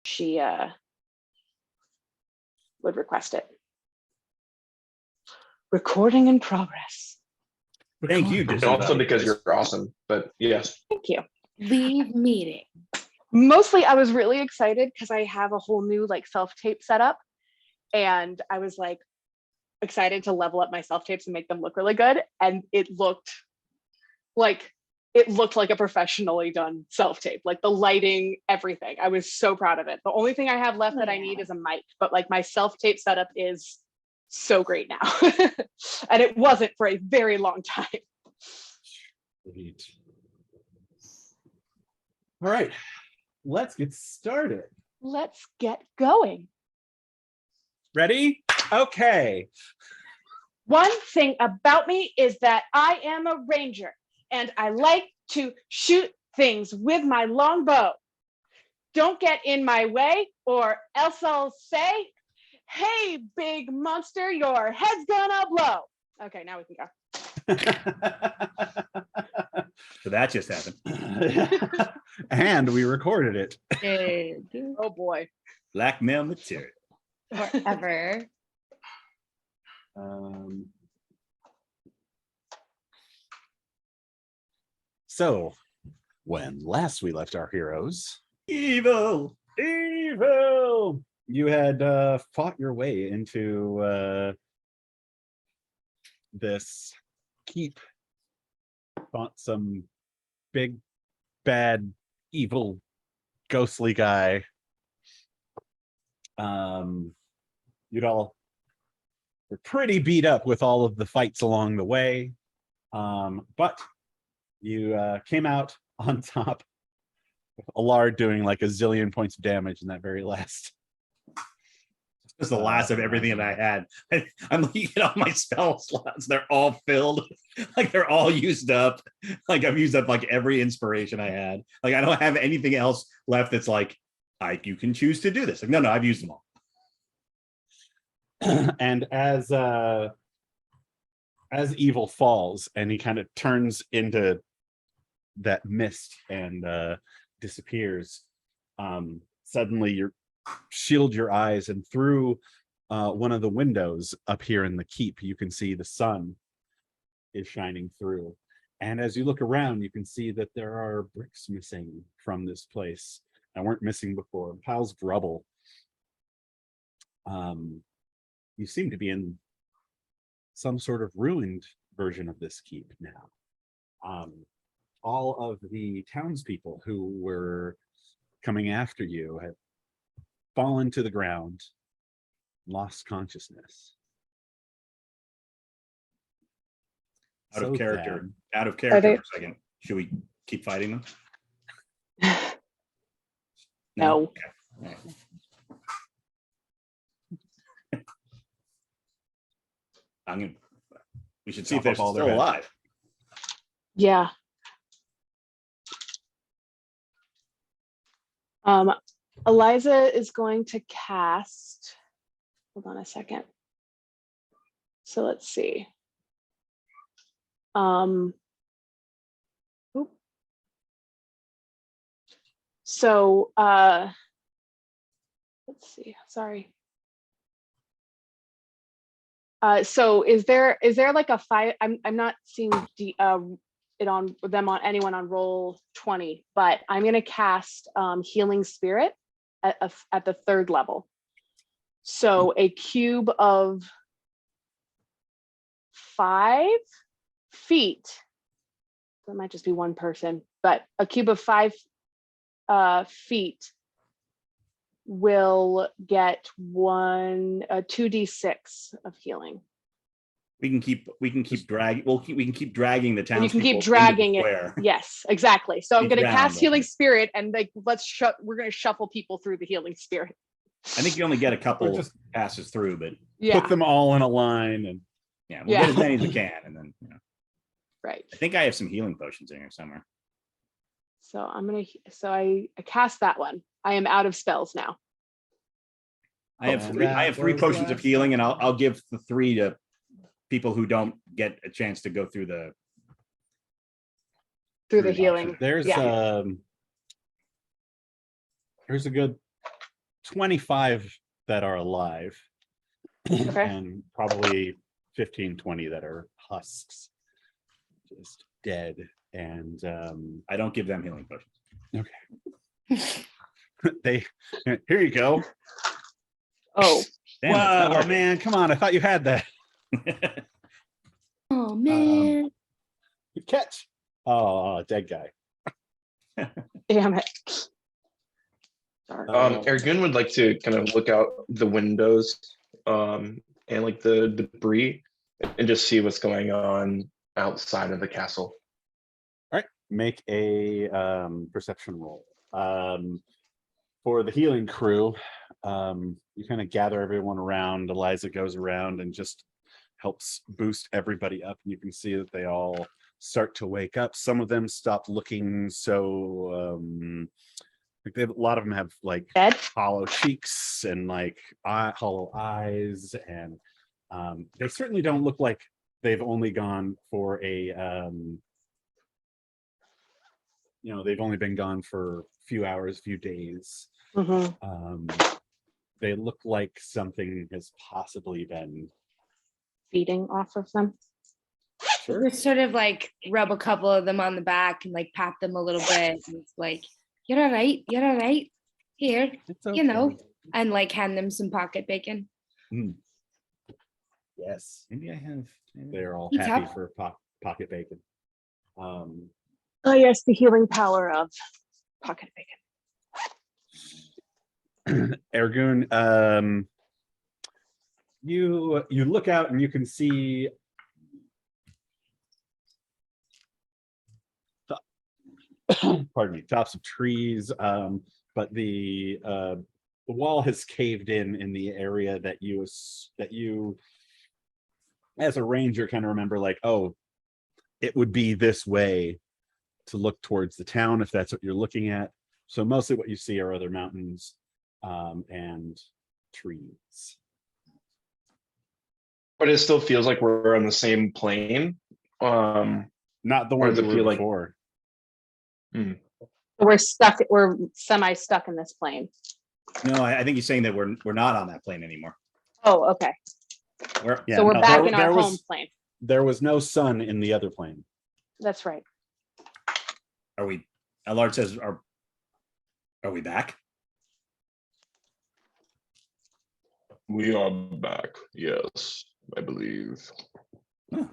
she would request it. Recording in progress. Thank you. Also because you're awesome, but yes. Thank you. Leave meeting. Mostly I was really excited because I have a whole new like self-tape setup, and I was like excited to level up my self-tapes and make them look really good, and it looked like a professionally done self-tape, like the lighting, everything. I was so proud of it. The only thing I have left that I need is a mic, but like my self-tape setup is so great now. And it wasn't for a very long time. Sweet. All right, let's get started. Let's get going. Ready? Okay. One thing about me is that I am a ranger, and I like to shoot things with my long bow. Don't get in my way, or else I'll say, hey, big monster, your head's gonna blow. Okay, now we can go. So that just happened. And we recorded it. Oh boy. Blackmail material. Forever. So, when last we left our heroes, evil, you had fought your way into this keep, fought some big, bad, evil, ghostly guy. You'd all were pretty beat up with all of the fights along the way, but you came out on top with Allard doing like a zillion points of damage in that very last. This is the last of everything that I had. I'm looking at all my spell slots. They're all filled. Like they're all used up. Like I've used up like every inspiration I had. Like I don't have anything else left that's like, you can choose to do this. Like, no, I've used them all. And as evil falls and he kind of turns into that mist and disappears, suddenly you shield your eyes, and through one of the windows up here in the keep you can see the sun is shining through. And as you look around, you can see that there are bricks missing from this place that weren't missing before, piles of rubble. You seem to be in some sort of ruined version of this keep now. All of the townspeople who were coming after you have fallen to the ground, lost consciousness. Out of character Are for they- a second. Should we keep fighting them? No. Okay. All right. We should see if they're Chop up all still their heads. alive. Yeah. Eliza is going to cast, hold on a second. So let's see. Oop. So let's see, sorry. So is there like a five? I'm not seeing it on anyone on roll 20, but I'm gonna cast Healing Spirit at the 3rd level. So a cube of 5 feet. That might just be one person, but a cube of 5 feet will get 2d6 of healing. We can keep dragging. We can keep dragging the And townspeople. you can keep dragging into the it. square. Yes, exactly. So I'm Each going to round, cast though. Healing Spirit, and like we're going to shuffle people through the Healing Spirit. I think you only get a couple Or just passes through, but Yeah, put them all in a line, and yeah, we'll Yeah. get as many as we can, and then right. I think I have some healing potions in here somewhere. So I cast that one. I am out of spells now. I have And three. I that have 3 was potions of last healing, and time. I'll give the 3 to people who don't get a chance to go through the Through the Through the healing. there's Yeah. a good 25 that are alive, Okay. and probably 15, 20 that are husks, just dead. And I don't give them healing potions. they, here you go. Oh, Damn, it's not Wow, working. man, come on! I thought you had that. Oh man. Good catch. Oh, dead guy. damn it. Sorry. Ergoon would like to kind of look out the windows and like the debris and just see what's going on outside of the castle. Make a perception roll. For the healing crew, you kind of gather everyone around. Eliza goes around and just helps boost everybody up. And you can see that they all start to wake up. Some of them stop looking so like a lot of them have like Dead? hollow cheeks and like hollow eyes, and they certainly don't look like they've only gone for a they've only been gone for a few hours, few days. Mhm. They look like something has possibly been Feeding off of them. Just sort of like rub a couple of them on the back and like pat them a little bit. And it's like, you're all right. You're all right. Here, It's you know, okay. and like hand them some pocket bacon. Yes, Maybe I have. they're all Eats happy up. for pocket bacon. Oh yes, the healing power of pocket bacon. Ergoon, you look out and you can see pardon me, tops of trees, but the wall has caved in the area that you as a ranger kind of remember, like, oh, it would be this way to look towards the town if that's what you're looking at. So mostly what you see are other mountains and trees. But it still feels like we're on the same plane. Not the Or one does that it were feel like- before. We're semi-stuck in this plane. No, I think he's saying that we're not on that plane anymore. Oh, okay. We're Yeah, So we're no, back there- in our there home was- plane. There was no sun in the other plane. That's right. are we? Allard says, are we back? We are back. Yes, I believe. Huh.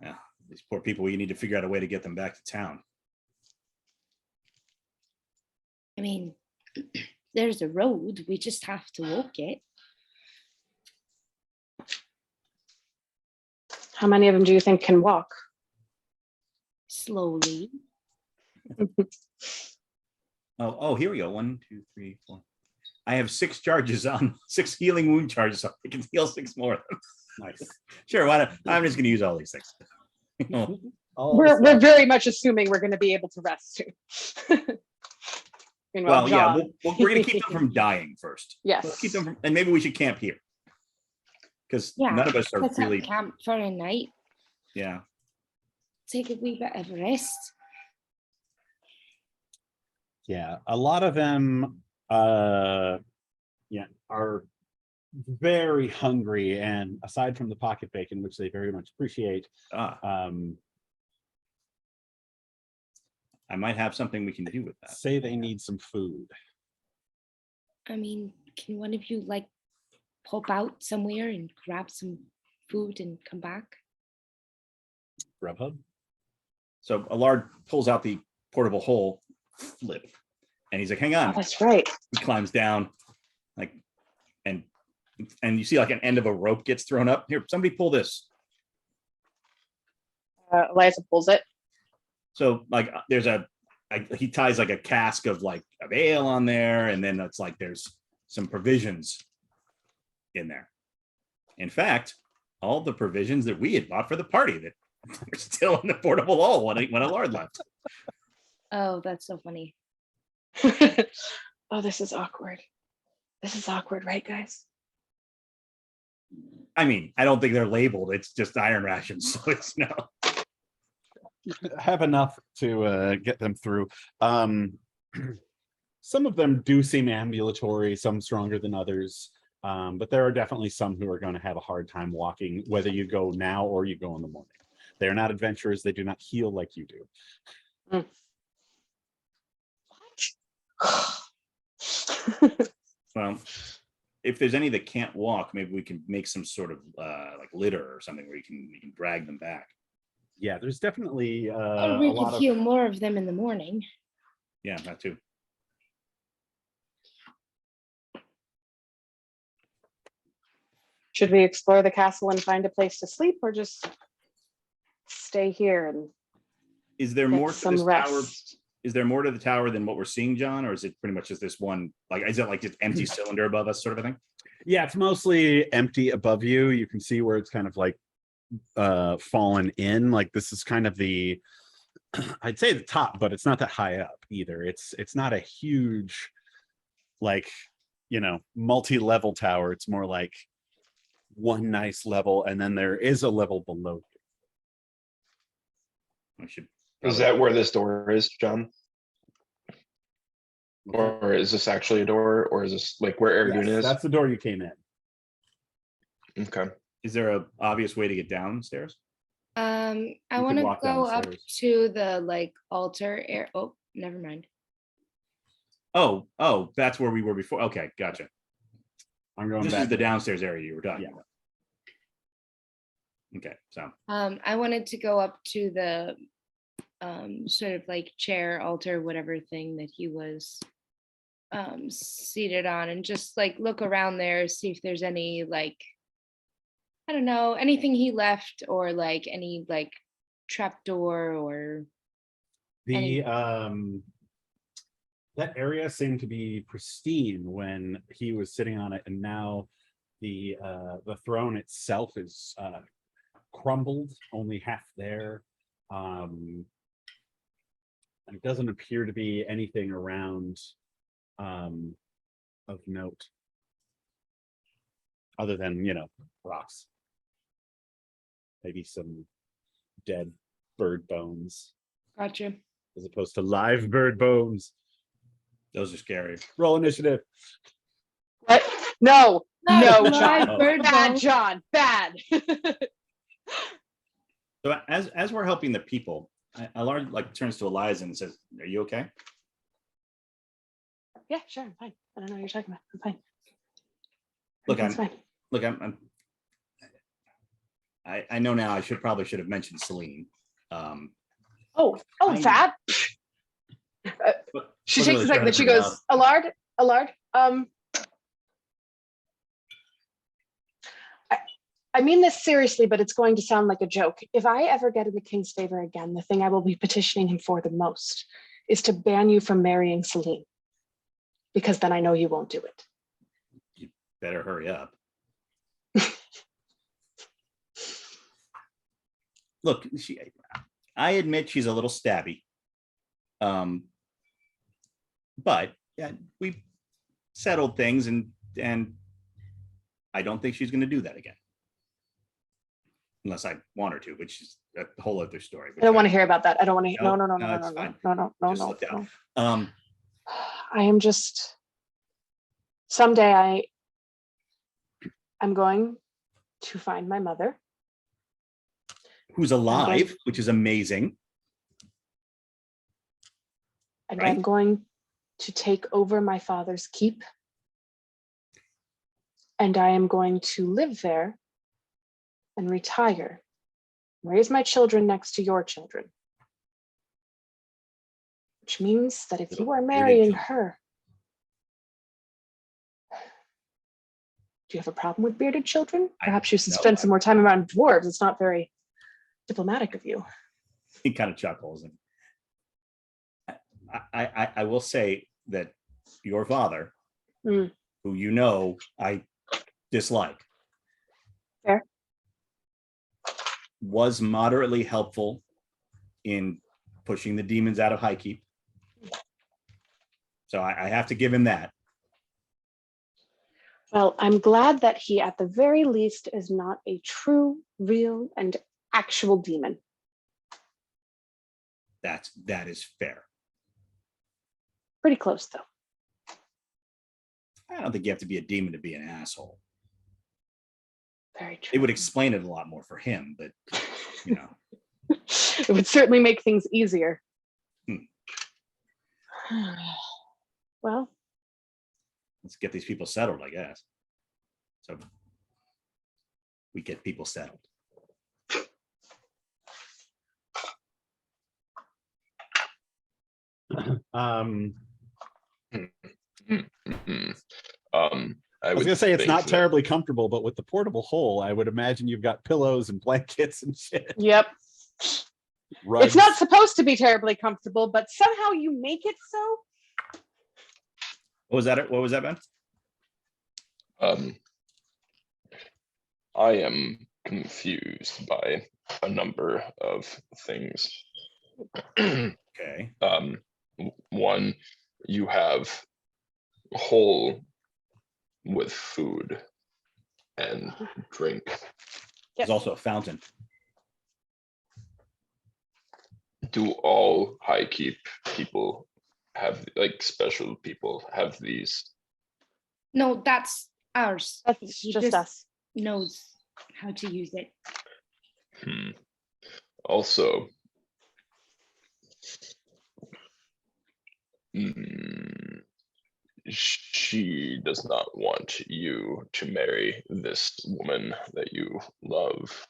Yeah, these poor people. We need to figure out a way to get them back to town. I mean, there's a road. We just have to walk it. How many of them do you think can walk? Slowly. Oh, here we go. 1, 2, 3, 4. I have 6 charges on 6 healing wound charges, so I can heal 6 more of them. Nice. Sure, why not? I'm just going to use all these things. All We're the stuff. very much assuming we're going to be able to rest too. Meanwhile, Well, yeah, John- we're going to keep them from dying first. Yes. Let's keep them from, and maybe we should camp here because Yeah, none of us are Let's really. have camp for a night. Yeah, Take a wee bit of rest. Yeah, a lot of them are very hungry, and aside from the pocket bacon, which they very much appreciate, I might have something we can do with that. say they need some food. I mean, can one of you like pop out somewhere and grab some food and come back? Grubhub. So Allard pulls out the portable hole flip, and he's like, "Hang Oh, on." that's right. He climbs down, like, and you see like an end of a rope gets thrown up. Here, somebody pull this. Eliza pulls it. So like there's he ties like a cask of ale on there, and then it's like there's some provisions in there. In fact, all the provisions that we had bought for the party that are still in the portable hole when Allard left. Oh, that's so funny. Oh, this is awkward. This is awkward, right, guys? I mean, I don't think they're labeled. It's just iron rations, so it's no. Have enough to get them through. some of them do seem ambulatory, some stronger than others. But there are definitely some who are going to have a hard time walking, whether you go now or you go in the morning. They're not adventurers. They do not heal like you do. Well, if there's any that can't walk, maybe we can make some sort of like litter or something where you can drag them back. Yeah, there's definitely Or a we lot could of. heal more of them in the morning. Yeah, that too. Should we explore the castle and find a place to sleep, or just stay here and Is there get more to some this tower? rest? Is there more to the tower than what we're seeing, John, or is it pretty much just this one? Like, is it like just empty cylinder above us, sort of a thing? Yeah, it's mostly empty above you. You can see where it's kind of like fallen in. Like this is kind of the, I'd say the top, but it's not that high up either. It's not a huge, like, you know, multi-level tower. It's more like one nice level, and then there is a level below. I should. Is that where this door is, John? Or is this actually a door, or is this like where Ergoon Yes, is? that's the door you came in. Okay. Is there a obvious way to get downstairs? I You want can to walk go up downstairs. to the like altar air. Oh, never mind. Oh, that's where we were before. Okay, gotcha. I'm going This back. is the downstairs area you were talking Yeah. about. Okay, so I wanted to go up to the sort of like chair, altar, whatever thing that he was seated on, and just like look around there, see if there's any like, I don't know, anything he left, or like any like trapdoor or The that area seemed to be pristine when he was sitting on it, and now the throne itself is crumbled, only half there. And it doesn't appear to be anything around of note, other than, you know, rocks. Maybe some dead bird bones, Gotcha. as opposed to live bird bones. those are scary. Roll initiative. What? No, no, live John. bird Bad, bones. John. Bad. So as we're helping the people, Allard like turns to Eliza and says, "Are you okay?" Yeah, sure, I'm fine. I don't know what you're talking about. I'm fine. Look, Everything's fine. I know now. I probably should have mentioned Celine. Oh, I- that. But She wasn't takes really a second, trying then to she bring it goes, up. Allard, I mean this seriously, but it's going to sound like a joke. If I ever get in the king's favor again, the thing I will be petitioning him for the most is to ban you from marrying Celine. Because then I know you won't do it. You better hurry up. Look, I admit she's a little stabby. But yeah, we settled things, and I don't think she's going to do that again, unless I want her to, which is a whole other story. I don't want to hear about that. I don't want to. No, No, no, no, no, no, it's no, no, fine. no, no, no, Just no, slipped out. no. I am just. Someday I'm going to find my mother. Who's alive, which is amazing. And Right. I'm going to take over my father's keep. And I am going to live there and retire, raise my children next to your children. Which means that if you are marrying her, do you have a problem with bearded children? Perhaps you should spend some more time around dwarves. It's not very diplomatic of you. He kind of chuckles, and I will say that your father, Mm. who you know I dislike, Fair. was moderately helpful in pushing the demons out of Highkeep. So I have to give him that. Well, I'm glad that he, at the very least, is not a true, real, and actual demon. That is fair. Pretty close, though. I don't think you have to be a demon to be an asshole. Very true. It would explain it a lot more for him, but you know. It would certainly make things easier. Well, Let's get these people settled, I guess. So we get people settled. I was gonna say it's not terribly comfortable, but with the portable hole, I would imagine you've got pillows and blankets and shit. yep. Rugs. It's not supposed to be terribly comfortable, but somehow you make it so. What was that? What was that, Ben? I am confused by a number of things. Okay. One, you have hole with food and drink. There's also a fountain. Do all high keep people have, like, special people have these? No, that's ours. That's He just us. knows how to use it. Also, she does not want you to marry this woman that you love.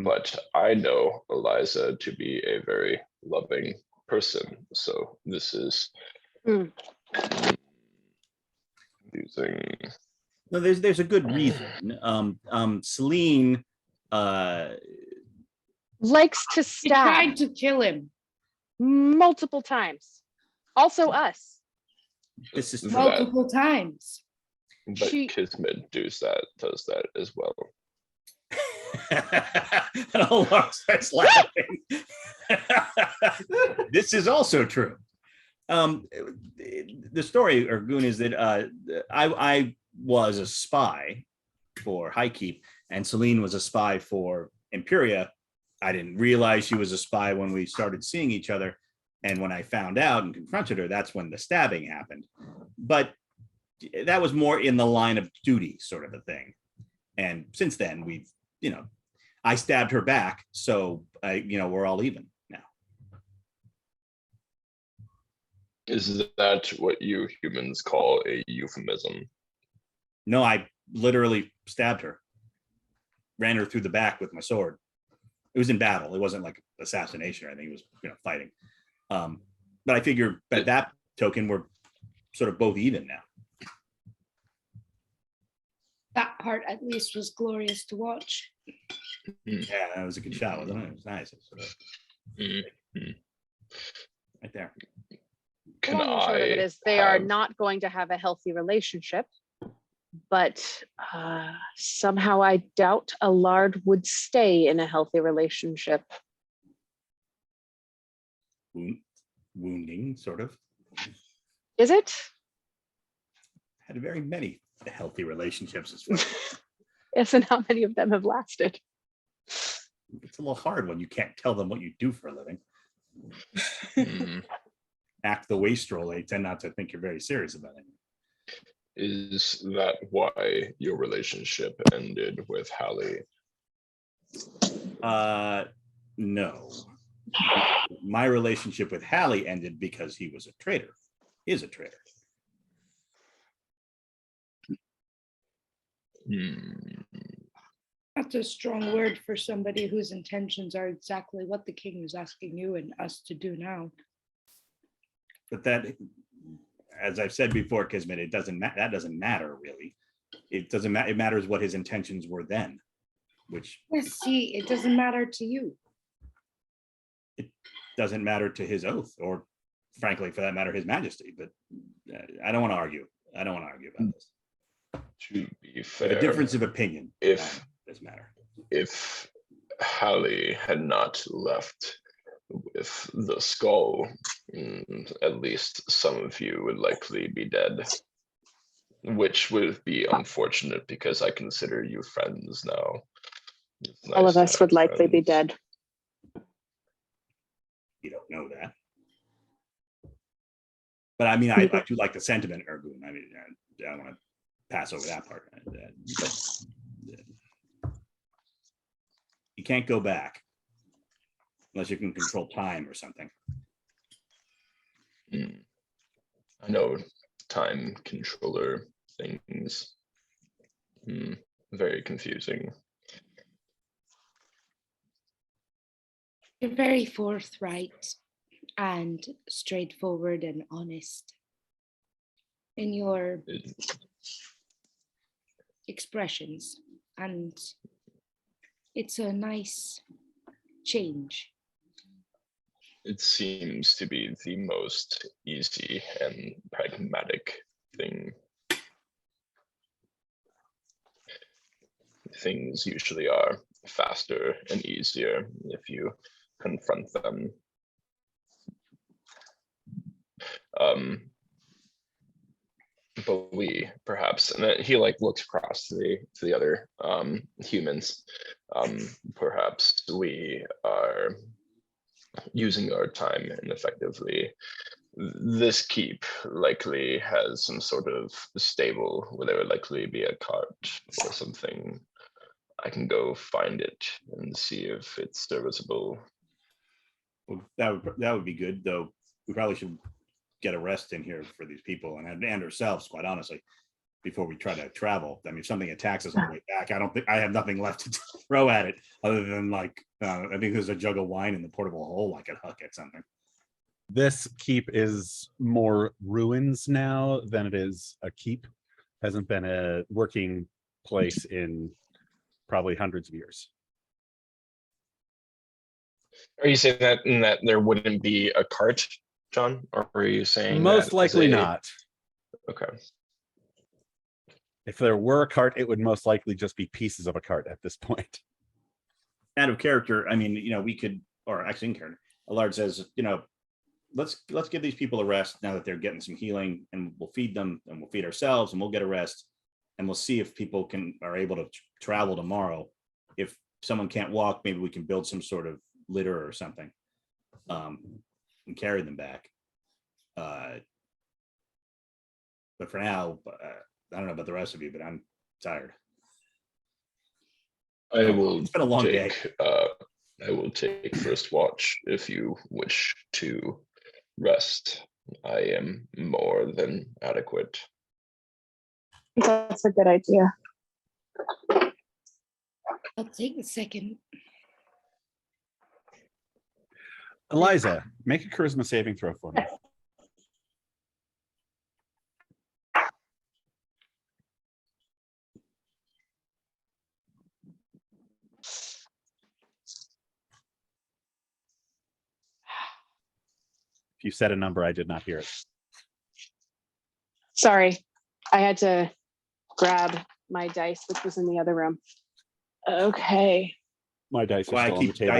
But I know Eliza to be a very loving person, so this is confusing. No, there's a good reason. Celine Likes to She tried stab to kill him multiple times. Also us. this is That- multiple times. But She- Kismet does that as well. and Allard starts laughing. This is also true. The story, Ergoon, is that I was a spy for Highkeep, and Celine was a spy for Imperia. I didn't realize she was a spy when we started seeing each other, and when I found out and confronted her, that's when the stabbing happened. But that was more in the line of duty, sort of a thing. And since then, we've, I stabbed her back, so we're all even now. Is that what you humans call a euphemism? No, I literally stabbed her, ran her through the back with my sword. It was in battle. It wasn't like assassination or anything. It was, fighting. But I figure by that token, we're sort of both even now. That part at least was glorious to watch. Yeah, that was a good shot, wasn't it? It was nice. It was right there. The long and short of it is they are not going to have a healthy relationship, but somehow I doubt Allard would stay in a healthy relationship. Wounding, sort of. Is it? Had very many healthy relationships as well. Yes, and how many of them have lasted? It's a little hard when you can't tell them what you do for a living. Act the wastrel, they tend not to think you're very serious about it. Is that why your relationship ended with Hali? No. My relationship with Hali ended because he was a traitor. He is a traitor. That's a strong word for somebody whose intentions are exactly what the king is asking you and us to do now. But that, as I've said before, Kismet, it doesn't that doesn't matter really. It doesn't matter. It matters what his intentions were then, which Yes, see, it doesn't matter to you. doesn't matter to his oath, or frankly, for that matter, his majesty. But I don't want to argue. I don't want to argue about this. To be But fair, a difference of opinion does matter. If Hali had not left with the skull, at least some of you would likely be dead, which would be unfortunate because I consider you friends now. It's All nice of to us have would likely be friends. dead. You don't know that. But I mean, I do like the sentiment, Ergoon. I mean, I don't want to pass over that part. You can't go back unless you can control time or something. I know time controller things. Very confusing. You're very forthright and straightforward and honest in your expressions, and it's a nice change. It seems to be the most easy and pragmatic thing. Things usually are faster and easier if you confront them. But we perhaps, and then he like looks across to the other humans. Perhaps we are using our time ineffectively. This keep likely has some sort of stable where there would likely be a cart or something. I can go find it and see if it's serviceable. Well, that would be good, though. We probably should get a rest in here for these people and ourselves, quite honestly, before we try to travel. I mean, if something attacks us on the way back, I don't think I have nothing left to throw at it other than like I think there's a jug of wine in the portable hole I could huck at something. This keep is more ruins now than it is a keep. Hasn't been a working place in probably hundreds of years. Are you saying that in that there wouldn't be a cart, John? Or are you saying Most that as likely a- not. Okay. If there were a cart, it would most likely just be pieces of a cart at this point. Out of character, I mean, we could, or actually in character, Allard says, let's give these people a rest now that they're getting some healing, and we'll feed them and we'll feed ourselves and we'll get a rest, and we'll see if people are able to travel tomorrow. If someone can't walk, maybe we can build some sort of litter or something and carry them back. But for now, I don't know about the rest of you, but I'm tired. I will It's been a long day. I will take first watch if you wish to rest. I am more than adequate. That's a good idea. I'll take the second. Eliza, make a charisma saving throw for me. If you said a number, I did not hear it. Sorry, I had to grab my dice, which was in the other room. Okay. My dice are Well, still on the table.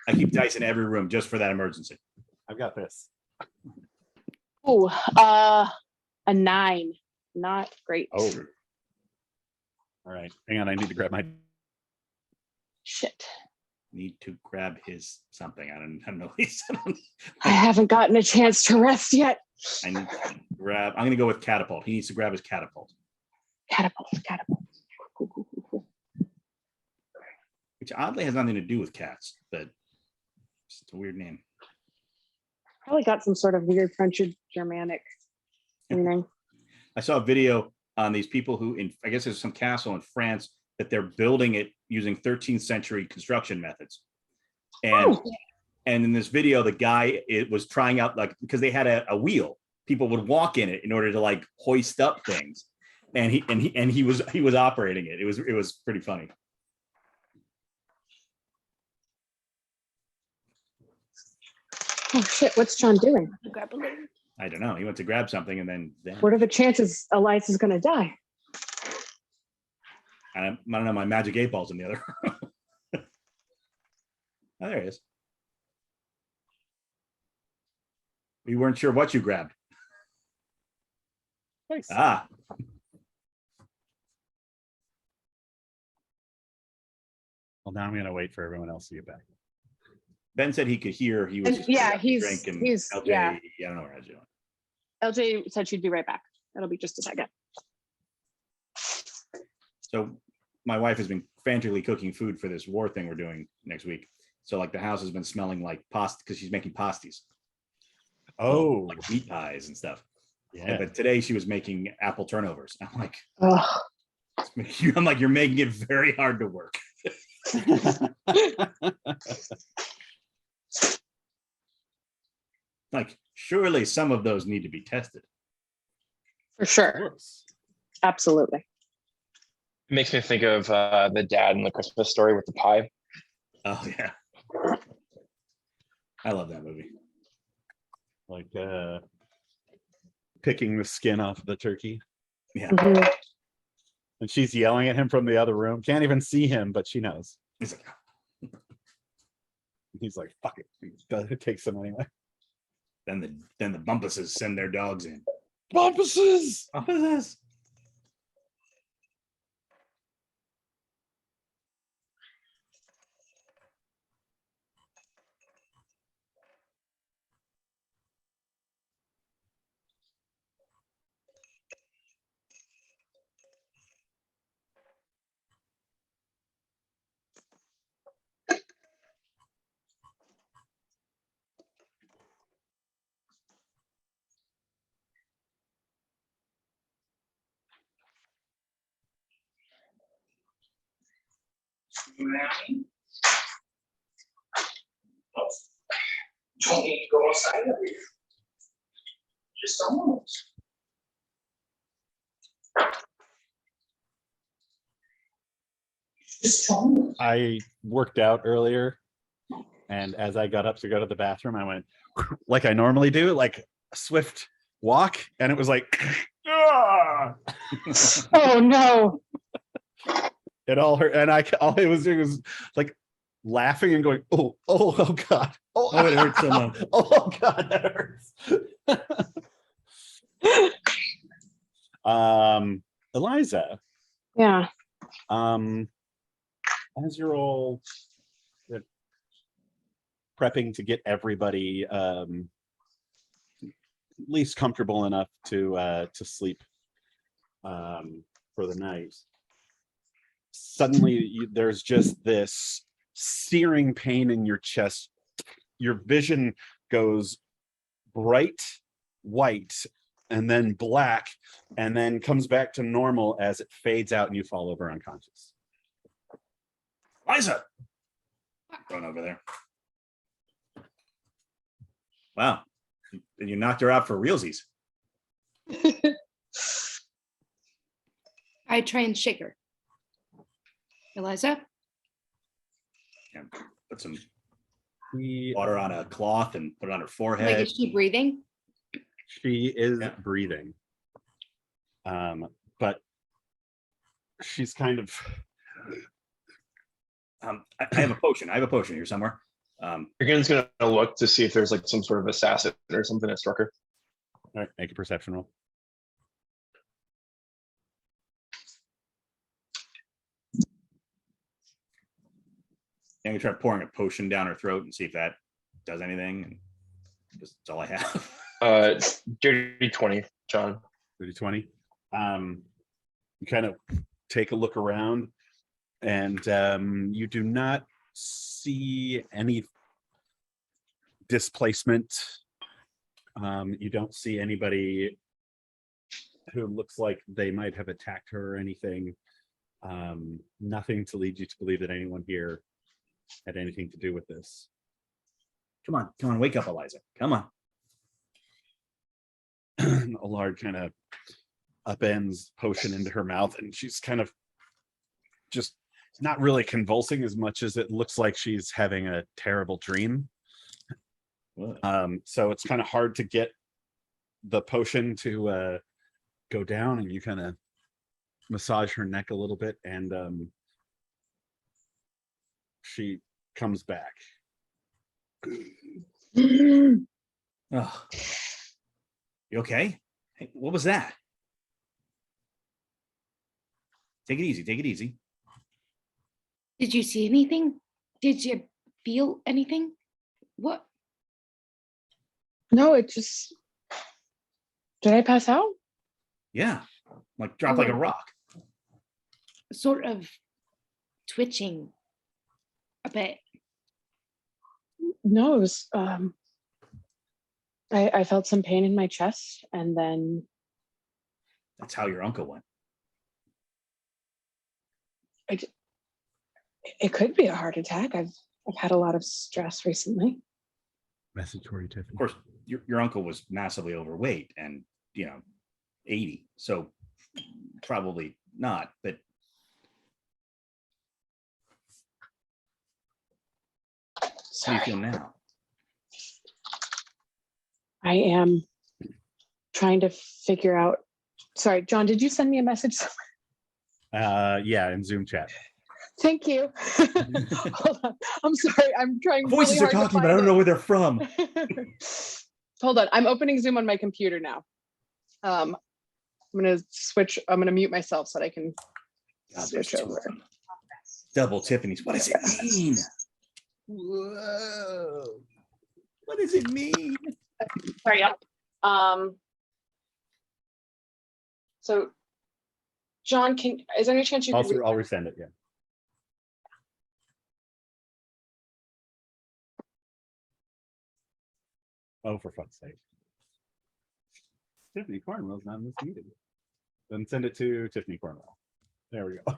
I keep dice in every room just for that emergency. I've got this. Oh, a 9. Not great. Oh. All right. Hang on. I need to grab my. Shit. Need to grab his something. I don't know what he said. I haven't gotten a chance to rest yet. I need to grab. I'm going to go with catapult. He needs to grab his catapult, Catapult. Cool. which oddly has nothing to do with cats, but it's a weird name. Probably got some sort of weird French Germanic meaning. I saw a video on these people who, I guess there's some castle in France that they're building it using 13th century construction methods. And in this video, the guy was trying out, like, because they had a wheel, people would walk in it in order to like hoist up things. And he was operating it. It was pretty funny. Oh shit, what's John doing? Grab a little. I don't know. He went to grab something and then What are the chances Eliza's gonna die? I don't know. My magic 8-ball's in the other. Oh, there he is. We weren't sure what you grabbed. Nice. Ah, Well, now I'm going to wait for everyone else to get back. Ben said he could hear. He was And just yeah, drinking he's LJ, yeah. I don't know what I was doing. LJ said she'd be right back. It'll be just a second. So my wife has been frantically cooking food for this war thing we're doing next week. So like the house has been smelling like pasta because she's making pasties. Oh, Like meat pies and stuff. yeah. But today she was making apple turnovers. I'm like, Ugh. I'm like, you're making it very hard to work. Like, surely some of those need to be tested. For sure. Absolutely. It makes me think of the dad in the Christmas Story with the pie. Oh yeah. I love that movie. Like picking the skin off the turkey. Yeah. Mhm. And she's yelling at him from the other room. Can't even see him, but she knows. It's like, He's like, fuck it. It takes them anyway. then the Bumpuses send their dogs in. Bumpuses! Bumpuses. Don't need to go outside of here. Just almost. Just almost. I worked out earlier, and as I got up to go to the bathroom, I went like I normally do, like a swift walk, and it was like, "Ah!" Oh no. It all hurt, and all it was like laughing and going, oh god, Oh, it hurts so much. oh god, that hurts. Eliza, Yeah. as you're all prepping to get everybody at least comfortable enough to sleep for the night, suddenly there's just this searing pain in your chest. Your vision goes bright white and then black and then comes back to normal as it fades out and you fall over unconscious. Liza, going over there. Wow, you knocked her out for realsies. I try and shake her. Eliza? Yeah, put some She water on a cloth and put it on her Like, forehead. is she breathing? is Yeah. breathing, but she's kind of I have a potion. I have a potion here somewhere. Ergoon's gonna look to see if there's like some sort of assassin or something that struck her. all right, make a perception roll. I'm gonna try pouring a potion down her throat and see if that does anything. And that's all I have. Dirty 20, John. 30-20. You kind of take a look around and you do not see any displacement. You don't see anybody who looks like they might have attacked her or anything. Nothing to lead you to believe that anyone here had anything to do with this. Come on, wake up, Eliza. Come on. Allard kind of upends potion into her mouth and she's kind of just not really convulsing as much as it looks like she's having a terrible dream. So it's kind of hard to get the potion to go down, and you kind of massage her neck a little bit and she comes back. Oh. You okay? Hey, what was that? Take it easy. Take it easy. Did you see anything? Did you feel anything? What? No, it just Did I pass out? Yeah, like drop like a rock. Sort of twitching a bit. No, it was I felt some pain in my chest, and then That's how your uncle went. it could be a heart attack. I've had a lot of stress recently. Message for you, Tiffany. Of course, your uncle was massively overweight and 80, so probably not. But how do you feel now? I am trying to figure out. Sorry, John, did you send me a message? Yeah, in Zoom chat. Thank you. Hold on. I'm sorry. I'm trying. Voices really are hard to talking, but I don't know where they're from. Hold on. I'm opening Zoom on my computer now. I'm gonna switch. I'm gonna mute myself so that I can God, there's switch two of over. them. Double Tiffany's. What does it mean? Whoa. What does it mean? Sorry. So, John, is there any chance you I'll could? I'll resend it. Yeah. Oh, for fuck's sake. Tiffany Cornwell's not in this meeting. Then send it to Tiffany Cornwell. There we go.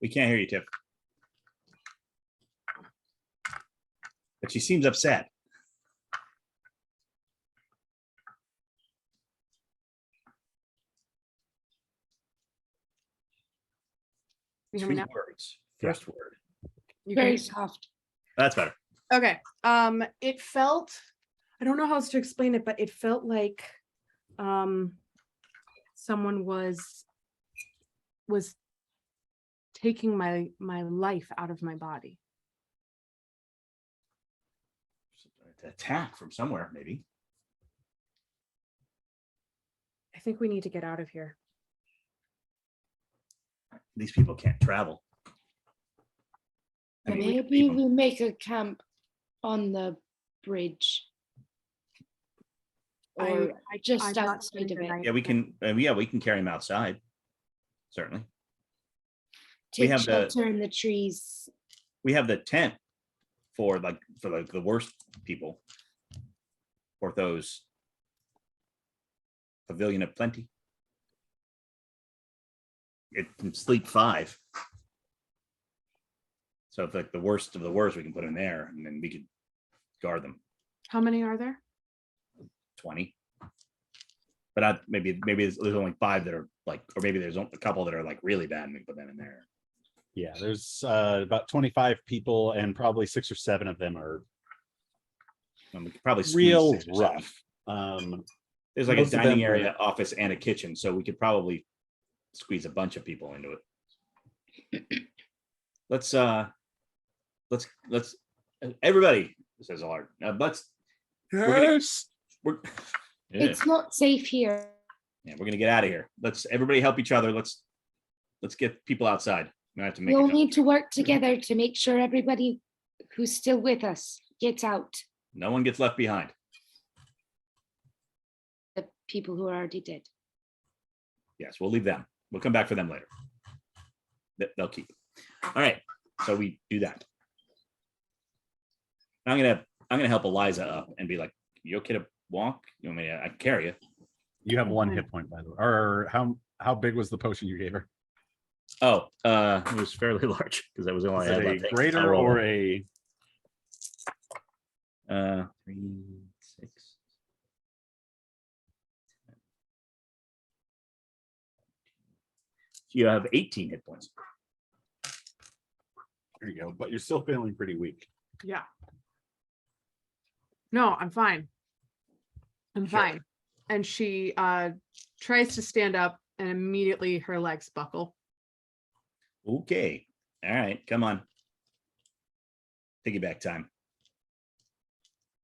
We can't hear you, Tiff. But she seems upset. You hear Two me now? words. Yeah. First word. You can- Very soft. That's better. Okay. It felt, I don't know how else to explain it, but it felt like someone was taking my life out of my body. Attack from somewhere, maybe. I think we need to get out of here. These people can't travel. I mean, we can Maybe leave 'em. we make a camp on the bridge. Or just I'm not outside of spending the it. night Yeah, we can. Yeah, we can carry them outside. Certainly, Take have the- shelter in the trees. we have the tent for the worst people. Ortho's pavilion of plenty. It can sleep 5. So if like the worst of the worst, we can put in there, and then we could guard them. How many are there? 20. But maybe there's only 5 that are like, or maybe there's a couple that are like really bad, and we put them in there. Yeah, there's about 25 people, and probably 6 or 7 of them are And we could probably squeeze real 6 or 7. rough. There's like a most of dining them area, office, and a kitchen, so we could probably squeeze a bunch of people into it. Let's everybody, says Allard. Let's Yes. we're It's not safe here. yeah, we're gonna get out of here. Let's everybody help each other. Let's get people outside. We have to make We all it. need to work together to make sure everybody who's still with us gets out. No one gets left behind. The people who are already dead. Yes, we'll leave them. We'll come back for them later. They'll keep. All right, so we do that. I'm gonna help Eliza up and be like, "You okay to walk? You want me to? I can carry you." You have 1 hit point, by the way. Or how big was the potion you gave her? Oh, it was fairly large because that was the only Is I had it left. a greater or a 3, 6. You have 18 hit points. there you go, but you're still feeling pretty weak. Yeah. No, I'm fine. I'm Sure. fine. And she tries to stand up, and immediately her legs buckle. Okay. All right. Come on. Piggyback time.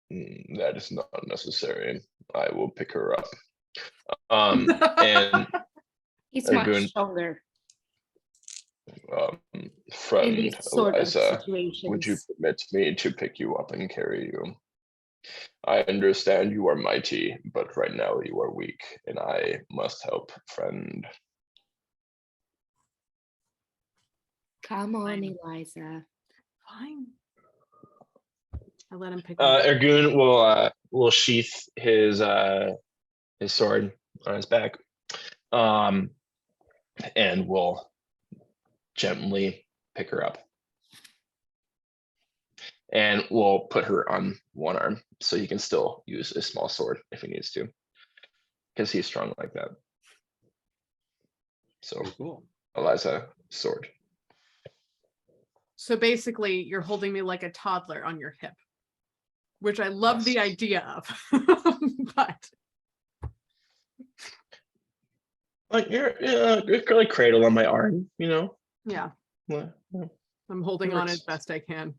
That is not necessary. I will pick her up. And He's much Ergoon. stronger in Friend these sort of Eliza, would you situations. permit me to pick you up and carry you? I understand you are mighty, but right now you are weak, and I must help, friend. Come on, Fine. Eliza. Fine. I let him pick me up. Ergoon will sheath his sword on his back, and will gently pick her up, and will put her on one arm so he can still use a small sword if he needs to, because he's strong like that. So Cool. Eliza, sword. So basically, you're holding me like a toddler on your hip, which I love the Yes. idea of. But Like you're like cradle on my arm, you know. yeah, Yeah. I'm holding It on works. as best I can.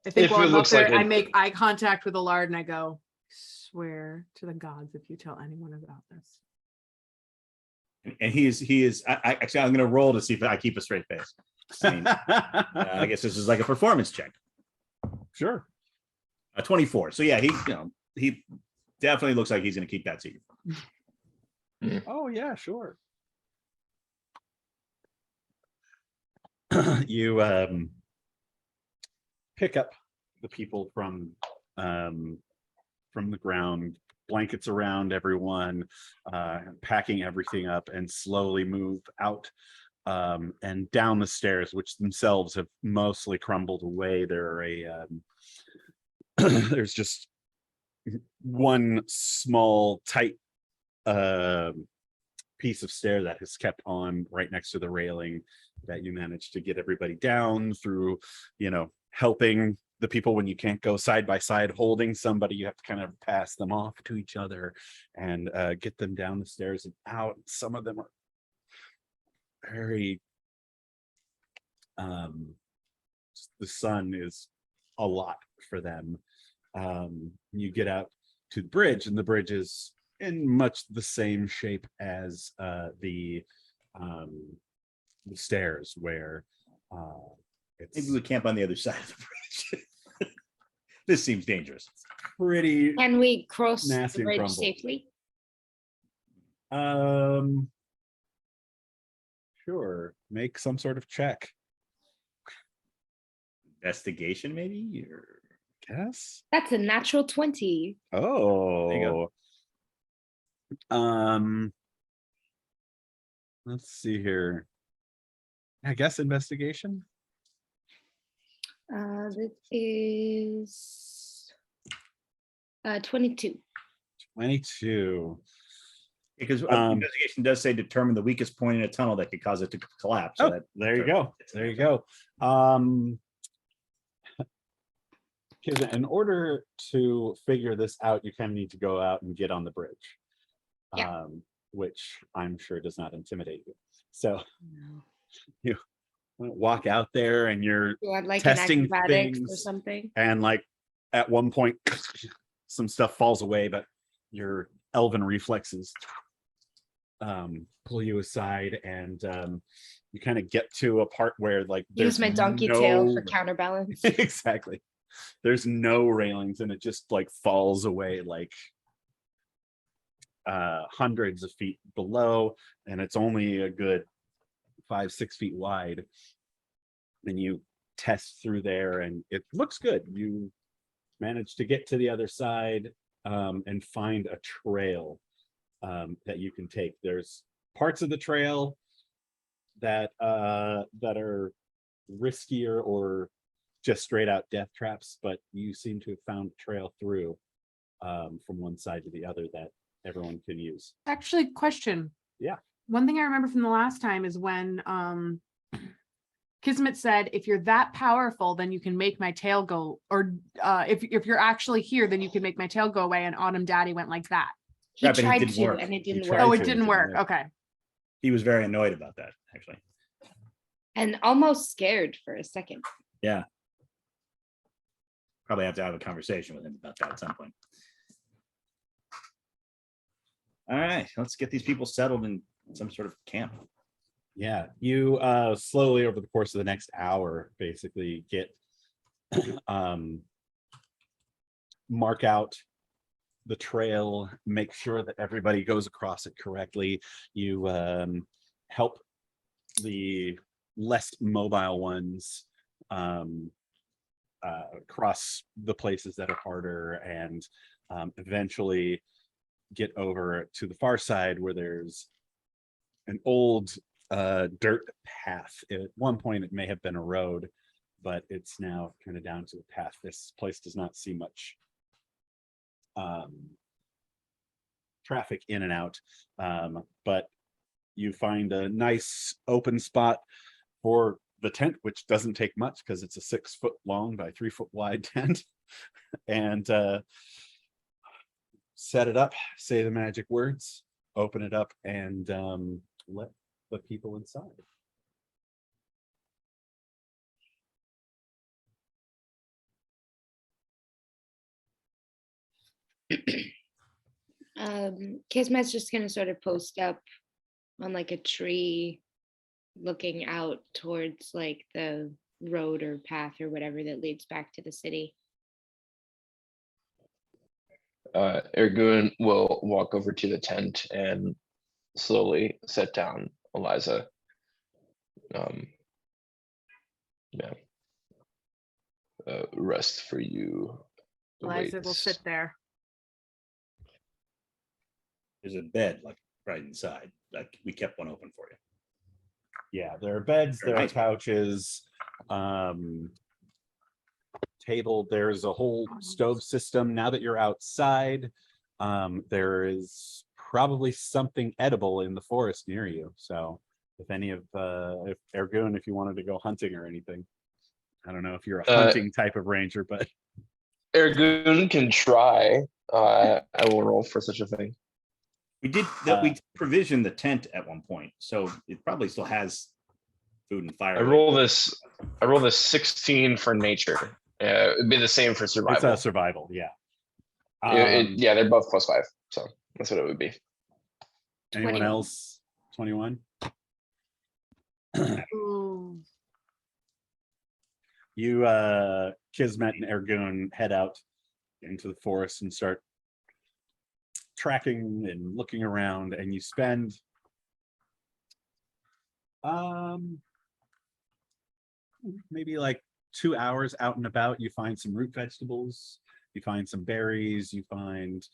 I think If while it I'm up looks there, like I it- make eye contact with Allard and I go, swear to the gods if you tell anyone about this. And he is. Actually, I'm going to roll to see if I keep a straight face. I mean, I guess this is like a performance check. Sure. 24. So yeah, he definitely looks like he's going to keep that secret. Oh yeah, sure. You pick up the people from the ground, blankets around everyone, packing everything up, and slowly move out and down the stairs, which themselves have mostly crumbled away. There's just one small tight piece of stair that is kept on right next to the railing that you managed to get everybody down through, helping the people when you can't go side by side holding somebody. You have to kind of pass them off to each other and get them down the stairs and out. Some of them are very the sun is a lot for them. You get out to the bridge, and the bridge is in much the same shape as the stairs, where it's Maybe we camp on the other side of the bridge. This seems dangerous. pretty Can we cross Nasty the and bridge crumbled. safely? Sure, make some sort of check. Investigation, maybe, or Guess. That's a natural 20. Oh, let's see here. I guess investigation. That is 22. 22. because Um, investigation does say determine the weakest point in a tunnel that could cause it to collapse. So Oh, that there you go. There you go. Because in order to figure this out, you kind of need to go out and get on the bridge, Yeah. which I'm sure does not intimidate you. So No. you walk out there and you're You had like testing an acrobatics or things. something. and like at one point some stuff falls away, but your elven reflexes pull you aside, and you kind of get to a part where like Use my donkey tail for no- counterbalance. exactly, there's no railings, and it just like falls away like hundreds of feet below, and it's only a good 5-6 feet wide. And you test through there and it looks good. You manage to get to the other side and find a trail that you can take. There's parts of the trail that are riskier or just straight out death traps, but you seem to have found a trail through from one side to the other that everyone can use. Actually, question. Yeah. One thing I remember from the last time is when Kismet said, if you're that powerful, then you can make my tail go, or if you're actually here, then you can make my tail go away. And Autumn Daddy went like that. He Right, but it tried didn't to, work. and it He didn't tried work. Oh, it to, didn't work. Okay. He was very annoyed about that, actually. And almost scared for a second. Yeah. Probably have to have a conversation with him about that at some point. All right, let's get these people settled and some sort of camp. Yeah, you slowly over the course of the next hour basically get mark out the trail, make sure that everybody goes across it correctly. You help the less mobile ones cross the places that are harder, and eventually get over to the far side where there's an old dirt path. At one point it may have been a road, but it's now kind of down to a path. This place does not see much traffic in and out, but you find a nice open spot for the tent, which doesn't take much because it's a 6 foot long by 3 foot wide tent. And set it up, say the magic words, open it up, and let the people inside. Kismet's just gonna sort of post up on like a tree, looking out towards like the road or path or whatever that leads back to the city. Ergoon will walk over to the tent and slowly set down Eliza. Yeah. Rest for you. Eliza will awaits. sit there. There's a bed like right inside. Like we kept one open for you. Yeah, there are beds, there are Nice. couches, table. There's a whole stove system. Now that you're outside, there is probably something edible in the forest near you. So if any of if Ergoon, if you wanted to go hunting or anything, I don't know if you're a hunting type of ranger, but Ergoon can try. I will roll for such a thing. We did that. We provisioned the tent at one point, so it probably still has food and fire. I roll this 16 for nature. It'd be the same for survival. it's a survival. Yeah. Yeah, they're both +5, so that's what it would be. Anyone 21. else? 21. Ooh. You Kismet and Ergoon head out into the forest and start tracking and looking around, and you spend maybe like 2 hours out and about. You find some root vegetables, you find some berries, you find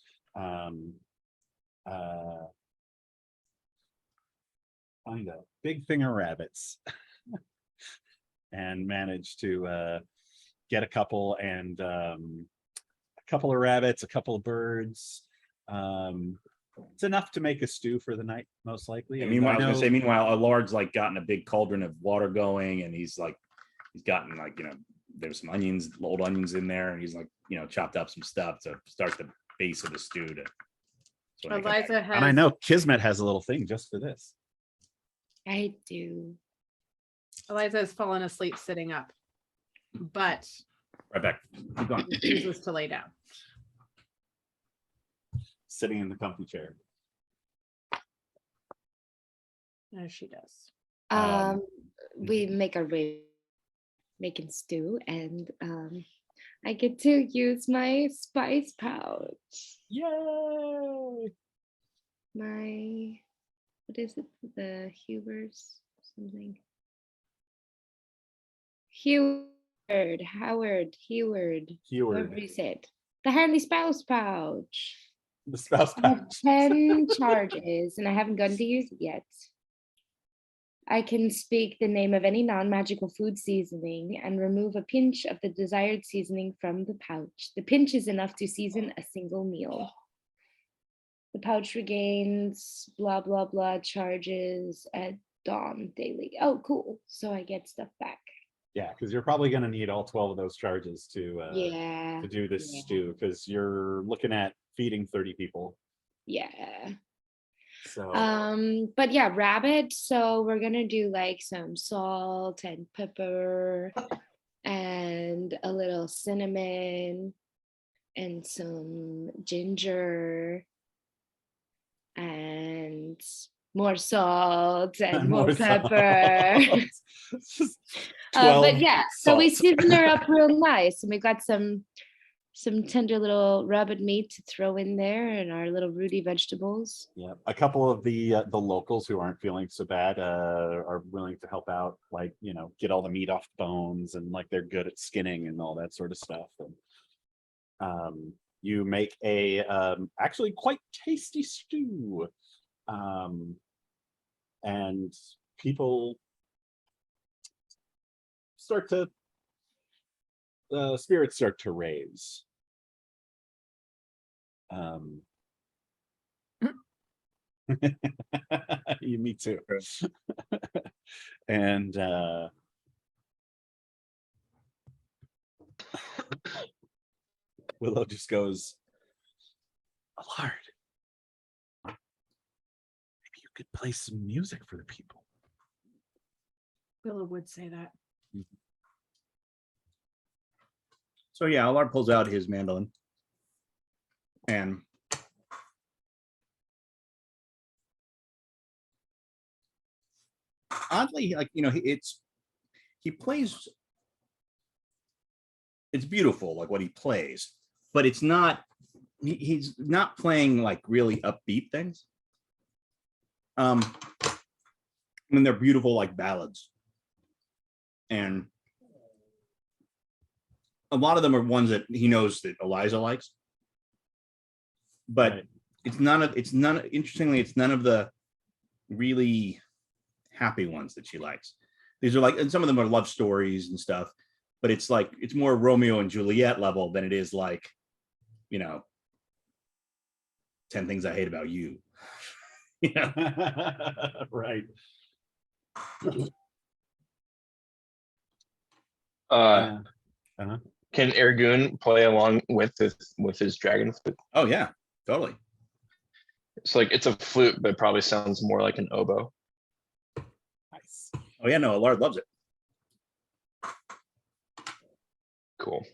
a big thing of rabbits and manage to get a couple, and a couple of rabbits, a couple of birds. It's enough to make a stew for the night, most likely. And And meanwhile, I I was gonna know- say, meanwhile, Allard's like gotten a big cauldron of water going, and he's gotten like, there's some onions, old onions in there, and he's like, chopped up some stuff to start the base of the stew. So when they come back- Eliza has. and I know Kismet has a little thing just for this. I do. Eliza has fallen asleep sitting up, but right back. Keep going. refuses to lay down. Sitting in the comfy chair. As she does. We make our way making stew, and I get to use my spice pouch. Yay! What is it? The Hubers something. Howard, whatever Keyword. you said. The handy spouse pouch. The spouse I have pouch. 10 charges, and I haven't gotten to use it yet. I can speak the name of any non-magical food seasoning and remove a pinch of the desired seasoning from the pouch. The pinch is enough to season a single meal. The pouch regains blah, blah, blah charges at dawn daily. Oh, cool. So I get stuff back. Yeah, because you're probably going to need all 12 of those charges to Yeah. do this yeah. stew, because you're looking at feeding 30 people. Yeah. So But yeah, rabbit. So we're gonna do like some salt and pepper and a little cinnamon and some ginger and more salt and More more pepper. salt. But 12 yeah, so we salts. season her up real nice, and we got some tender little rabbit meat to throw in there, and our little rooty vegetables. Yeah, a couple of the locals who aren't feeling so bad are willing to help out, like, you know, get all the meat off the bones, and like they're good at skinning and all that sort of stuff. And you make a actually quite tasty stew, and people start to spirits start to raise. Me too. And Willow just goes, Allard, maybe you could play some music for the people. Willow would say that. So yeah, Allard pulls out his mandolin, and oddly, like, you know, he plays. It's beautiful, like what he plays, but it's not. He's not playing like really upbeat things. I mean, they're beautiful, like ballads, and a lot of them are ones that he knows that Eliza likes, but Right. it's interestingly, it's none of the really happy ones that she likes. These are like, and some of them are love stories and stuff, but it's like, it's more Romeo and Juliet level than it is like, you know, 10 Things I Hate About You. You know? Right. Uh, Uh-huh. can Ergoon play along with his dragon flute? Oh yeah, totally. It's like, it's a flute, but it probably sounds more like an oboe. Nice. Oh yeah, no, Allard loves it. Cool.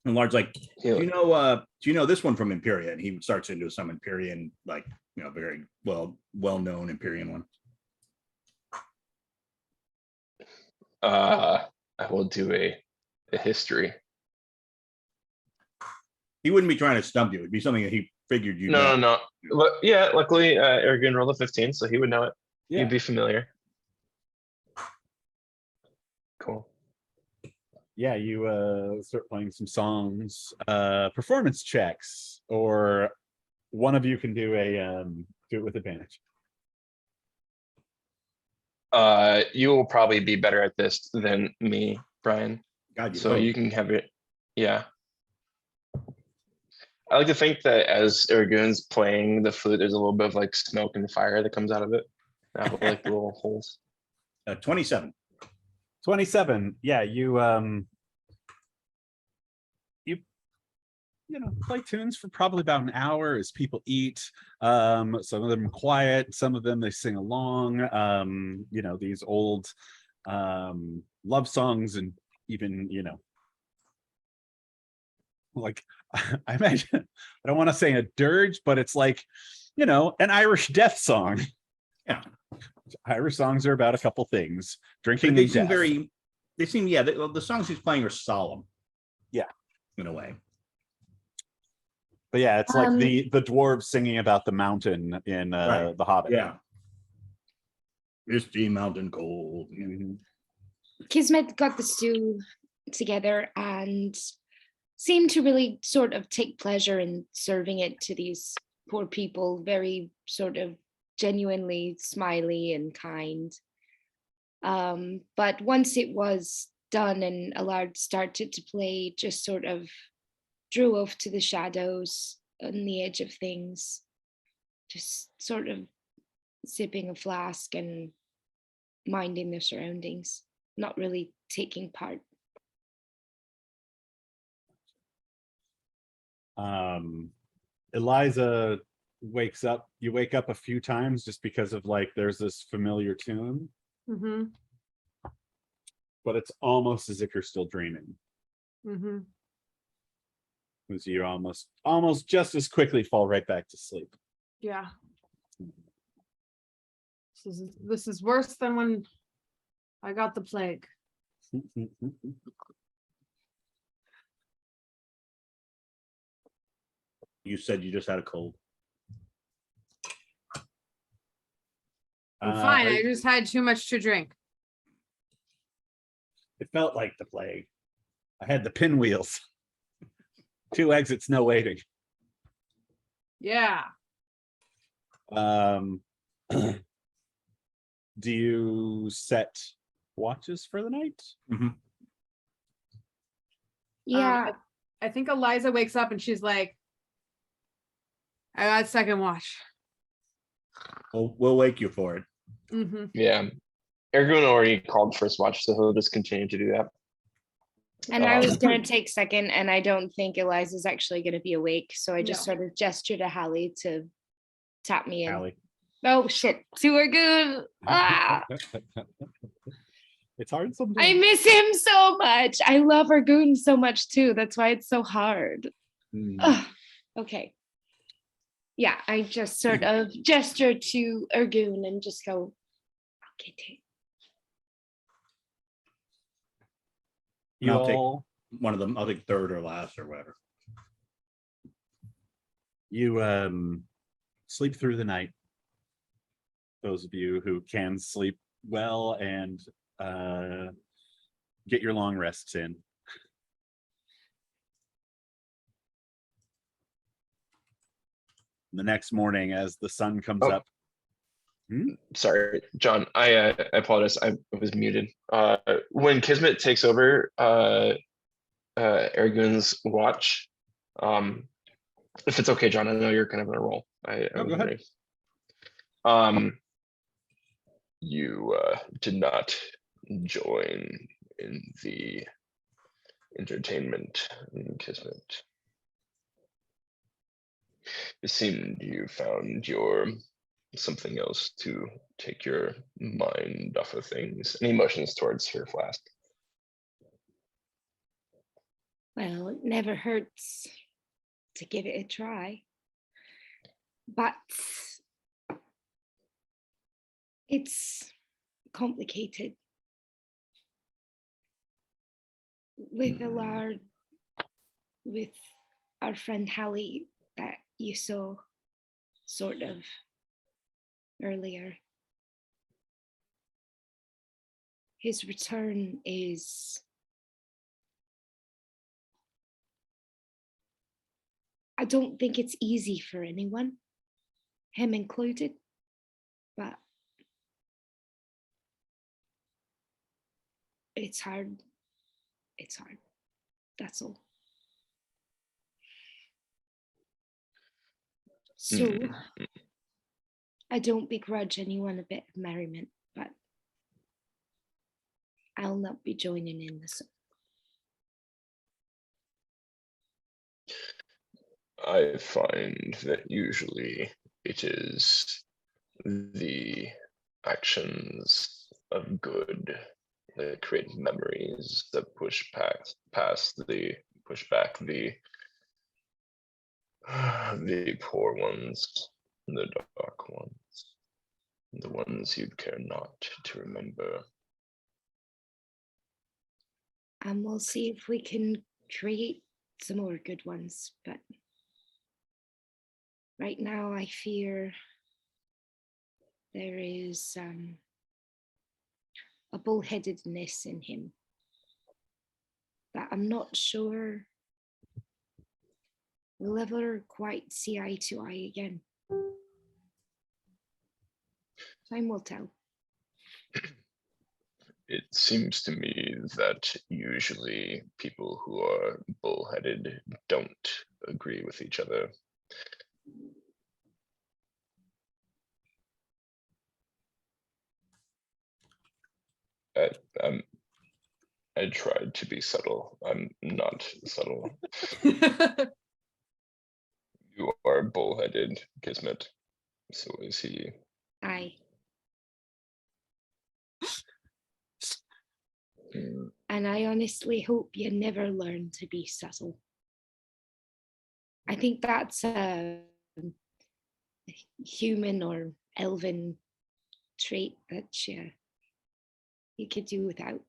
And Allard's like, Yeah. do you know this one from Imperia? And he starts into some Empyrean, like, you know, very well-known Empyrean one. I will do a history. He wouldn't be trying to stump you. It'd be something that he figured you No, know. no, no. Yeah, luckily, Ergoon rolled a 15, so he would know it. Yeah. He'd be familiar. Cool. Yeah, you start playing some songs, performance checks, or one of you can do it with advantage. You will probably be better at this than me, Brian. God, So you can have it. Yeah. I like to think that as Ergoon's playing the flute, there's a little bit of like smoke and fire that comes out of it. Out of like the little holes. 27. 27. Yeah, you play tunes for probably about an hour as people eat. Some of them quiet, some of them they sing along. These old love songs, and even, like, I imagine, I don't want to say a dirge, but it's like, an Irish death song. Yeah. Irish songs are about a couple things. Drinking They and seem death. the songs he's playing are solemn. Yeah. In a way. But yeah, it's like the dwarves singing about the mountain in Right. The Hobbit. Yeah. It's the mountain cold. Mhm. Kismet got the stew together and seemed to really sort of take pleasure in serving it to these poor people, very sort of genuinely smiley and kind. But once it was done and Allard started to play, just sort of drew off to the shadows on the edge of things, just sort of sipping a flask and minding their surroundings, not really taking part. Eliza wakes up. You wake up a few times just because of like there's this familiar tune, Mm-hmm. but it's almost as if you're still dreaming. Mm-hmm. Because you almost just as quickly fall right back to sleep. Yeah. This is worse than when I got the plague. You said you just had a cold. I'm fine. Uh, I just had too much to drink. It felt like the plague. I had the pinwheels. 2 exits, no waiting. Yeah. Do you set watches for the night? Yeah, I think Eliza wakes up and she's like, I got second watch. we'll wake you for it. Mm-hmm. Yeah. Ergoon already called first watch, so he'll just continue to do that. and I was gonna take second, and I don't think Eliza's actually gonna be awake, so I just No. sort of gestured to Hali to tap me in. Hali. Oh shit, to Ergoon. Ah, It's hard I sometimes. miss him so much. I love Ergoon so much too. That's why it's so hard. Mm. Ugh, okay. Yeah, I just sort of gesture to Ergoon and just go, okay, take. You I'll take all, one of them. I'll take third or last or whatever. you sleep through the night. Those of you who can sleep well and get your long rests in. The next morning, as the sun comes Oh. up, Sorry, John. I apologize. I was muted. When Kismet takes over Ergoon's watch, if it's okay, John, I know you're kind of in a role. No, go ahead. You did not join in the entertainment in Kismet. It seemed you found your something else to take your mind off of things. Any emotions towards her flask? Well, it never hurts to give it a try. But it's complicated. With Allard, with our friend Hali that you saw sort of earlier. His return is I don't think it's easy for anyone, him included, but it's hard. It's hard. That's all. So I don't begrudge anyone a bit of merriment, but I'll not be joining in this. I find that usually it is the actions of good that create memories that push back the poor ones, the dark ones, the ones you'd care not to remember. And we'll see if we can create some more good ones, but right now I fear there is a bullheadedness in him that I'm not sure we'll ever quite see eye to eye again. Time will tell. It seems to me that usually people who are bullheaded don't agree with each other. I tried to be subtle. I'm not subtle. You are bullheaded, Kismet. So is he. Aye. Mm, And I honestly hope you never learn to be subtle. I think that's a human or elven trait that you could do without?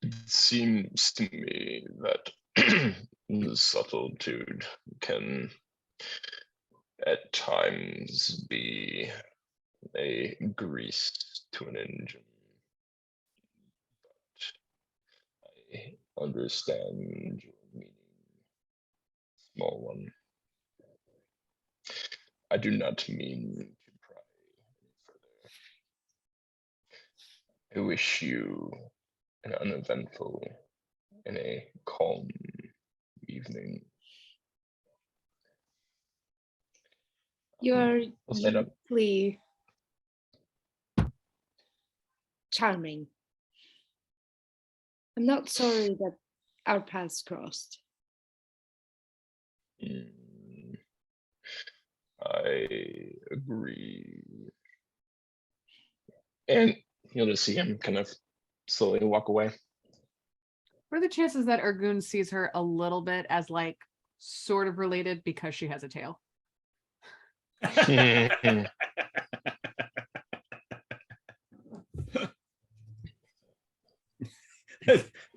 It seems to me that subtlety can at times be a grease to an engine. But I understand your meaning, small one. I do not mean to pry any further. I wish you an uneventful and a calm evening. You're I'll stand up. uniquely charming. I'm not sorry that our paths crossed. I agree. And you'll just see him kind of slowly walk away. What are the chances that Ergoon sees her a little bit as like sort of related because she has a tail?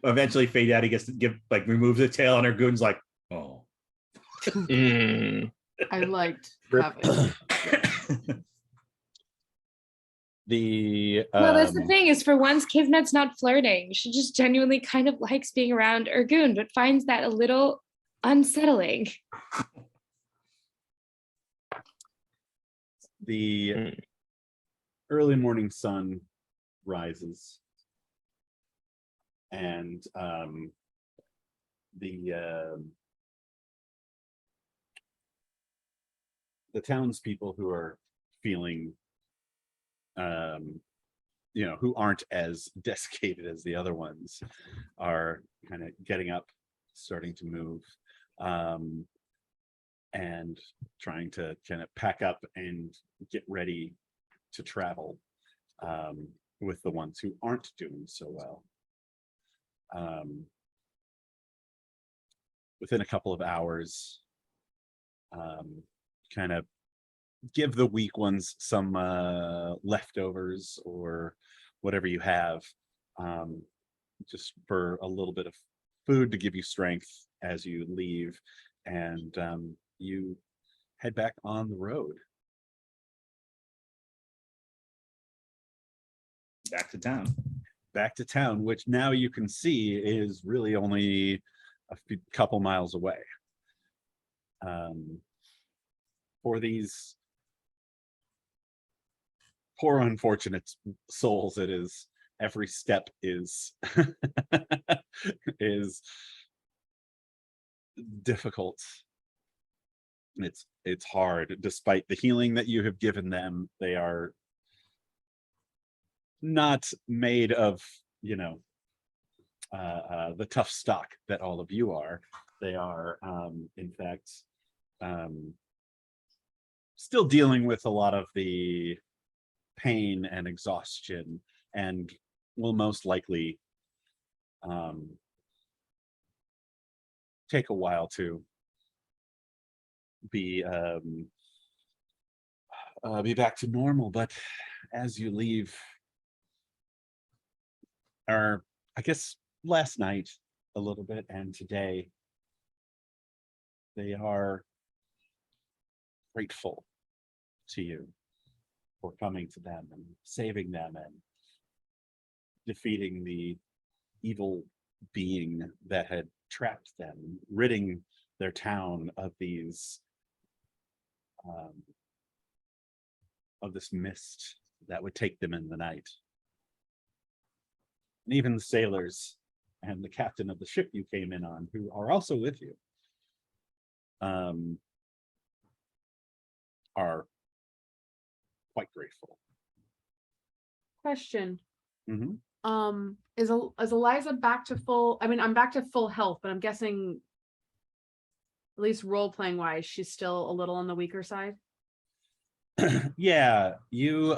Eventually, Fade Daddy gets to remove the tail, and Ergoon's like, oh. I liked having. No, that's the thing, is for once Kismet's not flirting. She just genuinely kind of likes being around Ergoon, but finds that a little unsettling. The early morning sun rises, and the townspeople who are feeling who aren't as desiccated as the other ones are kind of getting up, starting to move, and trying to kind of pack up and get ready to travel with the ones who aren't doing so well. Within a couple of hours, kind of give the weak ones some leftovers or whatever you have, just for a little bit of food to give you strength as you leave, and you head back on the road. Back to town. Back to town, which now you can see is really only a couple miles away. For these poor unfortunate souls, it is every step is is difficult. It's hard. Despite the healing that you have given them, they are not made of the tough stock that all of you are. They are in fact still dealing with a lot of the pain and exhaustion, and will most likely take a while to be back to normal. But as you leave, or I guess last night a little bit and today, they are grateful to you for coming to them and saving them and defeating the evil being that had trapped them, ridding their town of these of this mist that would take them in the night. And even the sailors and the captain of the ship you came in on, who are also with you, are quite grateful. Question. Mm-hmm. Is Eliza back to full? I mean, I'm back to full health, but I'm guessing, at least role playing wise, she's still a little on the weaker side. Yeah, you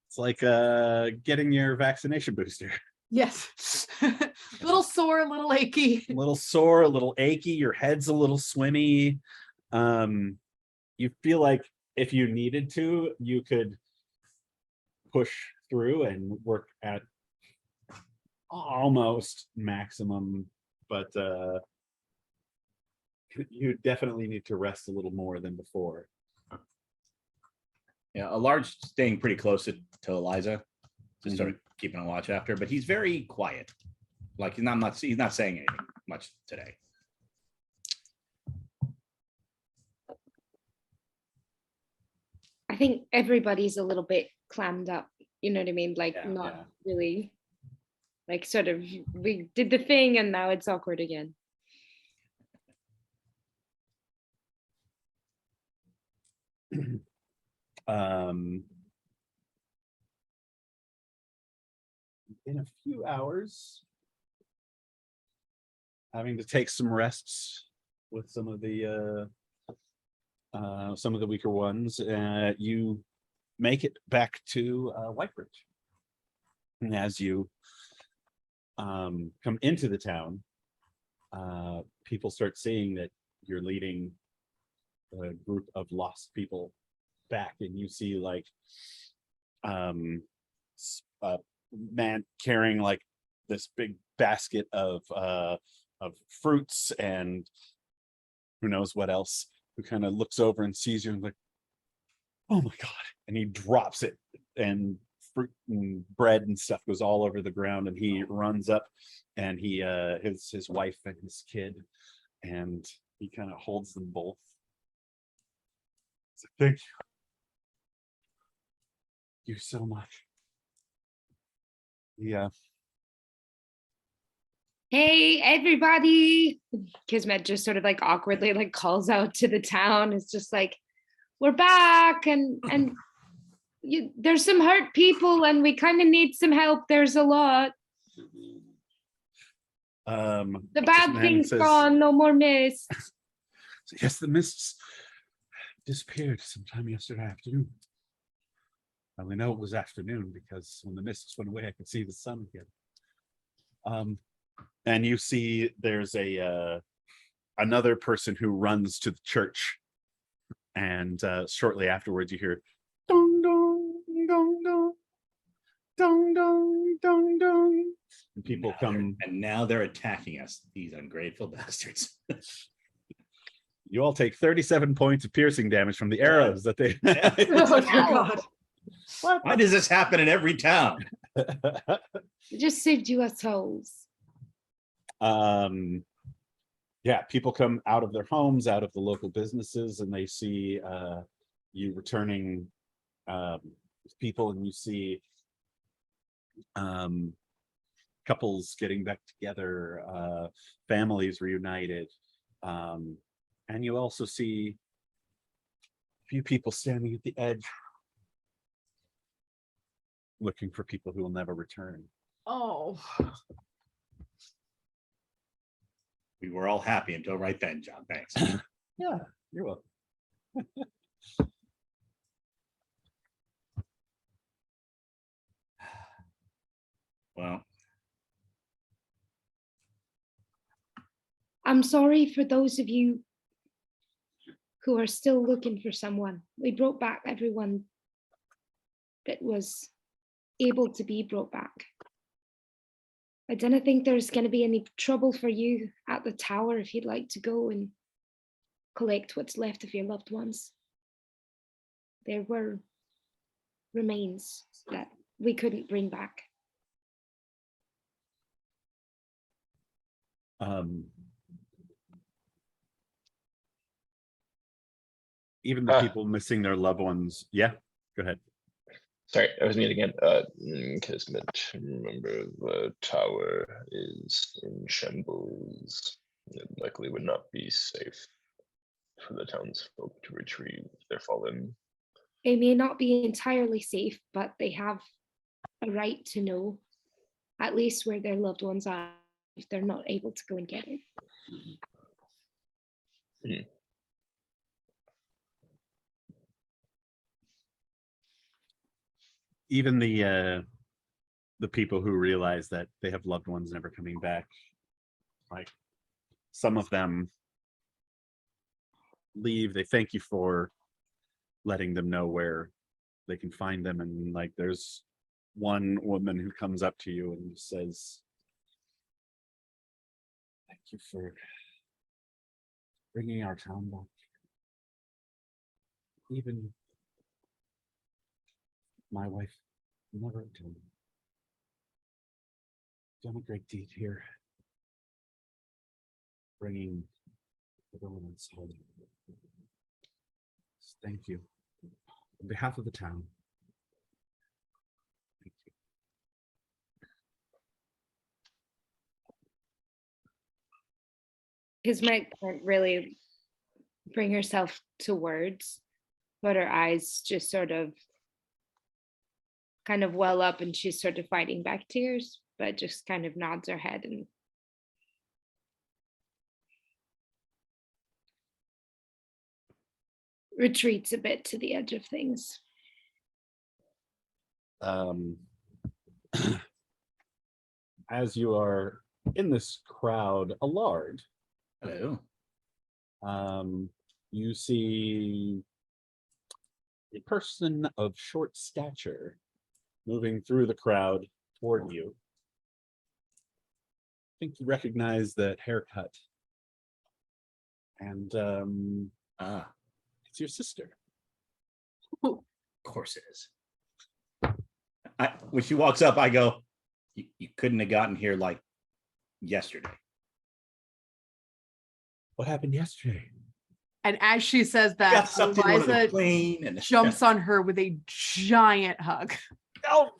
it's like getting your vaccination booster. Yes. Little sore, a little achy. A little sore, a little achy, your head's a little swimmy. You feel like if you needed to, you could push through and work at almost maximum, but you definitely need to rest a little more than before. Yeah, Allard's staying pretty close to Eliza, to start keeping a watch after, but he's very quiet. Like he's not saying anything much today. I think everybody's a little bit clammed up, you know what I mean? Like Yeah, not yeah. really, like sort of, we did the thing and now it's awkward again. In a few hours, having to take some rests with some of the weaker ones, you make it back to Whitebridge. And as you come into the town, people start seeing that you're leading a group of lost people back, and you see like a man carrying like this big basket of fruits and who knows what else, who kind of looks over and sees you and like, oh my god, and he drops it, and fruit and bread and stuff goes all over the ground, and he runs up, and he his wife and his kid, and he kind of holds them both. So thank you so much. Yeah. Hey, everybody. Kismet just sort of like awkwardly like calls out to the town. It's just like, we're back and there's some hurt people and we kind of need some help. There's a lot. The bad thing's gone, no more mist. Yes, the mists disappeared sometime yesterday afternoon. I only know it was afternoon because when the mists went away, I could see the sun again. And you see there's another person who runs to the church, and shortly afterwards you hear dong dong dong dong dong dong dong dong, and people come, and now they're attacking us, these ungrateful bastards. You all take 37 points of piercing damage from the arrows that they Oh dear God. Why does this happen in every town? Just saved you assholes. Yeah, people come out of their homes, out of the local businesses, and they see you returning people, and you see couples getting back together, families reunited, and you also see a few people standing at the edge looking for people who will never return. Oh. We were all happy until right then, John. Thanks. Yeah, you're welcome. Well, I'm sorry for those of you who are still looking for someone. We brought back everyone that was able to be brought back. I don't think there's going to be any trouble for you at the tower if you'd like to go and collect what's left of your loved ones. There were remains that we couldn't bring back. Even the people missing their loved ones. Yeah, go ahead. Sorry, I was muting again. Kismet, remember the tower is in shambles. It likely would not be safe for the townsfolk to retrieve their fallen. They may not be entirely safe, but they have a right to know at least where their loved ones are if they're not able to go and get it. Even the the people who realize that they have loved ones never coming back. Like some of them leave, they thank you for letting them know where they can find them. And like there's one woman who comes up to you and says, thank you for bringing our town back. Even my wife never told me. Done a great deed here, bringing everyone home. Thank you on behalf of the town. Thank you. Kismet can't really bring herself to words, but her eyes just sort of kind of well up, and she's sort of fighting back tears, but just kind of nods her head and retreats a bit to the edge of things. As you are in this crowd, Allard, Hello. you see a person of short stature moving through the crowd toward you. I think you recognize that haircut. And it's your sister. Of course it is. When she walks up, I go, you couldn't have gotten here like yesterday. What happened yesterday? And as she says Got that, sucked into the Eliza plane and jumps on her with a giant hug. Oh,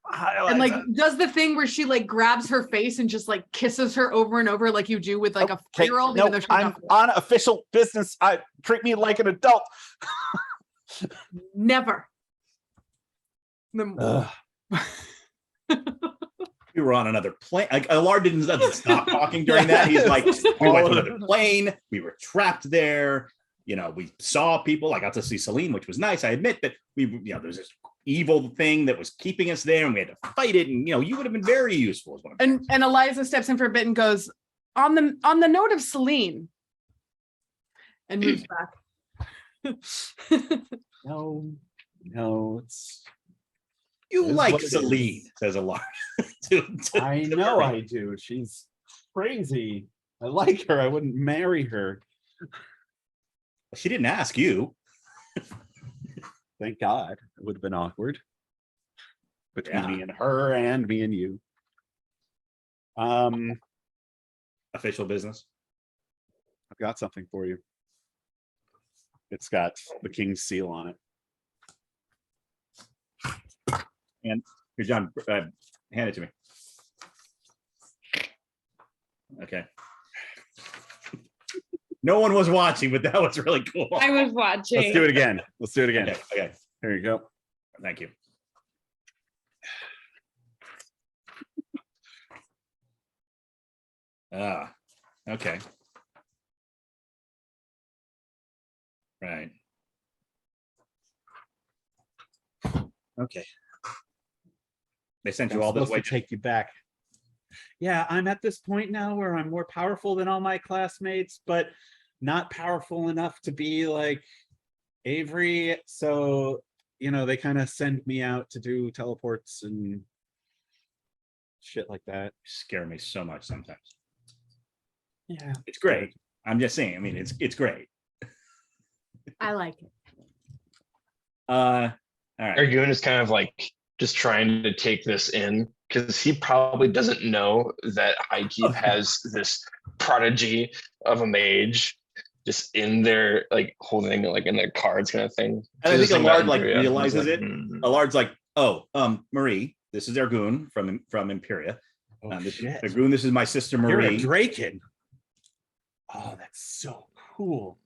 hi, And like Eliza. does the thing where she like grabs her face and just like kisses her over and over like you do with like a Okay, 4-year-old, no, even though she's I'm not four. on official business. Treat me like an adult. Never. Ugh. We were on another plane. Like Allard doesn't stop talking during that. He's like, we went to another plane. We were trapped there. You know, we saw people. I got to see Celine, which was nice. I admit that there's this evil thing that was keeping us there, and we had to fight it. And you would have been very useful as one. And Eliza steps in for a bit and goes, on the note of Celine, and moves back. No, it's. You It is like what it Celine, is. says Allard. I know I do. She's crazy. I like her. I wouldn't marry her. She didn't ask you. Thank God. It would have been awkward between Yeah. me and her and me and you. Official business. I've got something for you. It's got the king's seal on it. And here, John, hand it to me. Okay. No one was watching, but that was really cool. I was watching. Let's do it again. Let's do it again. Okay. Here you go. Thank you. Okay. Right. Okay. They sent you all this way to take you back. Yeah, I'm at this point now where I'm more powerful than all my classmates, but not powerful enough to be like Avery. So, they kind of send me out to do teleports and shit like that. Scare me so much sometimes. Yeah, It's great. I'm just saying. I mean, it's great. I like it. All right. Ergoon is kind of like just trying to take this in because he probably doesn't know that Highkeep has this prodigy of a mage just in there, like holding it like in their cards kind of thing. And I Just think about Allard like Imperial. He's realizes like, it. "Hmm." Allard's like, oh, Marie, this is Ergoon from Imperia. Oh, shit. Ergoon, this is my sister You're a Marie. Draken. Oh, that's so cool.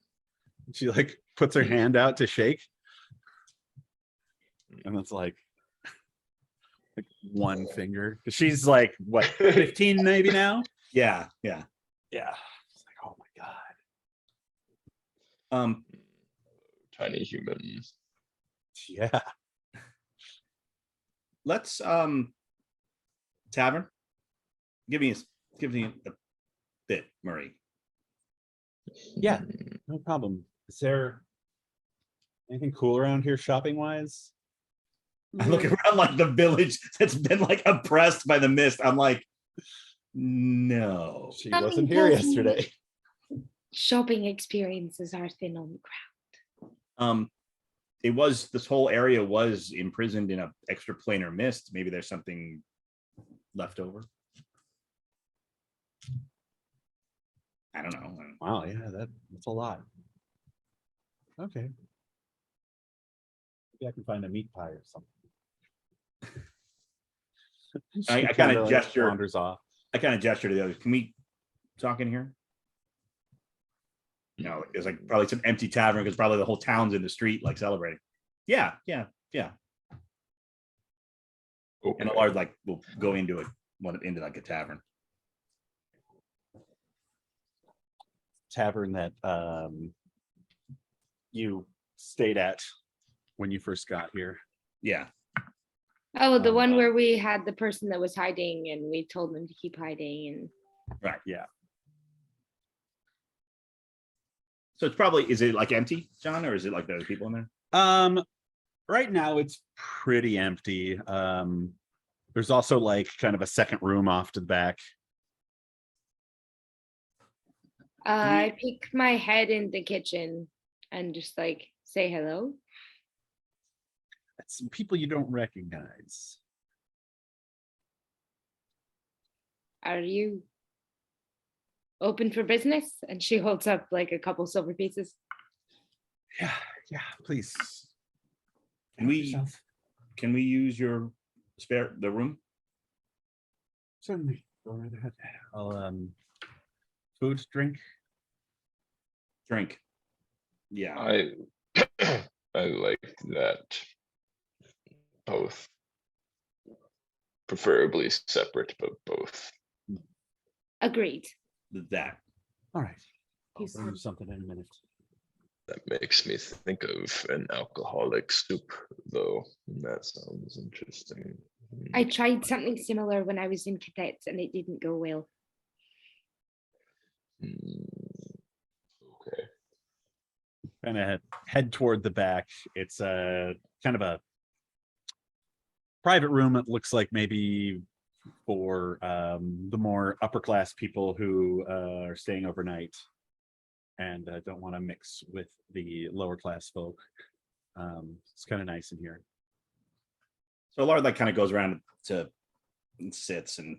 She like puts her hand out to shake. And it's like one finger. She's like, what, 15 maybe now? Yeah. Yeah. It's like, oh my God. Tiny human. Yeah. let's tavern. Give me a bit, Murray. Yeah, no problem. Is there anything cool around here shopping wise? I look around like the village that's been like oppressed by the mist. I'm like, no. She Nothing wasn't here cool. yesterday. Shopping experiences are thin on the ground. It was, this whole area was imprisoned in a extraplanar mist. Maybe there's something left over. I don't know. Wow, yeah, that's a lot. Okay. Maybe I can find a meat pie or something. I She kinda like, gesture. wanders off. I kind of gesture to the others. Can we talk in here? You know, there's like probably some empty tavern because probably the whole town's in the street like celebrating. Yeah. Okay. And Allard like will go into like a tavern. Tavern that you stayed at when you first got here. Yeah. Oh, the one where we had the person that was hiding and we told them to keep hiding and Right. Yeah. So it's probably, is it like empty, John, or is it like there's people in there? Right now it's pretty empty. There's also like kind of a second room off to the back. I peek my head in the kitchen and just like say hello. That's some people you don't recognize. Are you open for business? And she holds up like a couple silver pieces. Yeah, please. Can we use your the room? Certainly. Go right ahead. I'll food, drink. Drink. Yeah. I like that. Both. Preferably separate, but both. Agreed. That. All right. I'll He bring you said- something in a minute. That makes me think of an alcoholic soup, though. That sounds interesting. I tried something similar when I was in cadets and it didn't go well. Okay. Kind of head toward the back. It's a kind of a private room. It looks like maybe for the more upper class people who are staying overnight and don't want to mix with the lower class folk. It's kind of nice in here. So Allard like kind of goes around to and sits and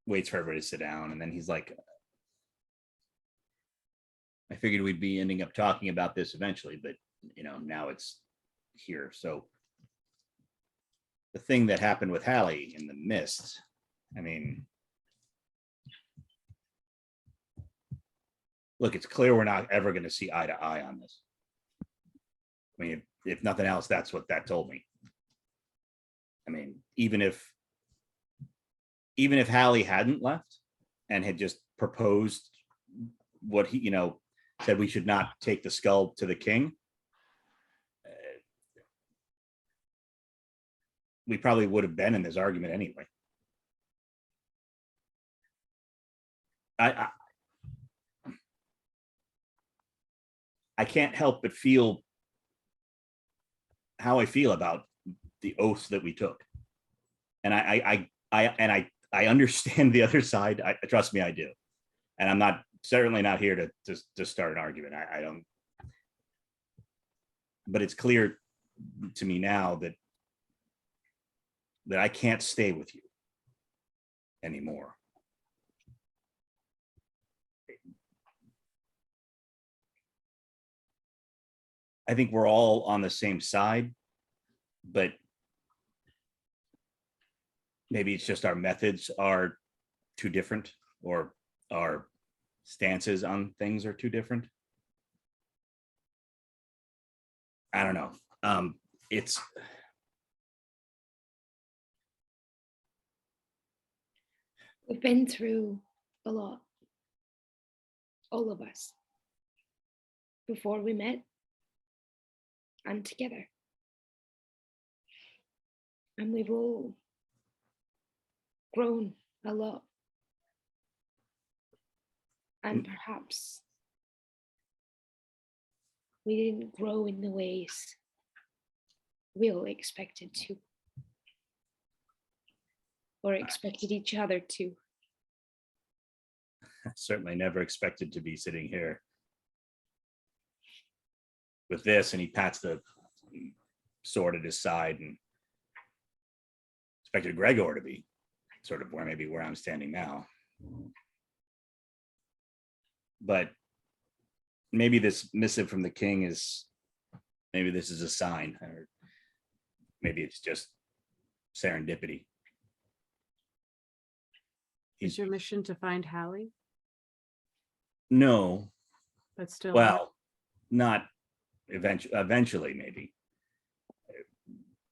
waits for everybody to sit down, and then he's like, I figured we'd be ending up talking about this eventually, but you know, now it's here. So the thing that happened with Hali in the mist, I mean, look, it's clear we're not ever going to see eye to eye on this. I mean, if nothing else, that's what that told me. I mean, even if Hali hadn't left and had just proposed what he, you know, said we should not take the skull to the king, we probably would have been in this argument anyway. I can't help but feel how I feel about the oaths that we took. And I understand the other side. Trust me, I do. And I'm not certainly not here to start an argument. I don't, but it's clear to me now that I can't stay with you anymore. I think we're all on the same side, but maybe it's just our methods are too different, or our stances on things are too different. I don't know. It's We've been through a lot, all of us, before we met and together. And we've all grown a lot. And perhaps we didn't grow in the ways we all expected to, or expected each other to. Certainly never expected to be sitting here with this, and he pats the sword at his side, and expected Gregor to be sort of where I'm standing now. But maybe this missive from the king maybe this is a sign, or maybe it's just serendipity. Is your mission to find Hali? No, But still, well, not eventually, maybe.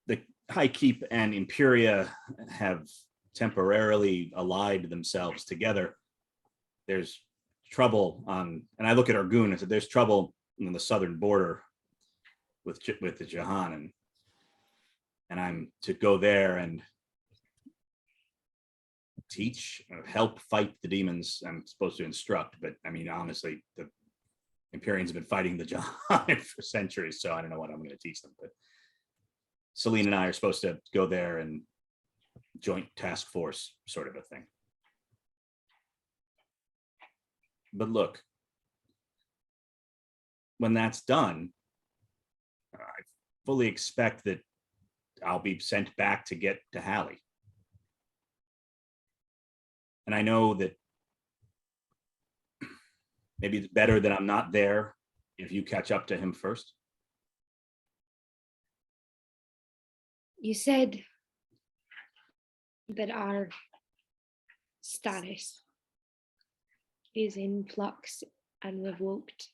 The High Keep and Imperia have temporarily allied themselves together. There's trouble on, and I look at Ergoon and said, there's trouble on the southern border with the Jahan, and I'm to go there and teach, help fight the demons. I'm supposed to instruct, but I mean, honestly, the Imperians have been fighting the Jahan for centuries, so I don't know what I'm going to teach them. But Celine and I are supposed to go there and joint task force sort of a thing. But look, when that's done, I fully expect that I'll be sent back to get to Hali. And I know that maybe it's better that I'm not there if you catch up to him first. You said that our status is in flux and revoked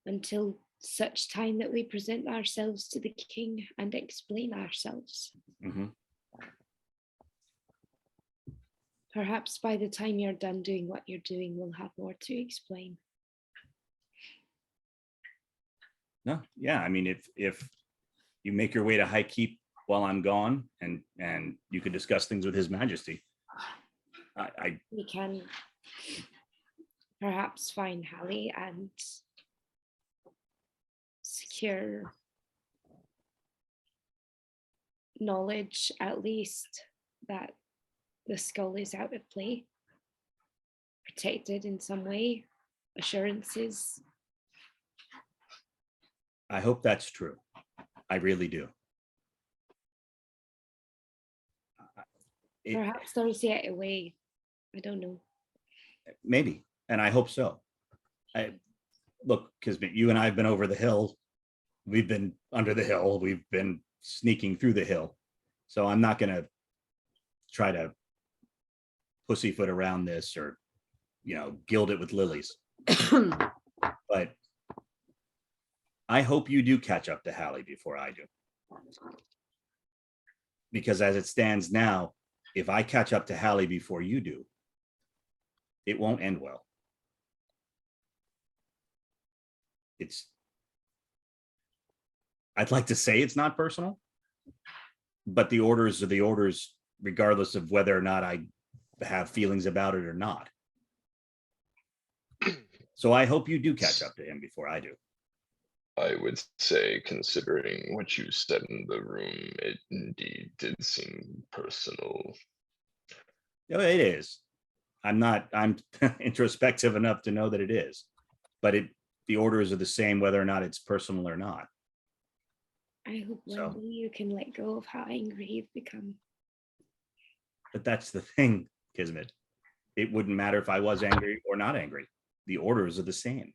until such time that we present ourselves to the king and explain ourselves. Mm-hmm. Perhaps by the time you're done doing what you're doing, we'll have more to explain. No, yeah, I mean, if you make your way to High Keep while I'm gone, and you could discuss things with His Majesty, We can perhaps find Hali and secure knowledge, at least, that the skull is out of play, protected in some way, assurances. I hope that's true. I really do. Perhaps there's yet a way. I don't know. Maybe, and I hope so. Look, because you and I have been over the hill. We've been under the hill. We've been sneaking through the hill. So I'm not going to try to pussyfoot around this or, gild it with lilies. But I hope you do catch up to Hali before I do. Because as it stands now, if I catch up to Hali before you do, it won't end well. I'd like to say it's not personal, but the orders are the orders, regardless of whether or not I have feelings about it or not. So I hope you do catch up to him before I do. I would say, considering what you said in the room, it indeed did seem personal. Oh, it is. I'm introspective enough to know that it is, but the orders are the same whether or not it's personal or not. I hope one day you can let go of how angry you've become. But that's the thing, Kismet. It wouldn't matter if I was angry or not angry. The orders are the same.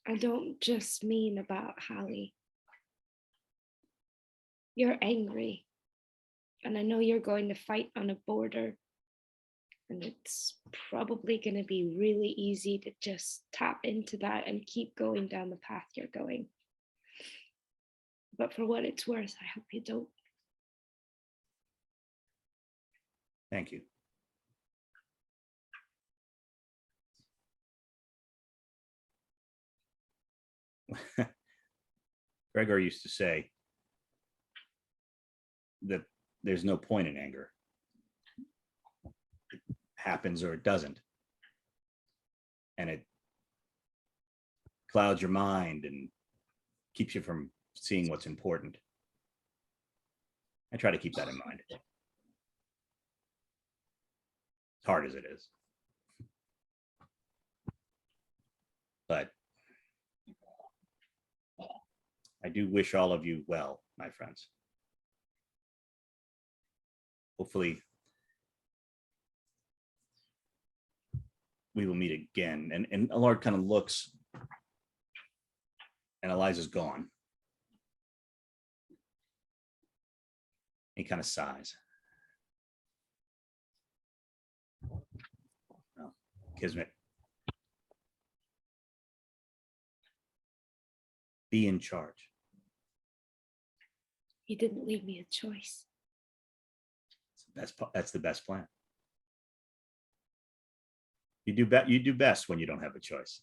I don't just mean about Hali. You're angry. And I know you're going to fight on a border. And it's probably going to be really easy to just tap into that and keep going down the path you're going. But for what it's worth, I hope you don't. Thank you. Gregor used to say that there's no point in anger. happens or it doesn't. And it clouds your mind and keeps you from seeing what's important. I try to keep that in mind. As hard as it is. But I do wish all of you well, my friends. Hopefully we will meet again. And Allard kind of looks, and Eliza's gone. He kind of sighs. Well, Kismet, be in charge. He didn't leave me a choice. That's the best plan. You do best when you don't have a choice.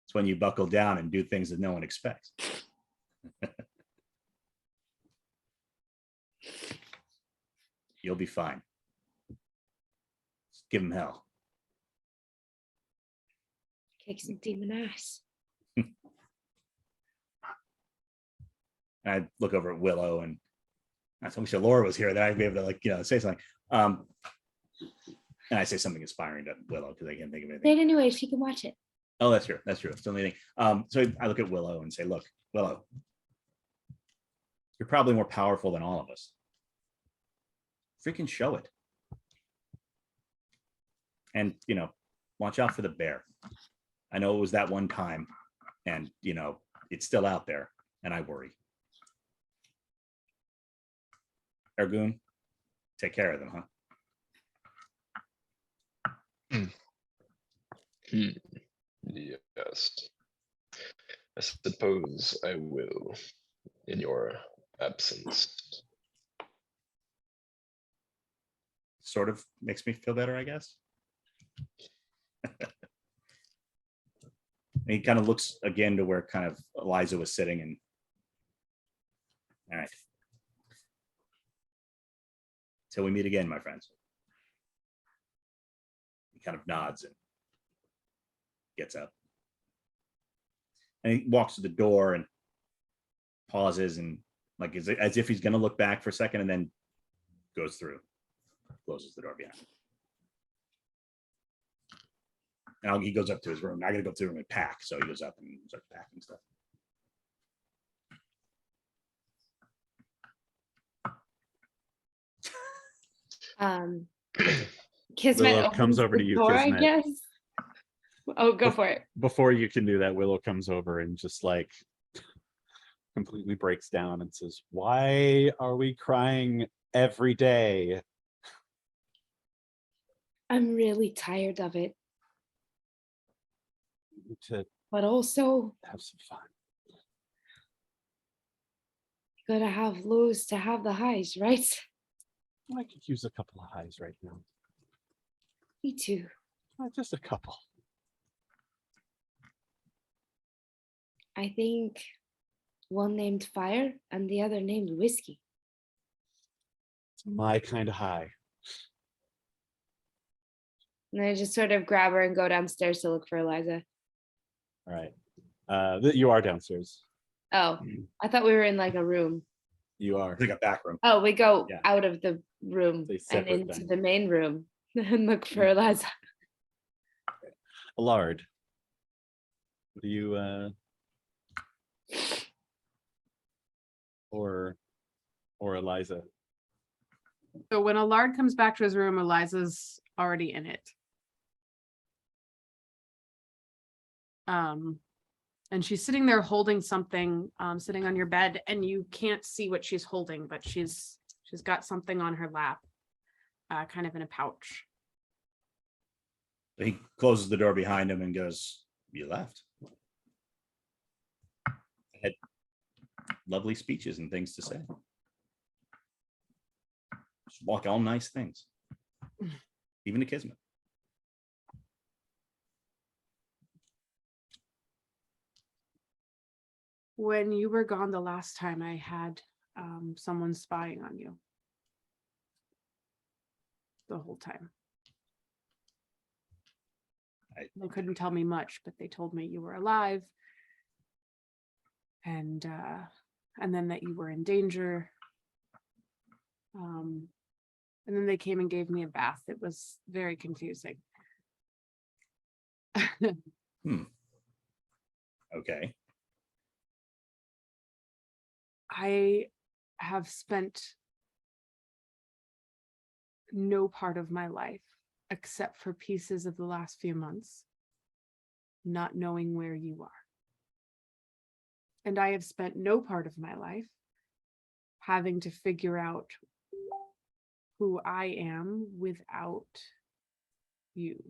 It's when you buckle down and do things that no one expects. You'll be fine. Just give him hell. Kick some demon ass. And I look over at Willow, and I wish Laura was here, that I'd be able to say something. And I say something inspiring to Willow because I can't think of anything. But anyway, she can watch it. Oh, that's true. That's true. It's the only thing. So I look at Willow and say, look, Willow, you're probably more powerful than all of us. Freaking show it. And, watch out for the bear. I know it was that one time, and, it's still out there, and I worry. Ergoon, take care of them, huh? Yes. I suppose I will, in your absence. Sort of makes me feel better, I guess. And he kind of looks again to where kind of Eliza was sitting, and all right. Till we meet again, my friends. He kind of nods and gets up. And he walks to the door and pauses and as if he's going to look back for a second, and then goes through, closes the door behind him. And he goes up to his room. I got to go to the room and pack. So he goes up and starts packing stuff. Kismet Willow comes opens over the to you, door, I Kismet. guess. Oh, go for it. Before you can do that, Willow comes over and just completely breaks down and says, "Why are we crying every day?" I'm really tired of it, To but also have some fun. you gotta have lows to have the highs, right? I could use a couple of highs right now. Me too. Just a couple. I think one named Fire and the other named Whiskey. It's my kind of high. And I just sort of grab her and go downstairs to look for Eliza. All right. You are downstairs. Oh, I thought we were in a room. You are. Like a back room. Oh, we go Yeah. out of the room They and separate into things. the main room and look for Eliza. Allard. What do you or Eliza? So when Allard comes back to his room, Eliza's already in it. And she's sitting there holding something, sitting on your bed, and you can't see what she's holding, but she's got something on her lap, kind of in a pouch. He closes the door behind him and goes, "You left. I had lovely speeches and things to say. Just walk all nice things, even to Kismet." When you were gone the last time, I had someone spying on you the whole time. They couldn't tell me much, but they told me you were alive. And then that you were in danger. And then they came and gave me a bath. It was very confusing. Okay. I have spent no part of my life, except for pieces of the last few months, not knowing where you are. And I have spent no part of my life having to figure out who I am without you.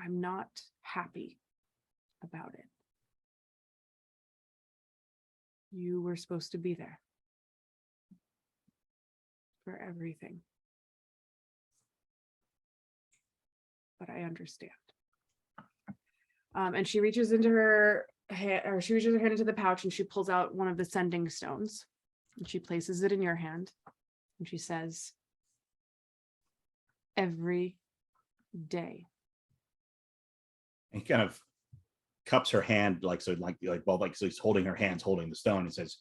I'm not happy about it. You were supposed to be there for everything. But I understand. And she reaches into her hand, or she reaches her hand into the pouch and she pulls out one of the sending stones and she places it in your hand. And she says, every day. And he kind of cups her hand like so, so he's holding her hands, holding the stone, and says,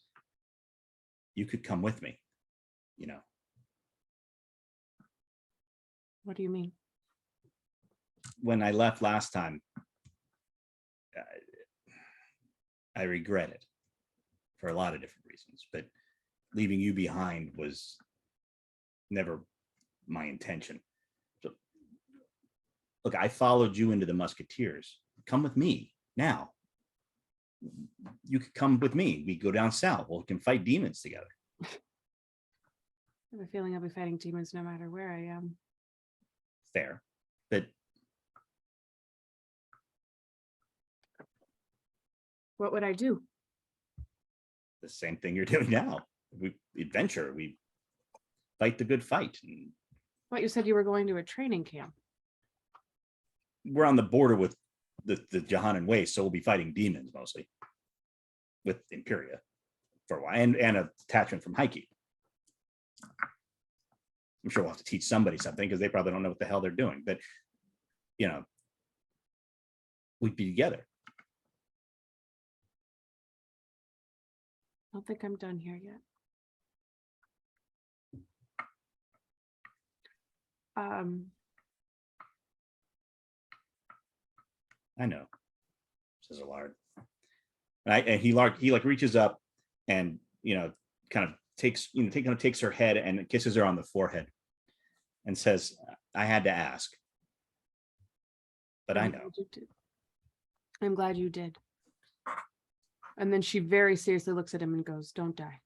"You could come with me, you know." What do you mean? When I left last time, I regret it for a lot of different reasons, but leaving you behind was never my intention. So, look, I followed you into the Musketeers. Come with me now. You could come with me. We go down south. We can fight demons together. I have a feeling I'll be fighting demons no matter where I am. Fair, but What would I do? the same thing you're doing now. We adventure. We fight the good fight. And What, you said you were going to a training camp. we're on the border with the Jahanan Waste, so we'll be fighting demons mostly with Imperia for a while, and a detachment from Haki. I'm sure we'll have to teach somebody something because they probably don't know what the hell they're doing, but you know, we'd be together. I don't think I'm done here yet. I know, says Allard. And he like reaches up and, you know, kind of takes her head and kisses her on the forehead and says, "I had to ask, but I I'm know." glad you did. I'm glad you did. And then she very seriously looks at him and goes, "Don't die."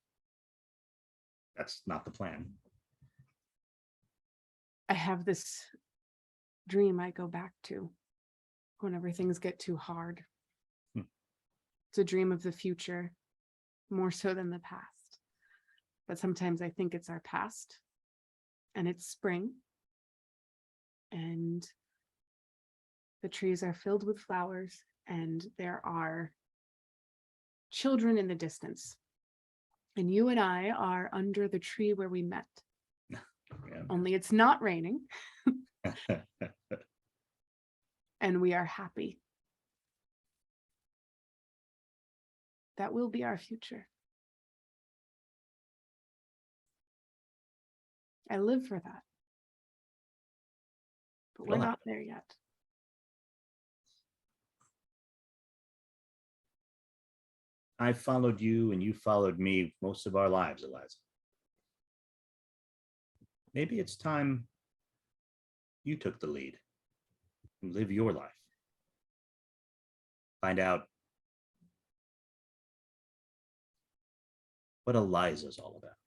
That's not the plan. I have this dream I go back to whenever things get too hard. It's a dream of the future, more so than the past. But sometimes I think it's our past, and it's spring, and the trees are filled with flowers, and there are children in the distance. And you and I are under the tree where we met. Yeah. Only it's not raining, and we are happy. That will be our future. I live for that. But we're Well, not there yet. I followed you and you followed me most of our lives, Eliza. Maybe it's time you took the lead and live your life. Find out what Eliza's all about.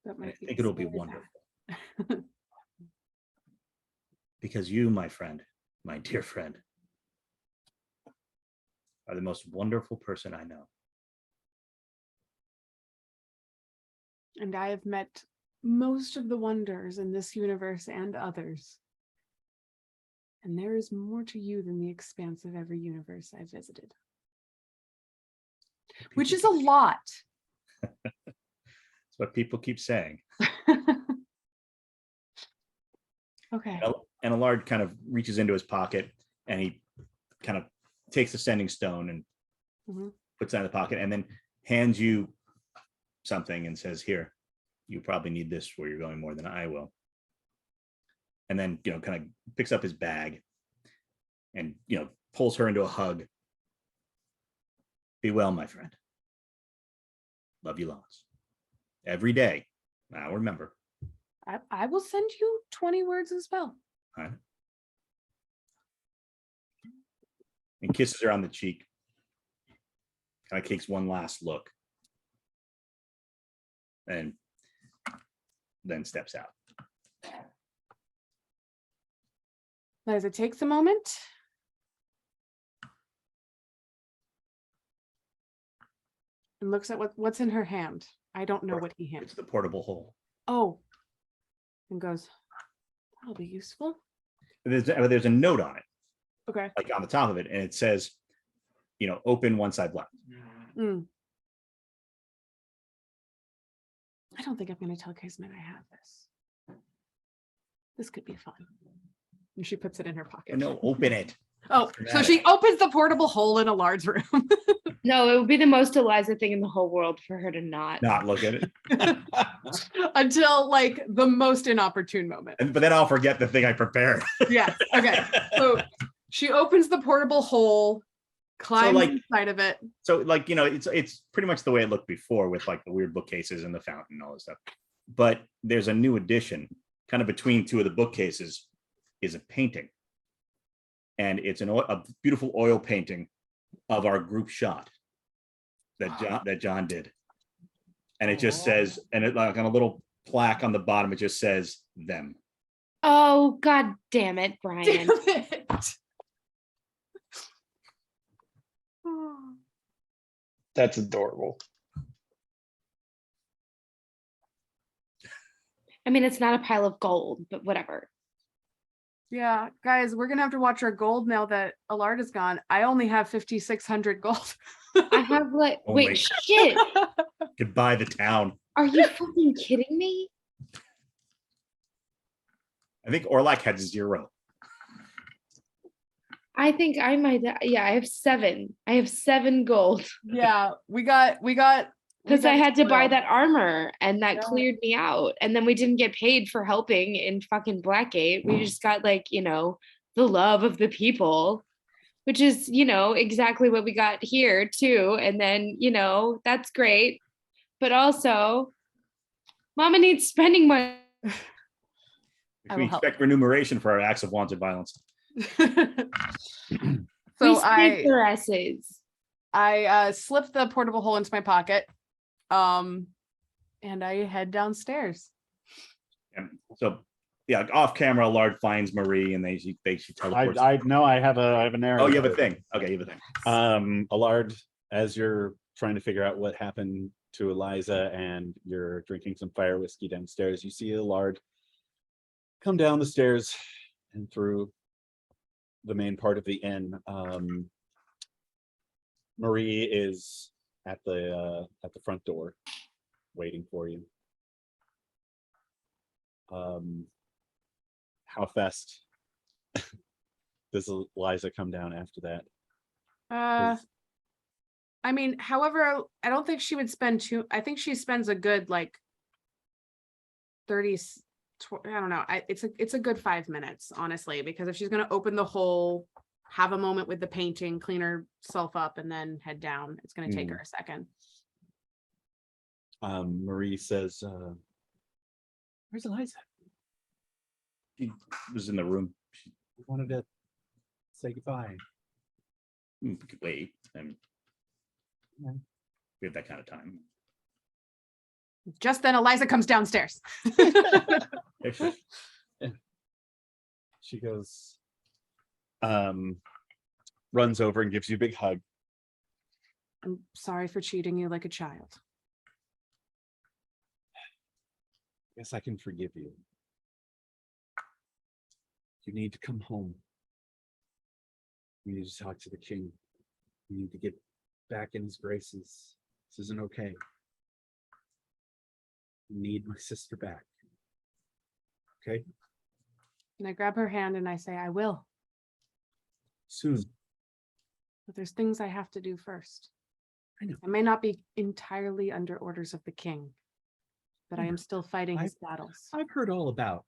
That And might I be think it'll be scary wonderful. Because you, my friend, my dear friend, are the most wonderful person I know. And I have met most of the wonders in this universe and others. And there is more to you than the expanse of every universe I visited. Which is a lot. That's what people keep saying. Okay. And Allard kind of reaches into his pocket and he kind of takes the sending stone and Mhm. puts that in the pocket and then hands you something and says, here, you probably need this where you're going more than I will. And then, kind of picks up his bag and, pulls her into a hug. Be well, my friend. Love you lots. Every day. Now remember. I will send you 20 words as well. All right. And kisses her on the cheek. Kind of takes one last look. And then steps out. Liza takes a moment. And looks at what's in her hand. I don't know what he handed. It's the portable hole. Oh. And goes, that'll be useful. There's a note on it, Okay. like on the top of it, and it says, open once I've left. Mm. I don't think I'm going to tell Kismet I have this. This could be fun. And she puts it in her pocket. No, open it. Oh, so she opens the portable hole in Allard's room. No, it would be the most Eliza thing in the whole world for her to not. Not look at it. Until like the most inopportune moment. But then I'll forget the thing I prepared. Yeah. Okay. So she opens the portable hole, climbs inside of it. So it's pretty much the way it looked before with like the weird bookcases and the fountain and all this stuff. But there's a new addition, kind of between two of the bookcases, is a painting. And it's a beautiful oil painting of our group shot that John did. And it just says, and it like on a little plaque on the bottom, it just says them. Oh, God damn it, Brian. Damn it. That's adorable. I mean, it's not a pile of gold, but whatever. Yeah, guys, we're gonna have to watch our gold now that Allard is gone. I only have 5,600 gold. I have like, Oh my wait, shit. Goodbye the town. Are you fucking kidding me? I think Orlak had 0. I think I might, yeah, I have 7. I have 7 gold Yeah, we got because I had to buy spoiled. that armor and that Yeah. cleared me out. And then we didn't get paid for helping in fucking Blackgate. We just got like, the love of the people, which is, exactly what we got here too. And then, that's great. But also, Mama needs spending money. I We will help. expect remuneration for our acts of wanted violence. So We spent their asses. I slipped the portable hole into my pocket. And I head downstairs. And so, yeah, off camera, Allard finds Marie, and she teleports. I know I have an arrow. Oh, you have a thing. Okay, you have a thing. Allard, as you're trying to figure out what happened to Eliza and you're drinking some fire whiskey downstairs, you see Allard come down the stairs and through the main part of the inn. Marie is at the front door waiting for you. How fast does Eliza come down after that? I mean, however, I don't think she would spend I think she spends a good like 30, I don't know. It's a good 5 minutes, honestly, because if she's going to open the hole, have a moment with the painting, clean herself up, and then head down, it's going to take her a second. Marie says, where's Eliza? She was in the room. She wanted to say goodbye. We could wait. And Yeah. we have that kind of time. Just then Eliza comes downstairs. She goes, runs over and gives you a big hug. I'm sorry for treating you like a child. Yes, I can forgive you. You need to come home. We need to talk to the king. We need to get back in his graces. This isn't okay. I need my sister back. Okay? And I grab her hand and I say, I will. Soon. But there's things I have to do first. I know. I may not be entirely under orders of the king, but I am still fighting his battles. I've heard all about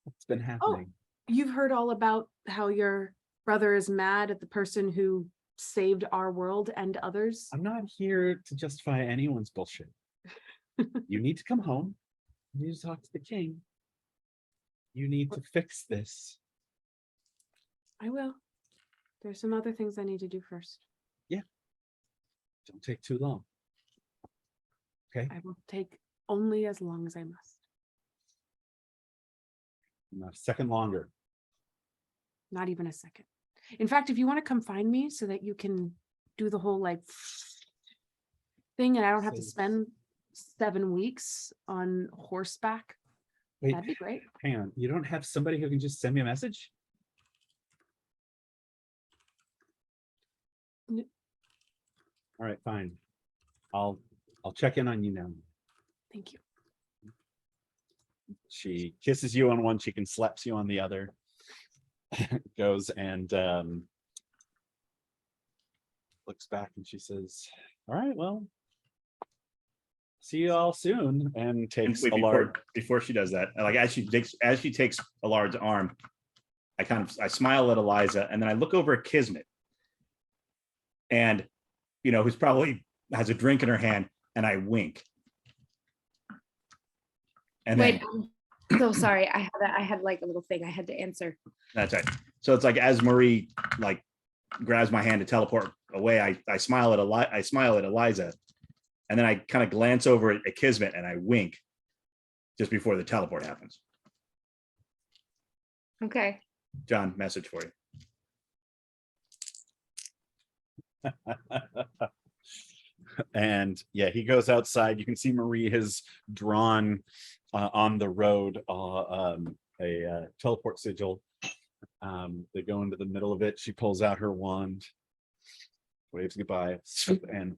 what's been happening. You've heard all about how your brother is mad at the person who saved our world and others. I'm not here to justify anyone's bullshit. You need to come home. You need to talk to the king. You need to fix this. I will. There's some other things I need to do first. Don't take too long. Okay? I will take only as long as I must. Not a second longer. Not even a second. In fact, if you want to come find me so that you can do the whole like thing and I don't have to So- spend 7 weeks on horseback, Wait, that'd be great. hang on. You don't have somebody who can just send me a message? N- All right, fine. I'll check in on you now. Thank you. She kisses you on one cheek and slaps you on the other. Goes and looks back and she says, all right, well, see you all soon. And takes Wait, Allard. before she does that, like as she takes Allard's arm, I smile at Eliza and then I look over at Kismet. And who's probably has a drink in her hand, and I wink. And Wait, then I'm so sorry. I had like a little thing I had to answer. that's right. So it's like as Marie like grabs my hand to teleport away, I smile at Eliza, and then I kind of glance over at Kismet and I wink just before the teleport happens. Okay. John, message for you. And yeah, he goes outside. You can see Marie has drawn on the road a teleport sigil. They go into the middle of it. She pulls out her wand, waves goodbye, and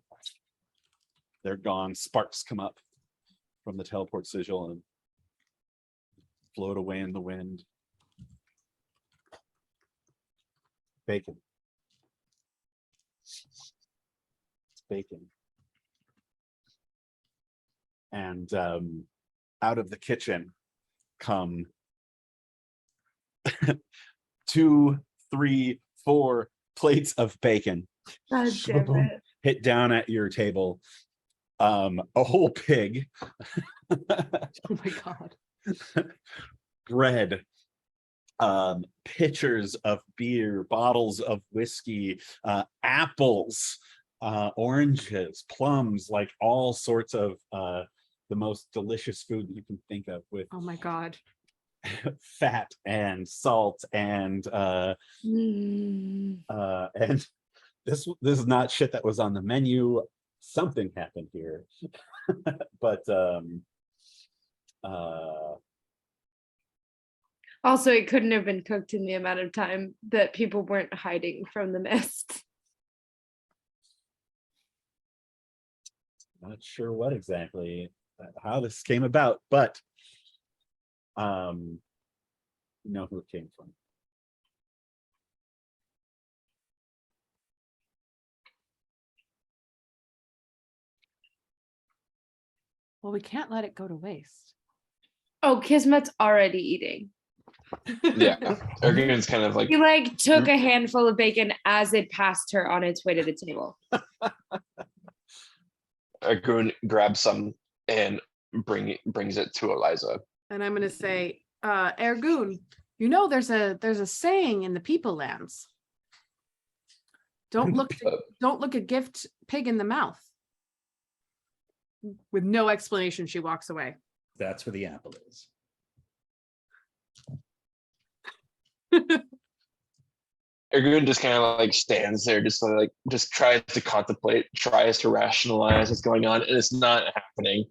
they're gone. Sparks come up from the teleport sigil and float away in the wind. Bacon. It's bacon. And out of the kitchen come 2, 3, 4 plates of bacon. God damn Boom. it. Hit down at your table. A whole pig. Oh my God. Bread. Pitchers of beer, bottles of whiskey, apples, oranges, plums, like all sorts of the most delicious food that you can think of, with Oh my God. fat and salt and Mm. and this is not shit that was on the menu. Something happened here. But Also, it couldn't have been cooked in the amount of time that people weren't hiding from the mist. not sure what exactly how this came about, but you know who it came from. Well, we can't let it go to waste. Oh, Kismet's already eating. Yeah, Ergoon's kind of like He like took a handful of bacon as it passed her on its way to the table. Ergoon grabs some and brings it to Eliza. And I'm gonna say, Ergoon, you know there's a saying in the people lands. Don't look a gift pig in the mouth. With no explanation, she walks away. That's where the apple is. Ergoon just kind of like stands there, just tries to contemplate, tries to rationalize what's going on, and it's not happening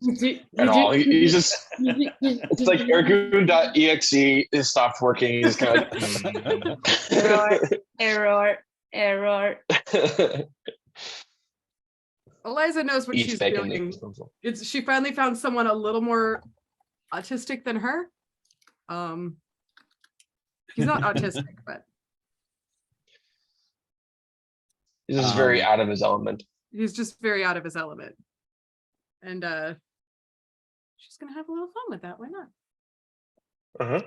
at all. He's just, it's like Ergoon.exe is stopped working. He's kind of like, error. Eliza knows what Each she's bacon doing. makes She finally found someone a little more autistic than her. He's not autistic, but He's just very Um, out of his element. he's just very out of his element. And she's gonna have a little fun with that. Why not? Uh-huh.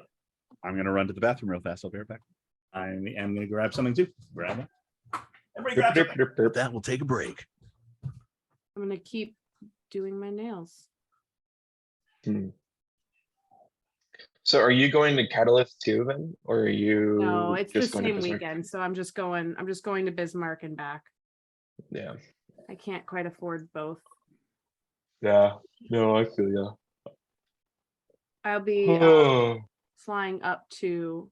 I'm gonna run to the bathroom real fast. I'll be right back. I am gonna grab something too. Grab it. Everybody grab something. That will take a break. I'm gonna keep doing my nails. So are you going to Catalyst too then? Or are you No, it's the just going to same Bismarck? weekend, so I'm just going to Bismarck and back. Yeah. I can't quite afford both. Yeah. No, I feel you. I'll be Oh. flying up to.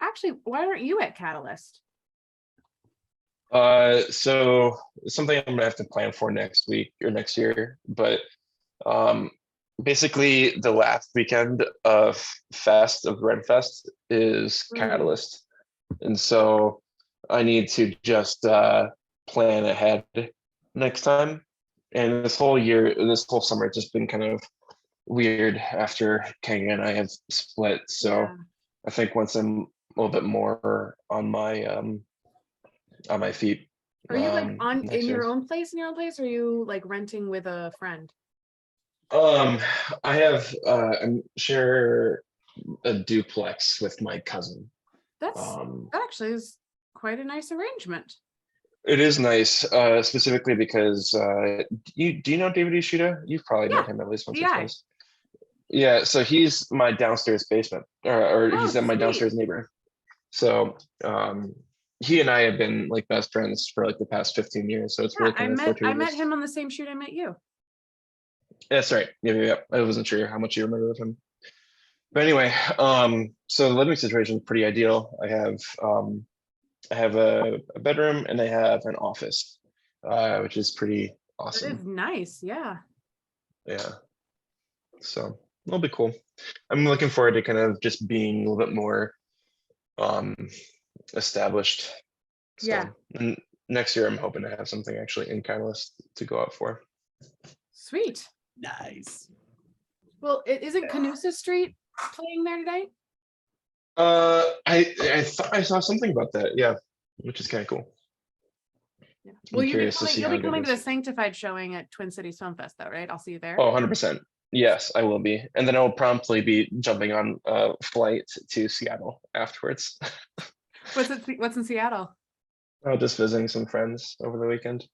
Actually, why aren't you at Catalyst? So something I'm gonna have to plan for next week or next year, but basically the last weekend of Renfest is Catalyst, and so I need to just plan ahead next time. And this whole summer, it's just been kind of weird after Kang and I have split. So Yeah. I think once I'm a little bit more on my feet. Are you like on next in year. your own place, or are you like renting with a friend? I have I'm share a duplex with my cousin. That actually is quite a nice arrangement. It is nice, specifically because do you know David Ishida? You've probably met him at least once or Yeah. twice. Yeah, so he's my downstairs basement, or he's in my sweet. downstairs neighbor. So he and I have been like best friends for like the past 15 years. So it's really kind of I fortuitous. met him on the same shoot I met you. That's right. Yeah. I wasn't sure how much you remember of him. But anyway, so the living situation is pretty ideal. I have a bedroom and I have an office, which is pretty That awesome. is nice. Yeah. Yeah. So it'll be cool. I'm looking forward to kind of just being a little bit more established. So, Yeah. and next year I'm hoping to have something actually in Catalyst to go out for. Sweet. Nice. Well, isn't Canusa Street playing there today? I thought I saw something about that. Yeah, which is kind of cool. Yeah. I'm Well, curious to see you'll how be good coming it to the is. Sanctified showing at Twin Cities Film Fest, though, right? I'll see you there. Oh, 100%. Yes, I will be. And then I will promptly be jumping on a flight to Seattle afterwards. What's in Seattle? Just visiting some friends over the weekend.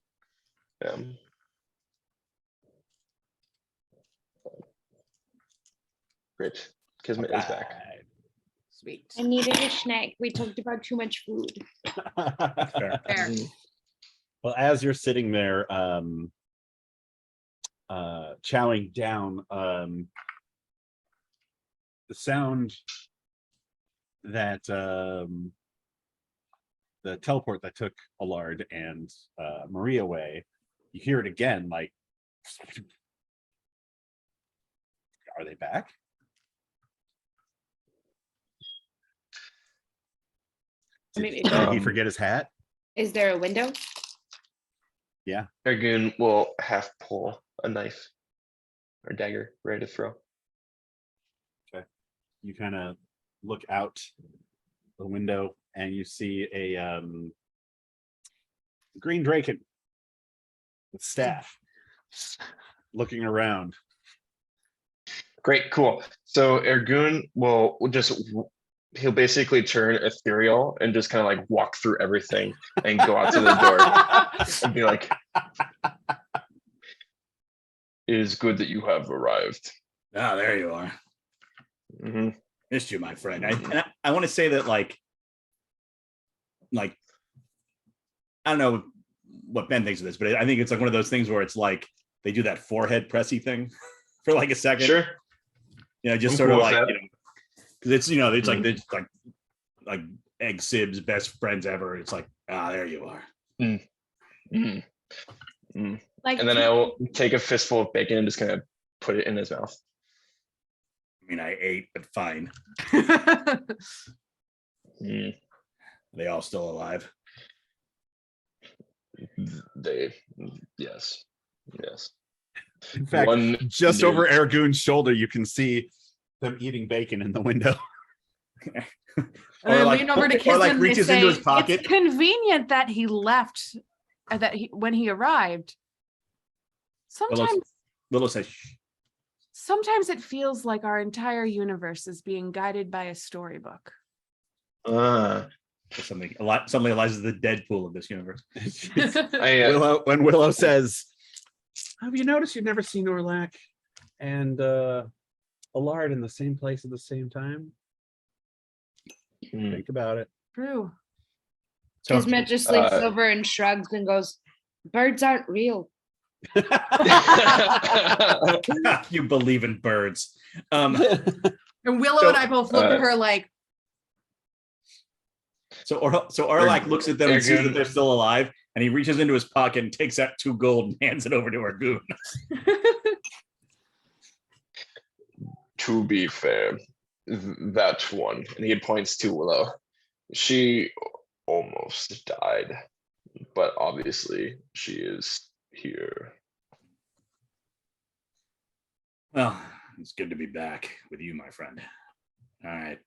Great. Kismet is back. Sweet. I needed a snack. We talked about too much food. Fair. Fair. Well, as you're sitting there chowing down, the sound that the teleport that took Allard and Marie away, you hear it again, like, are they back? I mean, Did he forget his hat? Is there a window? Ergoon will half pull a knife or dagger ready to throw. You kind of look out the window and you see a green draken with staff looking around. Great, cool. So Ergoon he'll basically turn ethereal and just kind of like walk through everything and go out to the door and be like, "It is good that you have arrived." Ah, there you are. Mm-hmm. Missed you, my friend. I want to say that like I don't know what Ben thinks of this, but I think it's like one of those things where it's like they do that forehead pressy thing for like a second. Sure. Just I'm sort cool of with like, that. because it's it's like Egg Sib's best friends ever. It's like, there you are. Like, And then I will take a fistful of bacon and just kind of put it in his mouth. I mean, I ate, but fine. Mm. Are they all still alive? Yes. In fact, One just dude. over Ergoon's shoulder, you can see them eating bacon in the window. And I lean over to or Kismet like and they reaches say, into his pocket. it's convenient that he left, when he arrived. Willow says, "Shh." Sometimes it feels like our entire universe is being guided by a storybook. Uh, Something a lot. Suddenly, Eliza's the Deadpool of this universe. When Willow says, "Have you noticed you've never seen Orlak and Allard in the same place at the same time?" Think about it. True. So, Kismet just leans over and shrugs and goes, birds aren't real. you believe in birds. And Willow So, and I both look at her like, So Orlak looks at them and sees that they're still alive, and he reaches into his pocket and takes out 2 gold and hands it over to Ergoon. To be fair, that one, and he points to Willow, she almost died, but obviously she is here. Well, it's good to be back with you, my friend. All right.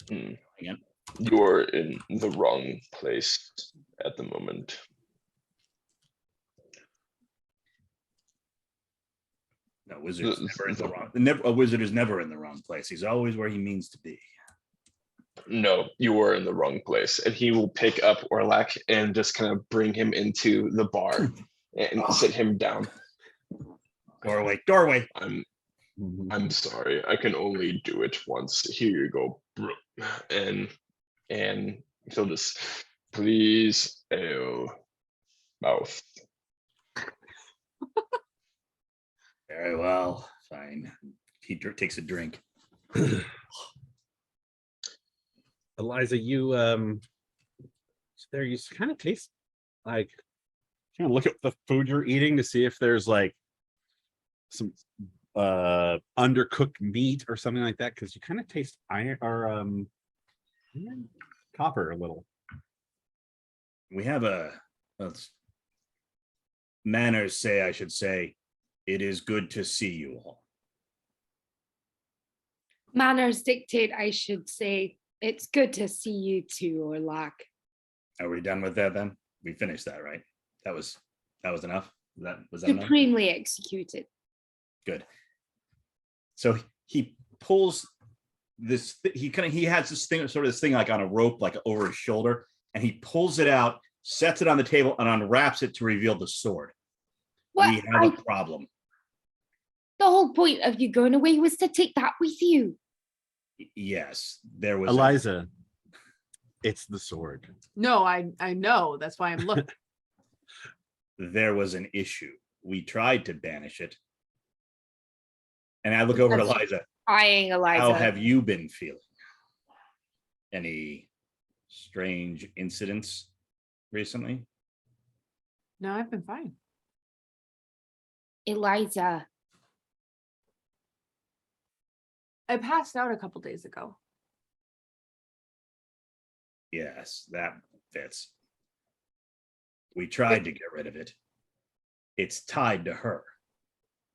Again. You're in the wrong place at the moment. No, wizard is never in the wrong. A wizard is never in the wrong place. He's always where he means to be. No, you are in the wrong place. And he will pick up Orlak and just kind of bring him into the bar and sit him down. Doorway. I'm sorry. I can only do it once. Here you go. And he'll just, please, mouth. Very well. Fine. He takes a drink. Eliza, you there you kind of taste like, kind of look at the food you're eating to see if there's like some undercooked meat or something like that, because you kind of taste iron or copper a little. We have manners say, I should say, it is good to see you all. Manners dictate, I should say, it's good to see you too, Orlak. Are we done with that then? We finished that, right? That was enough. Was that enough? Supremely executed. Good. So he pulls this. He has this thing like on a rope, like over his shoulder, and he pulls it out, sets it on the table, and unwraps it to reveal the sword. What? We have a problem. The whole point of you going away was to take that with you. Yes, there was Eliza, it's the sword. no, I know. That's why I'm looking. There was an issue. We tried to banish it. And I look over at Eliza. Eyeing Eliza. How have you been feeling? Any strange incidents recently? No, I've been fine. Eliza. I passed out a couple days ago. Yes, that fits. We tried to get rid of it. It's tied to her.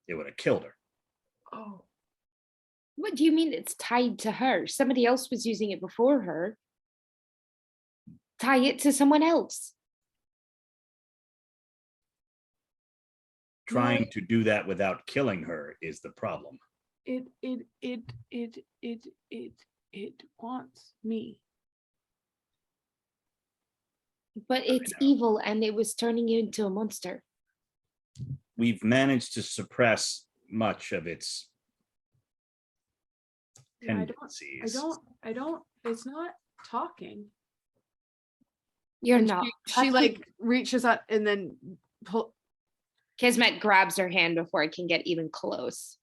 It would have killed her. Oh. What do you mean it's tied to her? Somebody else was using it before her. Tie it to someone else. Trying to do that without killing her is the problem. It wants me. But it's evil and it was turning you into a monster. We've managed to suppress much of its Yeah, tendencies. I don't, it's not talking. You're And not. She like reaches up and then Kismet grabs her hand before it can get even close.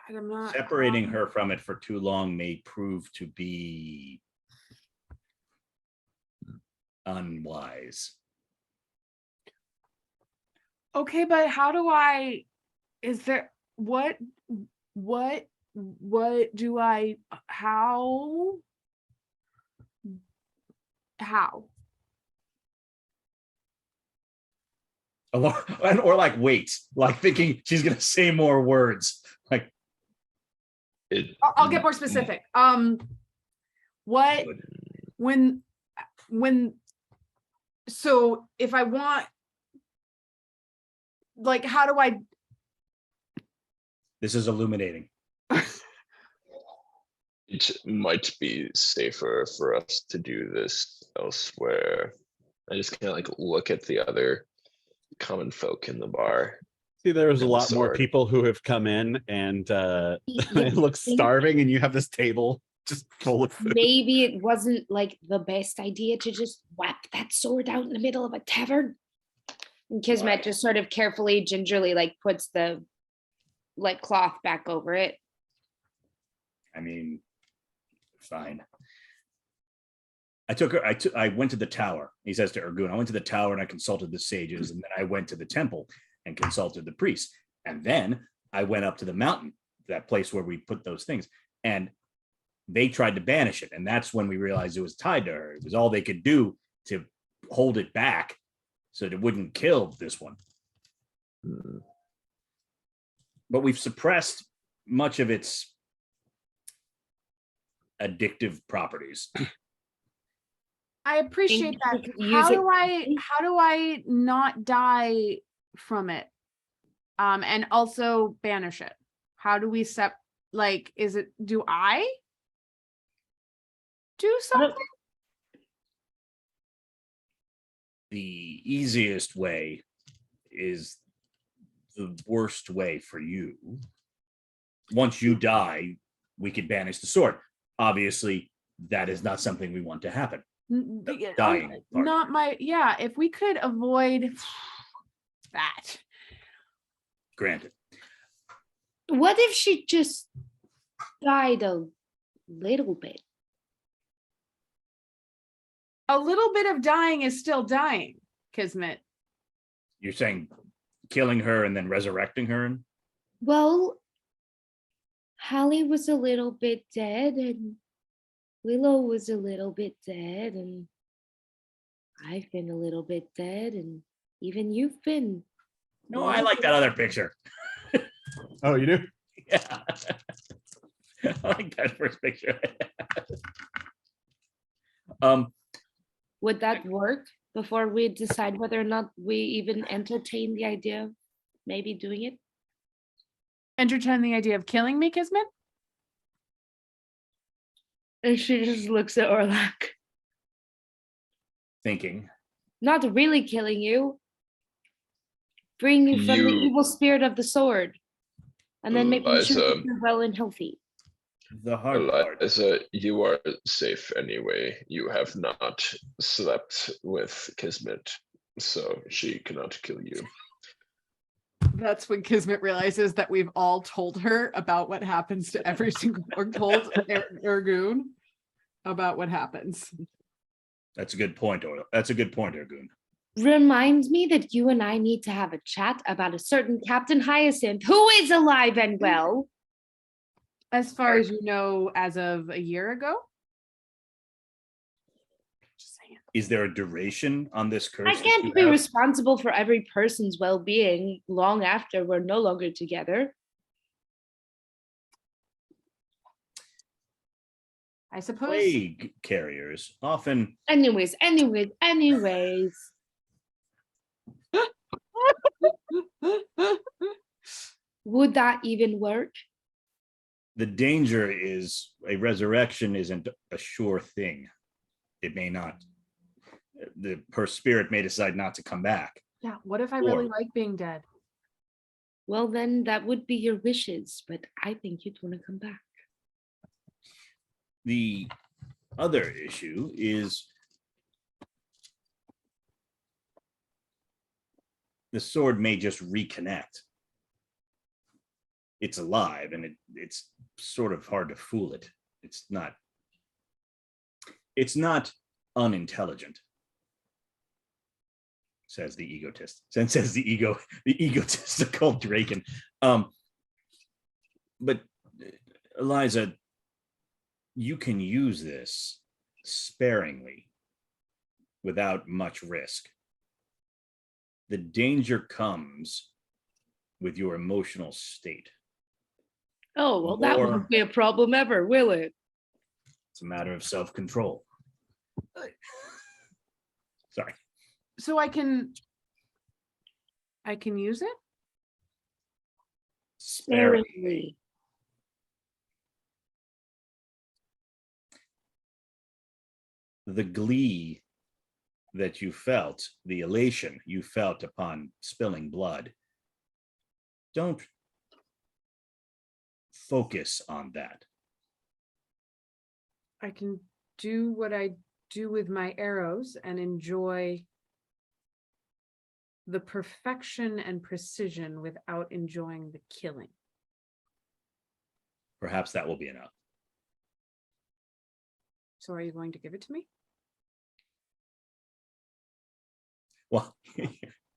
I'm not Separating her from it for too long may prove to be unwise. Okay, but how do I, is there, what do I, how? Or like waits, like thinking she's gonna say more words. Like I'll get more specific. What when so if I want, like, how do I? this is illuminating. It might be safer for us to do this elsewhere. I just kind of like look at the other common folk in the bar. See, there was a And lot more sword. people who have come in and they look starving, and you have this table just full of food. Maybe it wasn't like the best idea to just whap that sword out in the middle of a tavern. And Kismet just sort of carefully, gingerly, like puts the like cloth back over it. I mean, fine. I went to the tower. He says to Ergoon, I went to the tower and I consulted the sages, and then I went to the temple and consulted the priests. And then I went up to the mountain, that place where we put those things. And they tried to banish it. And that's when we realized it was tied to her. It was all they could do to hold it back so that it wouldn't kill this one. But we've suppressed much of its addictive properties. I appreciate that. Think you could use How do I not die from it? And also banish it. How do we like, do I do something? The easiest way is the worst way for you. Once you die, we could banish the sword. Obviously, that is not something we want to happen. Dying part. Not my, yeah, if we could avoid that. Granted. What if she just died a little bit? A little bit of dying is still dying, Kismet. You're saying killing her and then resurrecting her? Well, Hali was a little bit dead, and Willow was a little bit dead, and I've been a little bit dead, and even you've been. No, I like that other picture. Oh, you do? Yeah. I like that first picture. Would that work before we decide whether or not we even entertain the idea of maybe doing it? Entertain the idea of killing me, Kismet? And she just looks at Orlak. Thinking. Not really killing you. Freeing you from the You- evil spirit of the sword. And then making sure Eliza. that you're well and healthy. The hard part. Eliza, you are safe anyway. You have not slept with Kismet, so she cannot kill you. That's when Kismet realizes that we've all told her about what happens to every single, or told Ergoon about what happens. That's a good point, That's a good point, Ergoon. Reminds me that you and I need to have a chat about a certain Captain Hyacinth who is alive and well. As far as you know, as of a year ago? Just saying. Is there a duration on this curse? I that can't you be have? responsible for every person's well-being long after we're no longer together. I suppose. Plague carriers often. Anyways. Would that even work? The danger is a resurrection isn't a sure thing. It may not. Her spirit may decide not to come back. Yeah, what if I really like being dead? Well, then that would be your wishes, but I think you'd want to come back. The other issue is the sword may just reconnect. It's alive, and it's sort of hard to fool it. It's not unintelligent, says the egotist. And says the egotistical Draken. But Eliza, you can use this sparingly without much risk. The danger comes with your emotional state. Oh, well, that More- won't be a problem ever, will it? It's a matter of self-control. Sorry. So I can use it? Sparingly. The glee that you felt, the elation you felt upon spilling blood, don't focus on that. I can do what I do with my arrows and enjoy the perfection and precision without enjoying the killing. Perhaps that will be enough. So are you going to give it to me? Well,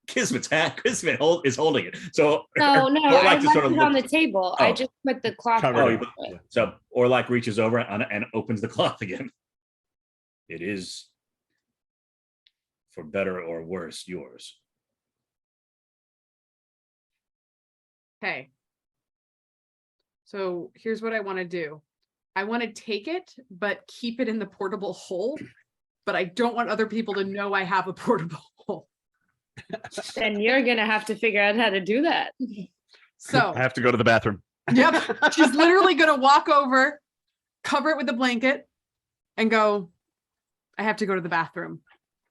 Kismet is holding it. So No, Orlak I just left sort of it on the looks- table. I Oh. just put the cloth Covered Oh, it. over you- it. so Orlak reaches over and opens the cloth again. It is, for better or worse, yours. Okay. So here's what I want to do. I want to take it, but keep it in the portable hole. But I don't want other people to know I have a portable hole. Then you're gonna have to figure out how to do that. So I have to go to the bathroom. yep, she's literally gonna walk over, cover it with the blanket, and go, I have to go to the bathroom.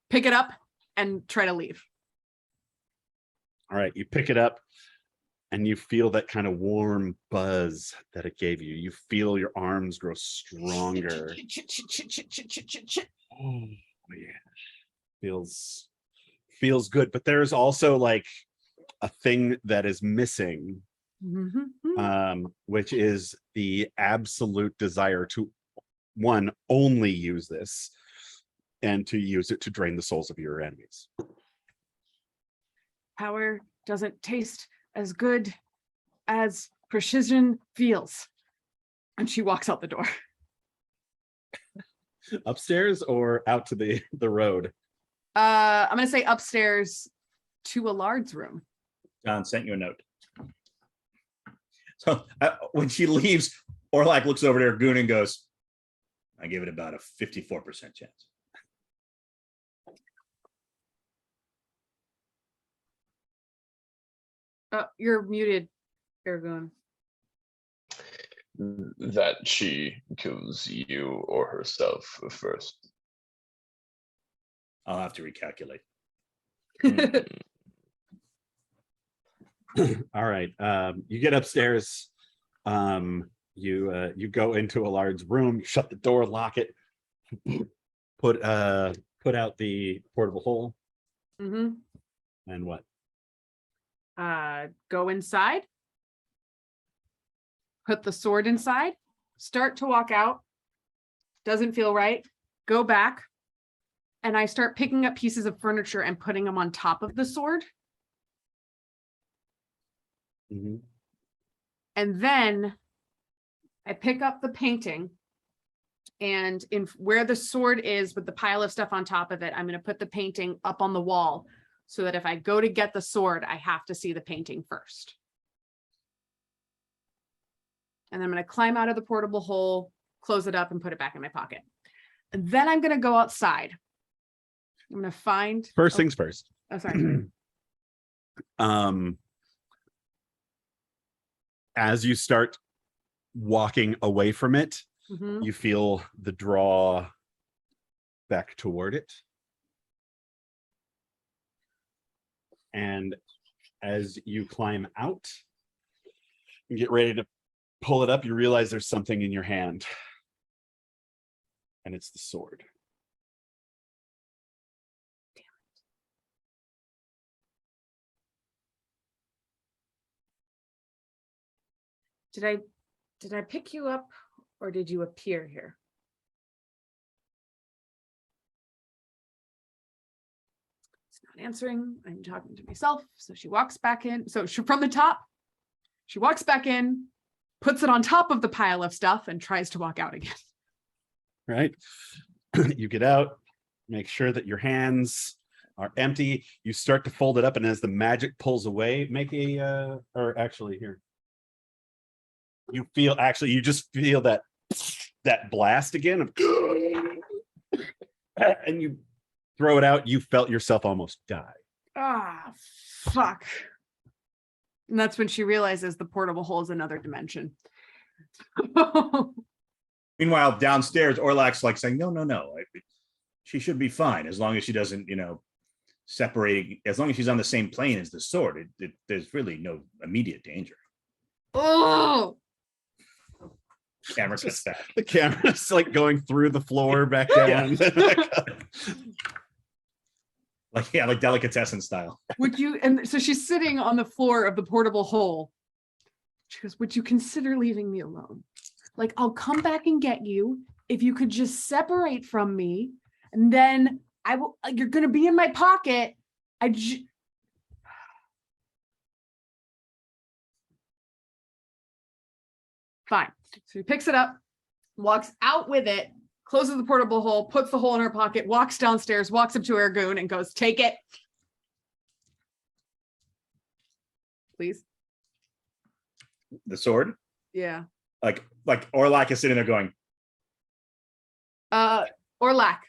Pick it up and try to leave. All right, you pick it up and you feel that kind of warm buzz that it gave you. You feel your arms grow stronger. Oh, yeah. Feels good, but there's also like a thing that is missing, which is the absolute desire to only use this and to use it to drain the souls of your enemies. Power doesn't taste as good as precision feels. And she walks out the door. Upstairs or out to the road? I'm gonna say upstairs to Allard's room. John sent you a note. So when she leaves, Orlak looks over to Ergoon and goes, I give it about a 54% chance. You're muted, Ergoon. That she kills you or herself first. I'll have to recalculate. All right. You get upstairs. You go into Allard's room, shut the door, lock it, put out the portable hole, Mm-hmm. and what? Go inside. Put the sword inside. Start to walk out. Doesn't feel right. Go back. And I start picking up pieces of furniture and putting them on top of the sword. Mhm. And then I pick up the painting, and in where the sword is with the pile of stuff on top of it, I'm going to put the painting up on the wall so that if I go to get the sword, I have to see the painting first. And then I'm going to climb out of the portable hole, close it up, and put it back in my pocket. And then I'm going to go outside. I'm going to find. First things first. Oh, sorry. As you start walking away from it, Mhm. you feel the draw back toward it. And as you climb out and get ready to pull it up, you realize there's something in your hand. And it's the sword. Did I pick you up, or did you appear here? It's not answering. I'm talking to myself. So she walks back in. So she, from the top, she walks back in, puts it on top of the pile of stuff, and tries to walk out again. Right? You get out, make sure that your hands are empty. You start to fold it up, and as the magic pulls away, make a or actually here. You just feel that blast again of, and you throw it out. You felt yourself almost die. Ah, fuck. And that's when she realizes the portable hole is another dimension. Meanwhile, downstairs, Orlak's like saying, no. She should be fine as long as she doesn't, separate. As long as she's on the same plane as the sword, there's really no immediate danger. Oh, Camera cuts back. The camera's like going through the floor back down. like delicatessen style. would you? And so she's sitting on the floor of the portable hole. She goes, would you consider leaving me alone? Like, I'll come back and get you if you could just separate from me, and then I will. You're gonna be in my pocket. Fine. So he picks it up, walks out with it, closes the portable hole, puts the hole in her pocket, walks downstairs, walks up to Ergoon and goes, take it. Please. The sword? Yeah. Like Orlak is sitting there going, Orlak.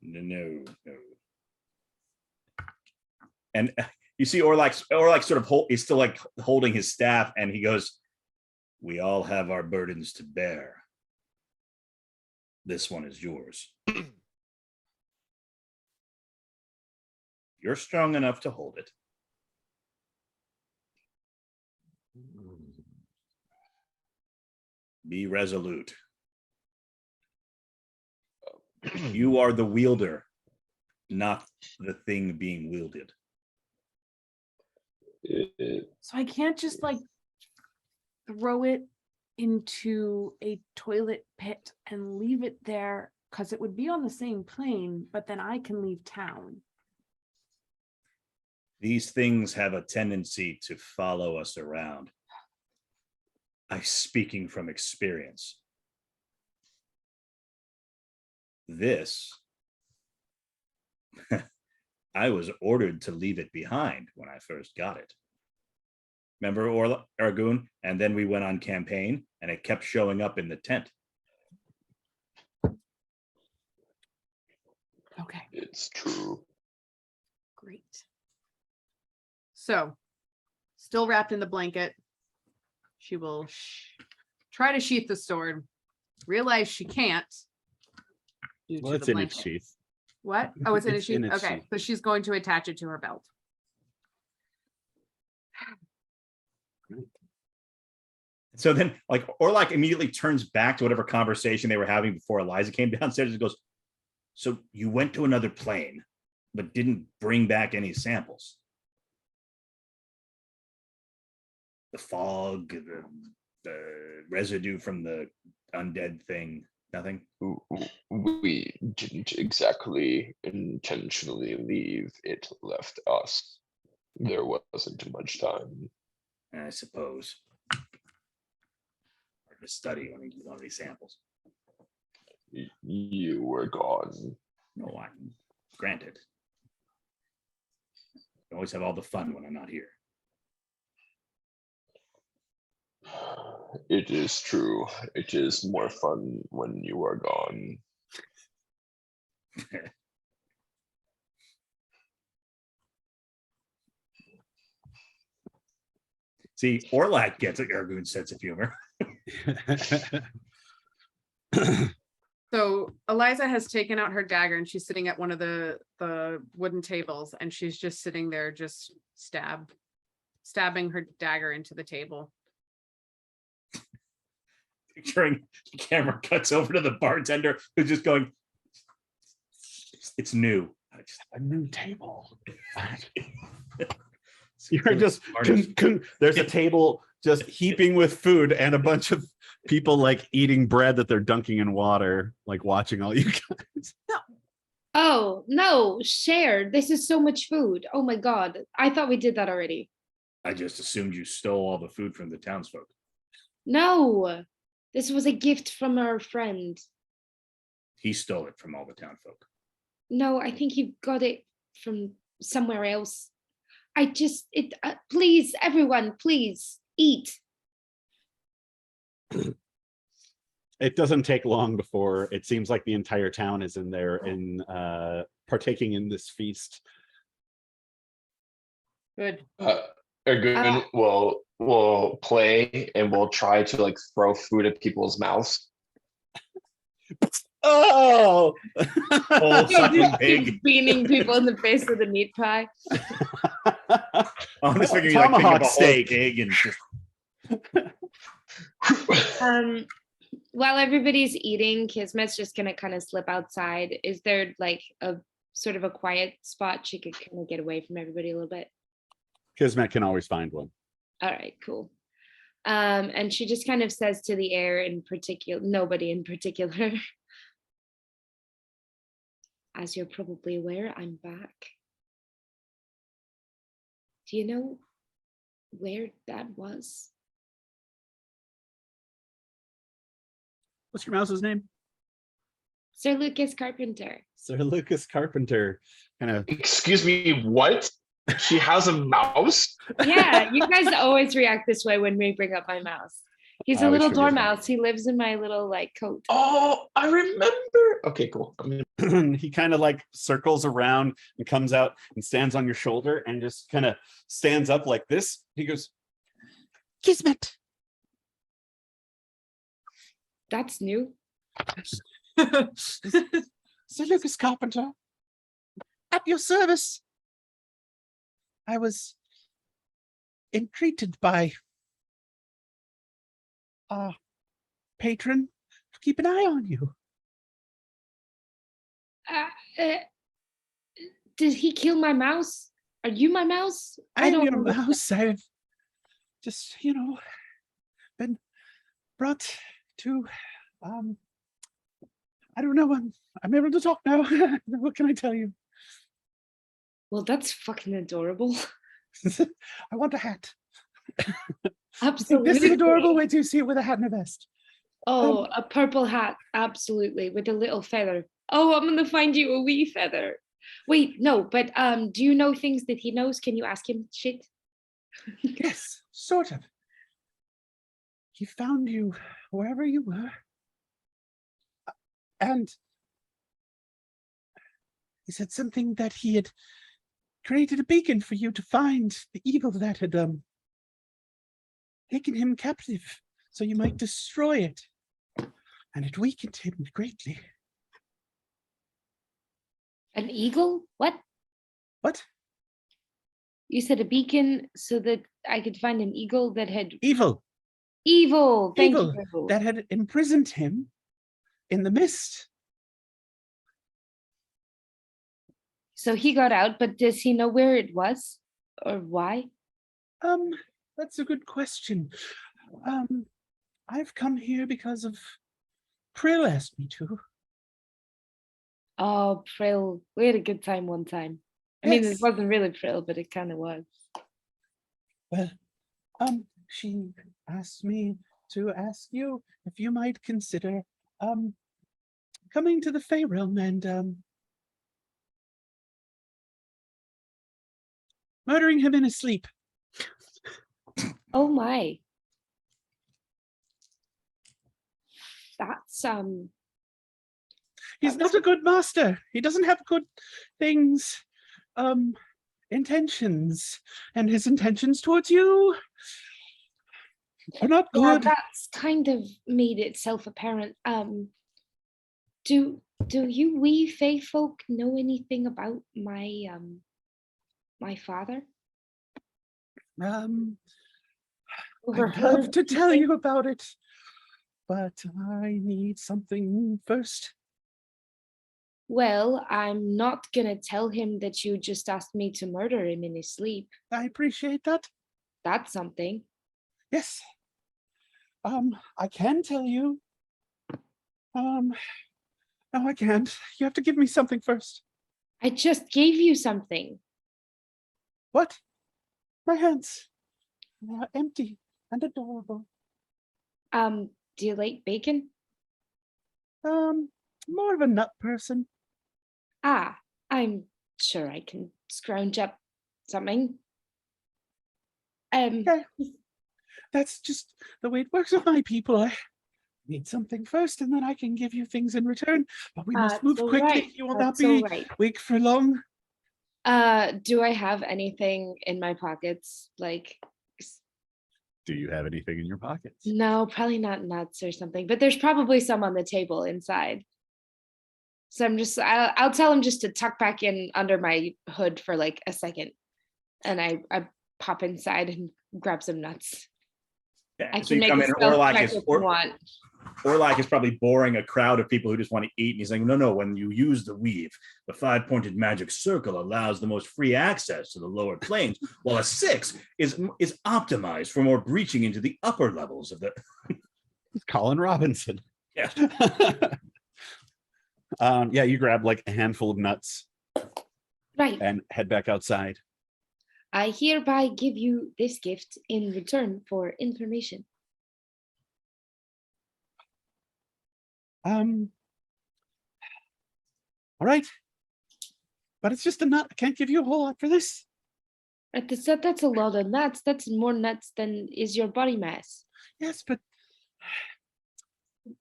No. And you see Orlak sort of is still like holding his staff, and he goes, we all have our burdens to bear. This one is yours. You're strong enough to hold it. Be resolute. You are the wielder, not the thing being wielded. So I can't just like throw it into a toilet pit and leave it there, because it would be on the same plane, but then I can leave town. These things have a tendency to follow us around. I'm speaking from experience. This, I was ordered to leave it behind when I first got it. Remember Ergoon? And then we went on campaign, and it kept showing up in the tent. Okay. It's true. Great. So, still wrapped in the blanket, she will try to sheath the sword, realize she can't. Well, it's in its sheath. What? Oh, it's in its It's sheath? in its Okay, sheath. so she's going to attach it to her belt. So then, like, Orlak immediately turns back to whatever conversation they were having before Eliza came downstairs and goes, so you went to another plane, but didn't bring back any samples? The fog, the residue from the undead thing, nothing? We didn't exactly intentionally leave. It left us. There wasn't much time. I suppose. Hard to study when you do all these samples. You were gone. No, I'm granted. I always have all the fun when I'm not here. It is true. It is more fun when you are gone. See, Orlak gets Ergoon's sense of humor. So Eliza has taken out her dagger and she's sitting at one of the wooden tables, and she's just sitting there, just stabbing her dagger into the table. Picturing the camera cuts over to the bartender who's just going, it's new. A new table. You're just there's a table just heaping with food and a bunch of people like eating bread that they're dunking in water, like watching all you guys. Oh, no, shared. This is so much food. Oh my God. I thought we did that already. I just assumed you stole all the food from the townsfolk. No, this was a gift from our friend. He stole it from all the townfolk. No, I think he got it from somewhere else. Please, everyone, please eat. It doesn't take long before it seems like the entire town is in there in partaking in this feast. Good. Ergoon will play and will try to like throw food at people's mouths. Oh, Whole sucking Just pig. keep beating people in the face with a meat pie. I'm just figuring you like pick up Tomahawk a whole steak. pig and just While everybody's eating, Kismet's just gonna kind of slip outside. Is there like a sort of a quiet spot she could kind of get away from everybody a little bit? Kismet can always find one. All right, cool. And she just kind of says to the air in particular, nobody in particular. As you're probably aware, I'm back. Do you know where that was? What's your mouse's name? Sir Lukas Carpenter. Sir Lukas Carpenter. Kind of. Excuse me, what? She has a mouse? Yeah, you guys always react this way when we bring up my mouse. He's a I always little forget that. dormouse. He lives in my little like coat. Oh, I remember. Okay, cool. He kind of like circles around and comes out and stands on your shoulder and just kind of stands up like this. He goes, Kismet. That's new. Sir Lukas Carpenter, at your service. I was entreated by our patron to keep an eye on you. Did he kill my mouse? Are you my mouse? I'm don't your know. mouse. I've just, been brought to, I don't know. I'm able to talk now. What can I tell you? Well, that's fucking adorable. I want a hat. Absolutely. This is adorable. Wait till you see it with a hat and a vest. Oh, a purple hat. Absolutely. With a little feather. Oh, I'm gonna find you a wee feather. Wait, no, but do you know things that he knows? Can you ask him shit? Yes, sort of. He found you wherever you were. And he said something that he had created a beacon for you to find the evil that had taken him captive, so you might destroy it. And it weakened him greatly. An eagle? What? What? You said a beacon so that I could find an eagle that had Evil. evil. Thank Evil you. that had imprisoned him in the mist. So he got out, but does he know where it was or why? That's a good question. I've come here because of Prill asked me to. Oh, Prill. We had a good time one time. I mean, it Yes. wasn't really Prill, but it kind of was. Well, she asked me to ask you if you might consider coming to the Fey realm and murdering him in his sleep. Oh my. That's He's not a good master. He doesn't have good things, intentions, and his intentions towards you are not yeah, good. that's kind of made itself apparent. Do you wee Fey folk know anything about my my father? I'd Overheard love to tell anything? you about it, but I need something first. Well, I'm not gonna tell him that you just asked me to murder him in his sleep. I appreciate that. That's something. Yes. I can tell you. No, I can't. You have to give me something first. I just gave you something. What? My hands. They are empty and adorable. Do you like bacon? More of a nut person. Ah, I'm sure I can scrounge up something. Okay. That's just the way it works with my people. I need something first, and then I can give you things in return. But we must That's move all quickly. right. You will That's not all be right. awake for long. Do I have anything in my pockets? Like, Do you have anything in your pockets? no, probably not nuts or something, but there's probably some on the table inside. So I'll tell him just to tuck back in under my hood for like a second. And I pop inside and grab some nuts. Yeah, I so can you make come a in, stealth Orlak check is if you want. Orlak is probably boring a crowd of people who just want to eat, and he's like, no, when you use the weave, the 5-pointed magic circle allows the most free access to the lower planes, while a 6 is optimized for more breaching into the upper levels of the. It's Colin Robinson. Yeah. Yeah, you grab like a handful of nuts Right. and head back outside. I hereby give you this gift in return for information. All right. But it's just a nut. I can't give you a whole lot for this. That's a lot of nuts. That's more nuts than is your body mass. Yes, but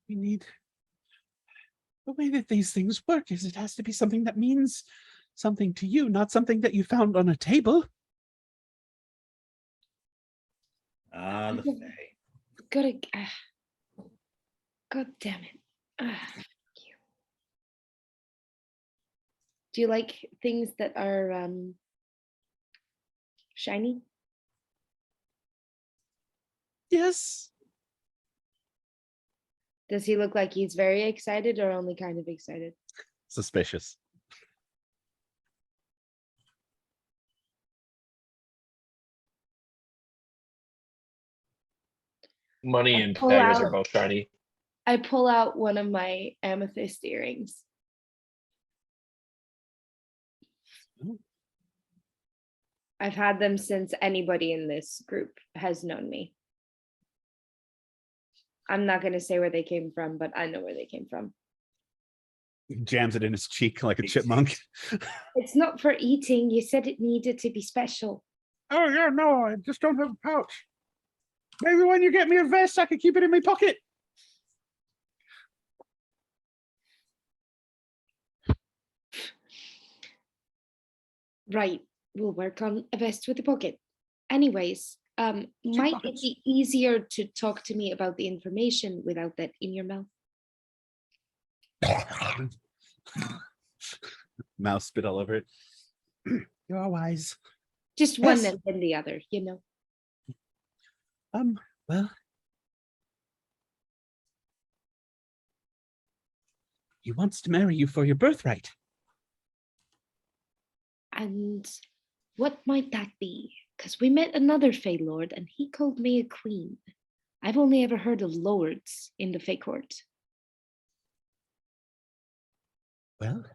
we need the way that these things work is it has to be something that means something to you, not something that you found on a table. The Fae. God damn it. Fuck you. Do you like things that are shiny? Yes. Does he look like he's very excited or only kind of excited? Suspicious. Money and Pull daggers are out- both shiny. I pull out one of my amethyst earrings. Oh. I've had them since anybody in this group has known me. I'm not going to say where they came from, but I know where they came from. He jams it in his cheek like a chipmunk. It's not for eating. You said it needed to be special. Oh, yeah, no, I just don't have a pouch. Maybe when you get me a vest, I could keep it in my pocket. Right. We'll work on a vest with a pocket. Anyways, might it pockets. be easier to talk to me about the information without that in your mouth? Mouse spit all over it. You're wise. Just one Yes. and then the other, you know. Well, he wants to marry you for your birthright. And what might that be? Because we met another Fey Lord and he called me a queen. I've only ever heard of lords in the Fey court. Well,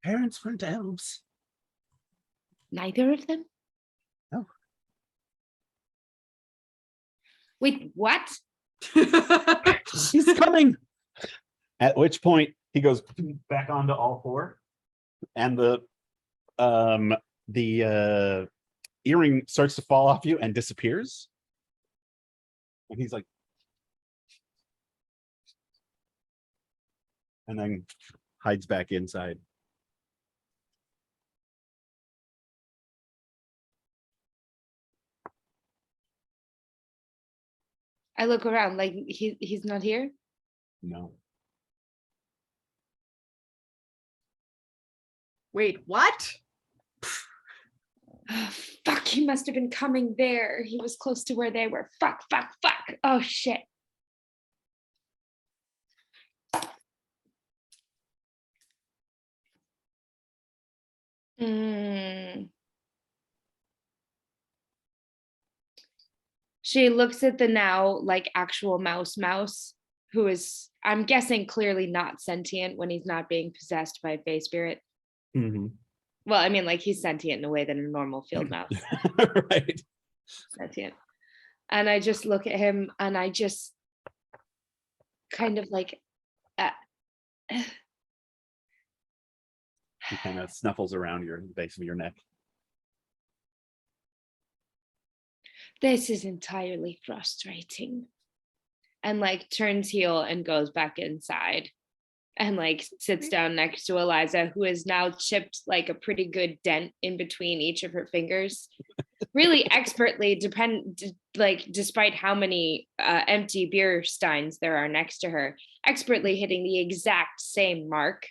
parents weren't elves. Neither of them? No. Wait, what? He's coming. At which point he goes back onto all four, and the earring starts to fall off you and disappears. And he's like, and then hides back inside. I look around like he's not here. No. Wait, what? Oh, fuck, he must have been coming there. He was close to where they were. Fuck. Oh, shit. She looks at the now like actual mouse, who is, I'm guessing, clearly not sentient when he's not being possessed by a Fey spirit. Mm-hmm. Well, I mean, like he's sentient in a way that a normal field mouse is Right. sentient. And I just look at him and I just kind of like, He kind of snuffles around your base of your neck. This is entirely frustrating. And like turns heel and goes back inside and like sits down next to Eliza, who has now chipped like a pretty good dent in between each of her fingers. Really expertly, despite how many empty beer steins there are next to her, expertly hitting the exact same mark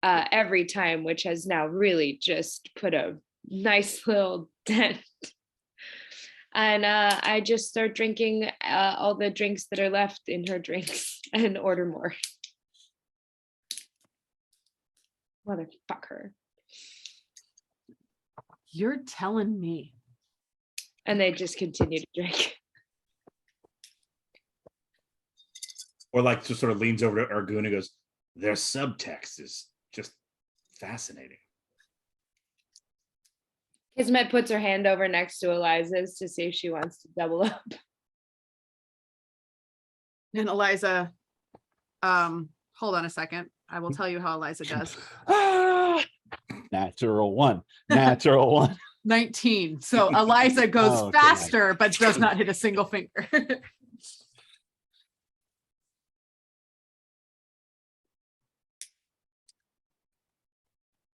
every time, which has now really just put a nice little dent. And I just start drinking all the drinks that are left in her drinks and order more. Motherfucker. You're telling me. And they just continue to drink. Or like just sort of leans over to Ergoon and goes, their subtext is just fascinating. Kismet puts her hand over next to Eliza's to see if she wants to double up. And Eliza, hold on a second. I will tell you how Eliza does. Natural one. Natural one. 19. So Eliza goes Oh, okay. faster, but does not hit a single finger.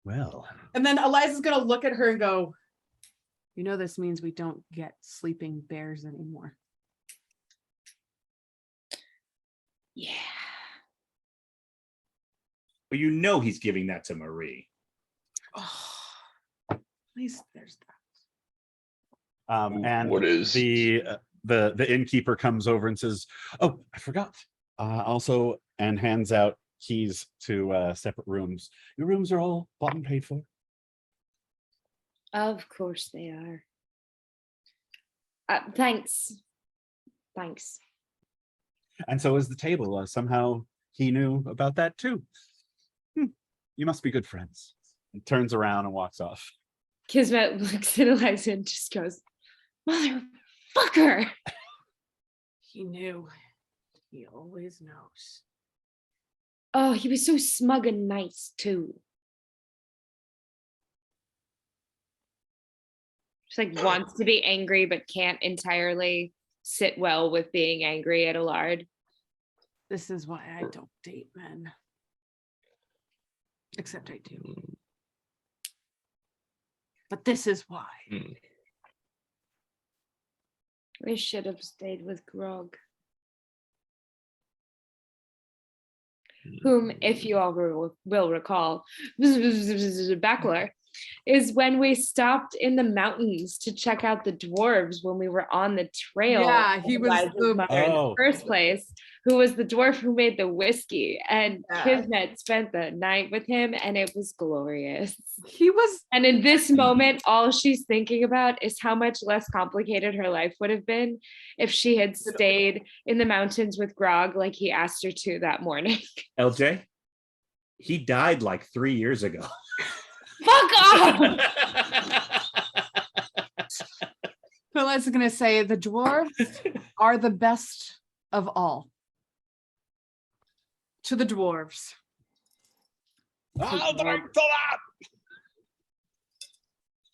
Well, And then Eliza's going to look at her and go, you know, this means we don't get sleeping bears anymore. Yeah. But you know he's giving that to Marie. Oh, at least there's that. and What is- the innkeeper comes over and says, "Oh, I forgot." Also, and hands out keys to separate rooms. Your rooms are all bought and paid for. Of course they are. Thanks. Thanks. And so is the table. Somehow he knew about that too. You must be good friends. And turns around and walks off. Kismet looks at Eliza and just goes, motherfucker. He knew. He always knows. Oh, he was so smug and nice too. Just like wants to be angry, but can't entirely sit well with being angry at Allard. This is why I don't date men. Except I do. But this is why. I should have stayed with Grog. Whom, if you all will recall, Backler, is when we stopped in the mountains to check out the dwarves when we were on the trail. Yeah, he was Eliza's the- mother in the Oh. first place, who was the dwarf who made the whiskey. And Yeah. Kismet spent the night with him, and it was glorious. He was And in this moment, all she's thinking about is how much less complicated her life would have been if she had stayed in the mountains with Grog like he asked her to that morning. LJ, he died like 3 years ago. Fuck off! But I was gonna say the dwarves are the best of all. To the dwarves. Oh,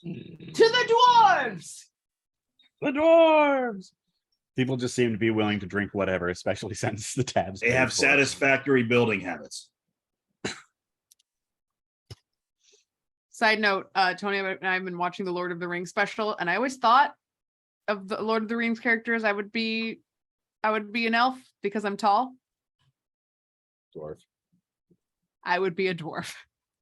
To the dwarves. the dwarves. People just seem to be willing to drink whatever, especially since the tabs. They have satisfactory building habits. Side note, Tony and I have been watching the Lord of the Rings special, and I always thought of the Lord of the Rings characters, I would be an elf because I'm tall. Dwarf. I would be a dwarf.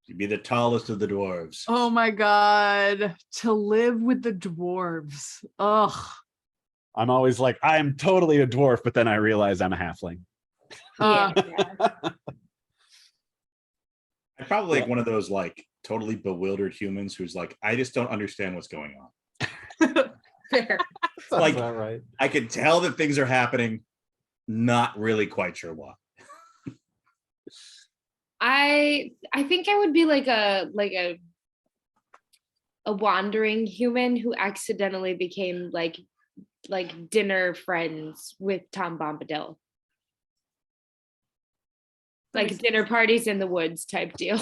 You'd be the tallest of the dwarves. Oh my god, to live with the dwarves. Ugh. I'm always like, I'm totally a dwarf, but then I realize I'm a halfling. Uh, I'm probably like one of those like totally bewildered humans who's like, I just don't understand what's going on. fair. Like- that right? I can tell that things are happening, not really quite sure why. I think I would be like a wandering human who accidentally became like dinner friends with Tom Bombadil. Like dinner parties in the woods type deal.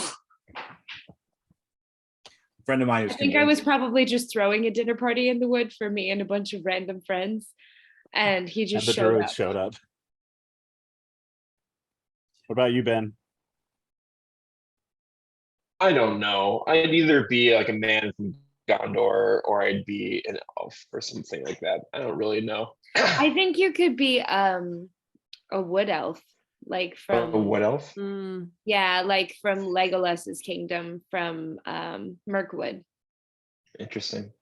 friend of mine who's I think I was convinced- probably just throwing a dinner party in the wood for me and a bunch of random friends. And he And just the showed druid up. showed up. What about you, Ben? I don't know. I'd either be like a man from Gondor or I'd be an elf or something like that. I don't really know. I think you could be a wood elf, like from What elf? Mm, yeah, like from Legolas's kingdom from Mirkwood. Interesting.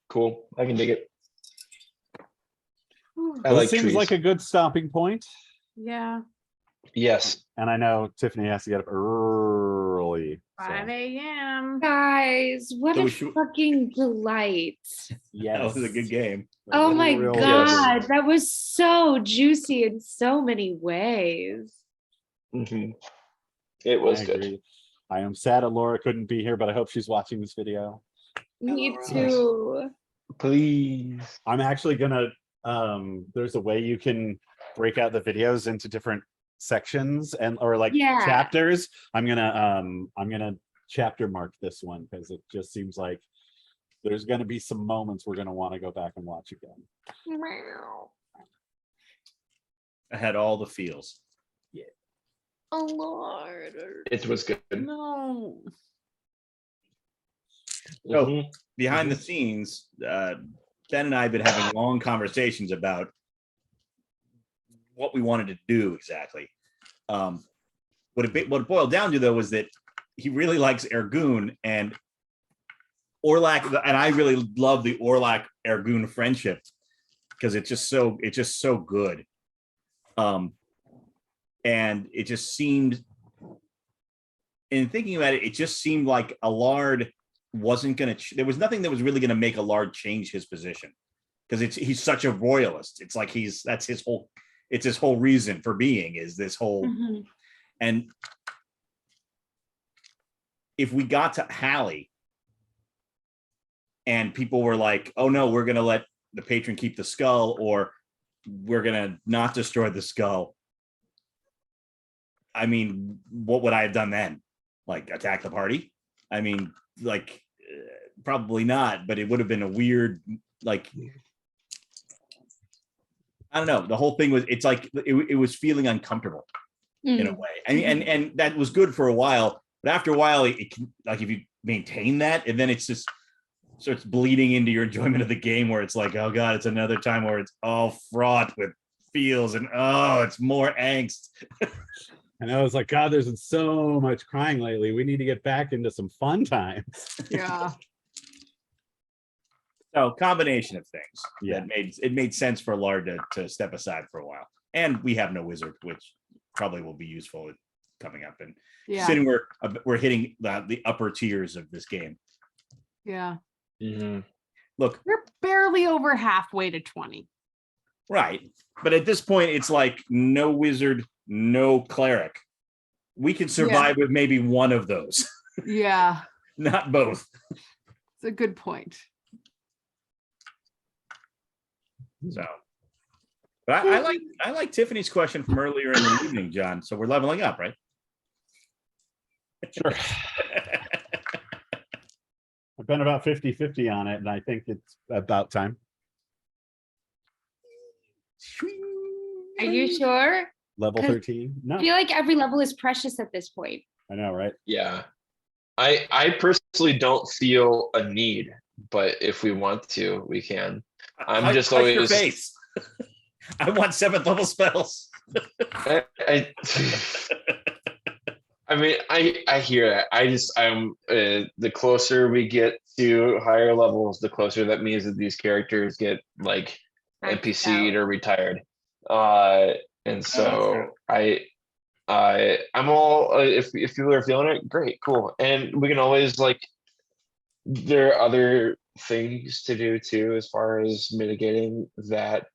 Cool. I can dig it. I Well, like this seems trees. like a good stopping point. yeah. Yes. And I know Tiffany has to get up early. 5 So, a.m. Guys, what So a we should- fucking delight. That was a good game. Oh my Real God, good. that was so juicy in so many ways. Mhm. It was I good. agree. I am sad that Laura couldn't be here, but I hope she's watching this video. Me Alright. too. Please. I'm actually gonna there's a way you can break out the videos into different sections and or like Yeah. chapters. I'm gonna chapter mark this one because it just seems like there's gonna be some moments we're gonna want to go back and watch again. I had all the feels. Oh Lord. It was good. No. So Mhm. behind the scenes, Ben and I have been having long conversations about what we wanted to do exactly. What it boiled down to though was that he really likes Ergoon and Orlak, and I really love the Orlak Ergoon friendship because it's just so good. And it just seemed, in thinking about it, it just seemed like Allard wasn't going to. There was nothing that was really going to make Allard change his position because he's such a royalist. It's like that's his whole. It's his whole reason for being is this whole. Mhm. And if we got to Hali and people were like, "Oh no, we're going to let the patron keep the skull," or "We're going to not destroy the skull." I mean, what would I have done then? Like attack the party? I mean, like probably not, but it would have been a weird, like, I don't know. The whole thing was, it's like, it was feeling uncomfortable in a Mm. way. And that was good for a while, but after a while, it can, like, if you maintain that, and then it's just starts bleeding into your enjoyment of the game where it's like, oh God, it's another time where it's all fraught with feels and oh, it's more angst. And I was like, God, there's been so much crying lately. We need to get back into some fun times. Yeah. So combination of things Yeah. that made sense for Allard to step aside for a while. And we have no wizard, which probably will be useful coming up. And Yeah. considering we're hitting the upper tiers of this game. Yeah. Mhm. Look, We're barely over halfway to 20. right. But at this point, it's like no wizard, no cleric. We can survive with maybe one of those, Yeah. not both. It's a good point. So, but I like Tiffany's question from earlier in the evening, John. So we're leveling up, right? Sure. I've been about 50-50 on it, and I think it's about time. Are you sure? Level 'Cause 13? No, I feel like every level is precious at this point. I know, right? Yeah. I personally don't feel a need, but if we want to, we can. I'm just Touch your always- face. I want 7th level spells. I I mean, I hear that. I'm the closer we get to higher levels, the closer that means that these characters get like Maxed NPC'd out. or retired. And that's so fair. I'm all if people are feeling it, great, cool. And we can always like there are other things to do too as far as mitigating that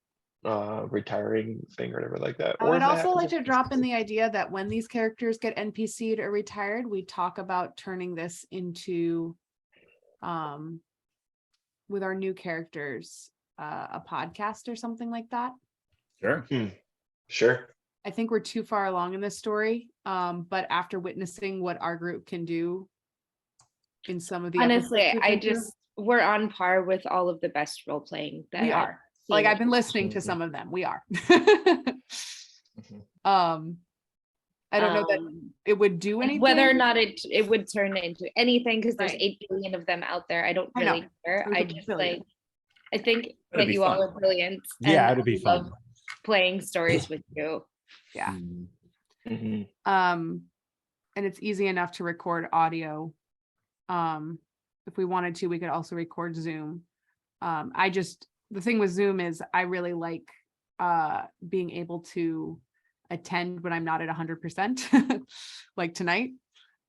retiring thing or whatever like that. I Or would if that also like happens, to drop in the idea that when these characters get NPC'd or retired, we talk about turning this into, with our new characters, a podcast or something like that. Sure. Sure. I think we're too far along in this story, but after witnessing what our group can do in some of the Honestly, episodes we've been through. we're on par with all of the best role playing that We I've are. Like, seen. I've been listening to Mhm. some of them. We are. Mhm. I don't know that Um, it would do anything. whether or not it would turn into anything, because there's Right. 8 billion of them out there. I don't I know. really care. There's I a just billion. like, I think That'd that be you all fun. are brilliant. Yeah, and it'd be I love fun. playing stories with you. Yeah. Mm. Mhm. And it's easy enough to record audio. If we wanted to, we could also record Zoom. The thing with Zoom is I really like being able to attend when I'm not at 100%, like tonight.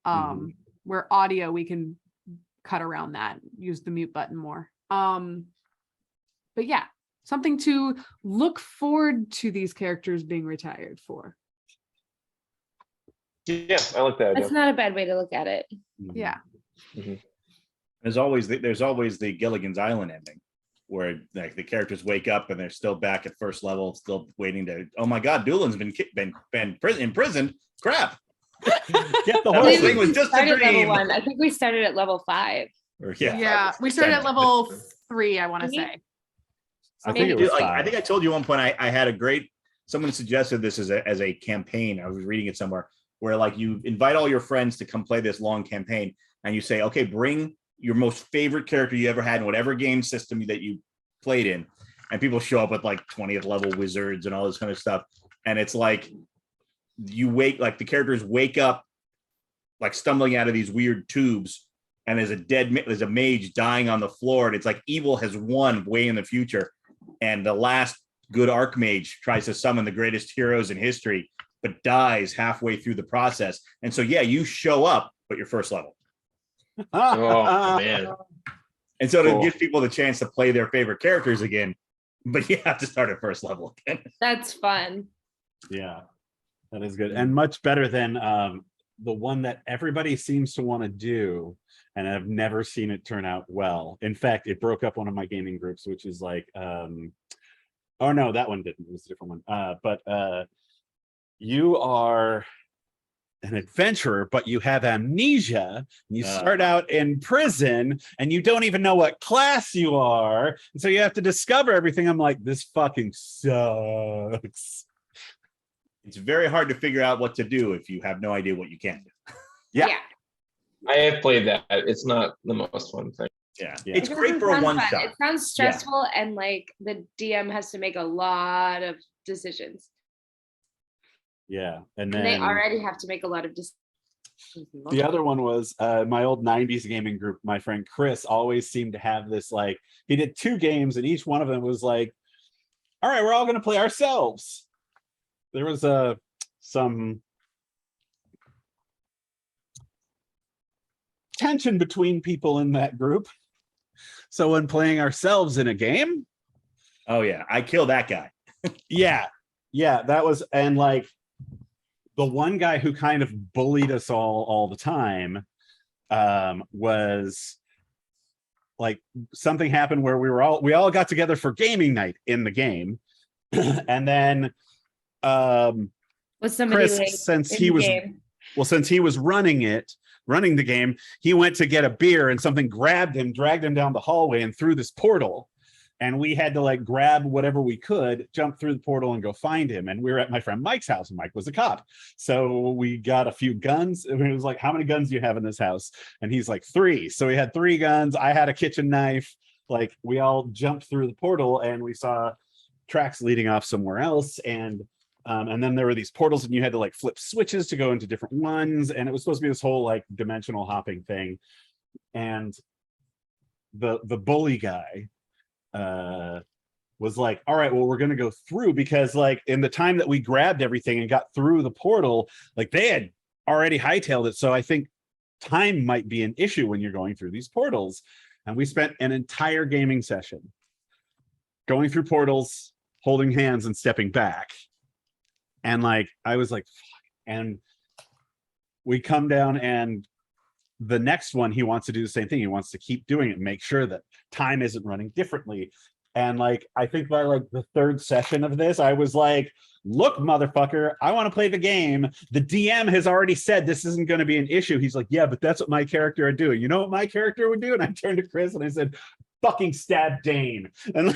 Mhm. Where audio, we can cut around that, use the mute button more. But yeah, something to look forward to these characters being retired for. Yeah, I like that idea. That's not a bad way to look at it. Yeah. There's always the Gilligan's Island ending, where like the characters wake up and they're still back at first level, still waiting to. Oh my God, Doolin's been imprisoned. Crap. Get the That whole horses. thing was just a Started level dream. 1. I think we started at level 5. Or, Yeah, we started at level 3, I want to say. I think it Maybe. was Like, I five. think I told you one point I had a great. Someone suggested this as a campaign. I was reading it somewhere where like you invite all your friends to come play this long campaign, and you say, okay, bring your most favorite character you ever had in whatever game system that you played in, and people show up with like 20th level wizards and all this kind of stuff, and it's like the characters wake up like stumbling out of these weird tubes, and there's a mage dying on the floor, and it's like evil has won way in the future, and the last good archmage tries to summon the greatest heroes in history but dies halfway through the process. And so yeah, you show up but you're first level. Oh man. And so to Cool. give people the chance to play their favorite characters again, but you have to start at first level again. That's fun. Yeah, that is good. And much better than the one that everybody seems to want to do, and I've never seen it turn out well. In fact, it broke up one of my gaming groups, which is like, oh no, that one didn't. It was a different one. But you are an adventurer, but you have amnesia. And you start out in prison, and you don't even know what class you are, and so you have to discover everything. I'm like, this fucking sucks. It's very hard to figure out what to do if you have no idea what you can do. Yeah. I have played that. It's not the most fun thing. Yeah, Yeah. it's It great doesn't for a sound one fun. shot. It sounds stressful, and like the DM has to make a lot of decisions. Yeah, and And they then already have to make a lot of decisions. the other one was my old 90s gaming group. My friend Chris always seemed to have this, like, he did 2 games, and each one of them was like, all right, we're all going to play ourselves. There was some tension between people in that group. So when playing ourselves in a game, Oh yeah, I killed that guy. yeah, that was, and like the one guy who kind of bullied us all the time was like, something happened where we all got together for gaming night in the game. And then Was somebody late Chris, since in he the was game? since he was running the game, he went to get a beer, and something grabbed him, dragged him down the hallway and through this portal. And we had to like grab whatever we could, jump through the portal and go find him. And we were at my friend Mike's house, and Mike was a cop. So we got a few guns. And it was like, how many guns do you have in this house? And he's like, 3. So we had 3 guns. I had a kitchen knife. Like, we all jumped through the portal, and we saw tracks leading off somewhere else. And then there were these portals, and you had to like flip switches to go into different ones. And it was supposed to be this whole like dimensional hopping thing. And the bully guy was like, all right, well, we're going to go through, because like in the time that we grabbed everything and got through the portal, like they had already hightailed it. So I think time might be an issue when you're going through these portals. And we spent an entire gaming session going through portals, holding hands and stepping back. And like, I was like, fuck. And we come down, and the next one, he wants to do the same thing. He wants to keep doing it and make sure that time isn't running differently. And like, I think by like the third session of this, I was like, look, motherfucker, I want to play the game. The DM has already said this isn't going to be an issue. He's like, yeah, but that's what my character would do. You know what my character would do? And I turned to Chris and I said, fucking stab Dane. And,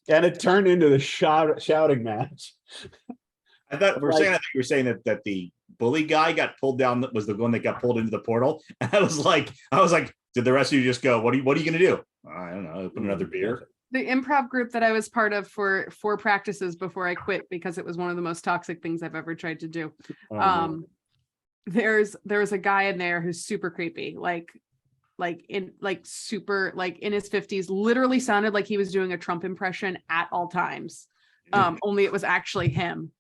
and it turned into the shouting match. I thought Like- you were saying that the bully guy got pulled down, that was the one that got pulled into the portal. And I was like, did the rest of you just go, what are you gonna do? I don't know, open another beer. The improv group that I was part of for 4 practices before I quit, because it was one of the most toxic things I've ever tried to do. There was a guy in there who's super creepy, super in his 50s, literally sounded like he was doing a Trump impression at all times. Only it was actually him.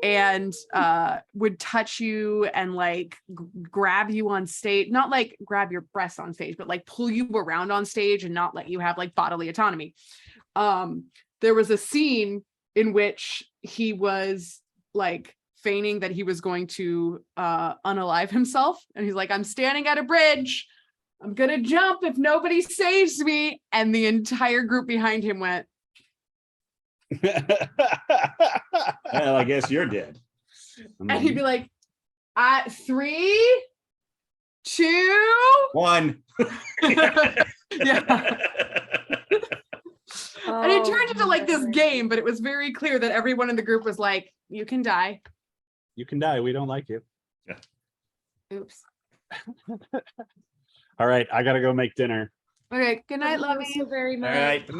And would touch you and like grab you on stage, not like grab your breasts on stage, but like pull you around on stage and not let you have like bodily autonomy. There was a scene in which he was like feigning that he was going to unalive himself, and he's like, I'm standing at a bridge, I'm gonna jump if nobody saves me, and the entire group behind him went, Well, I guess you're dead. and he'd be like, 3, 2, 1. yeah. And it turned into like this Oh, game, but it was very clear that everyone in the group was like, you can die. You can die. We don't like you. Oops. All right. I got to go make dinner. Okay, good night, Love lovey. you so very All much. right.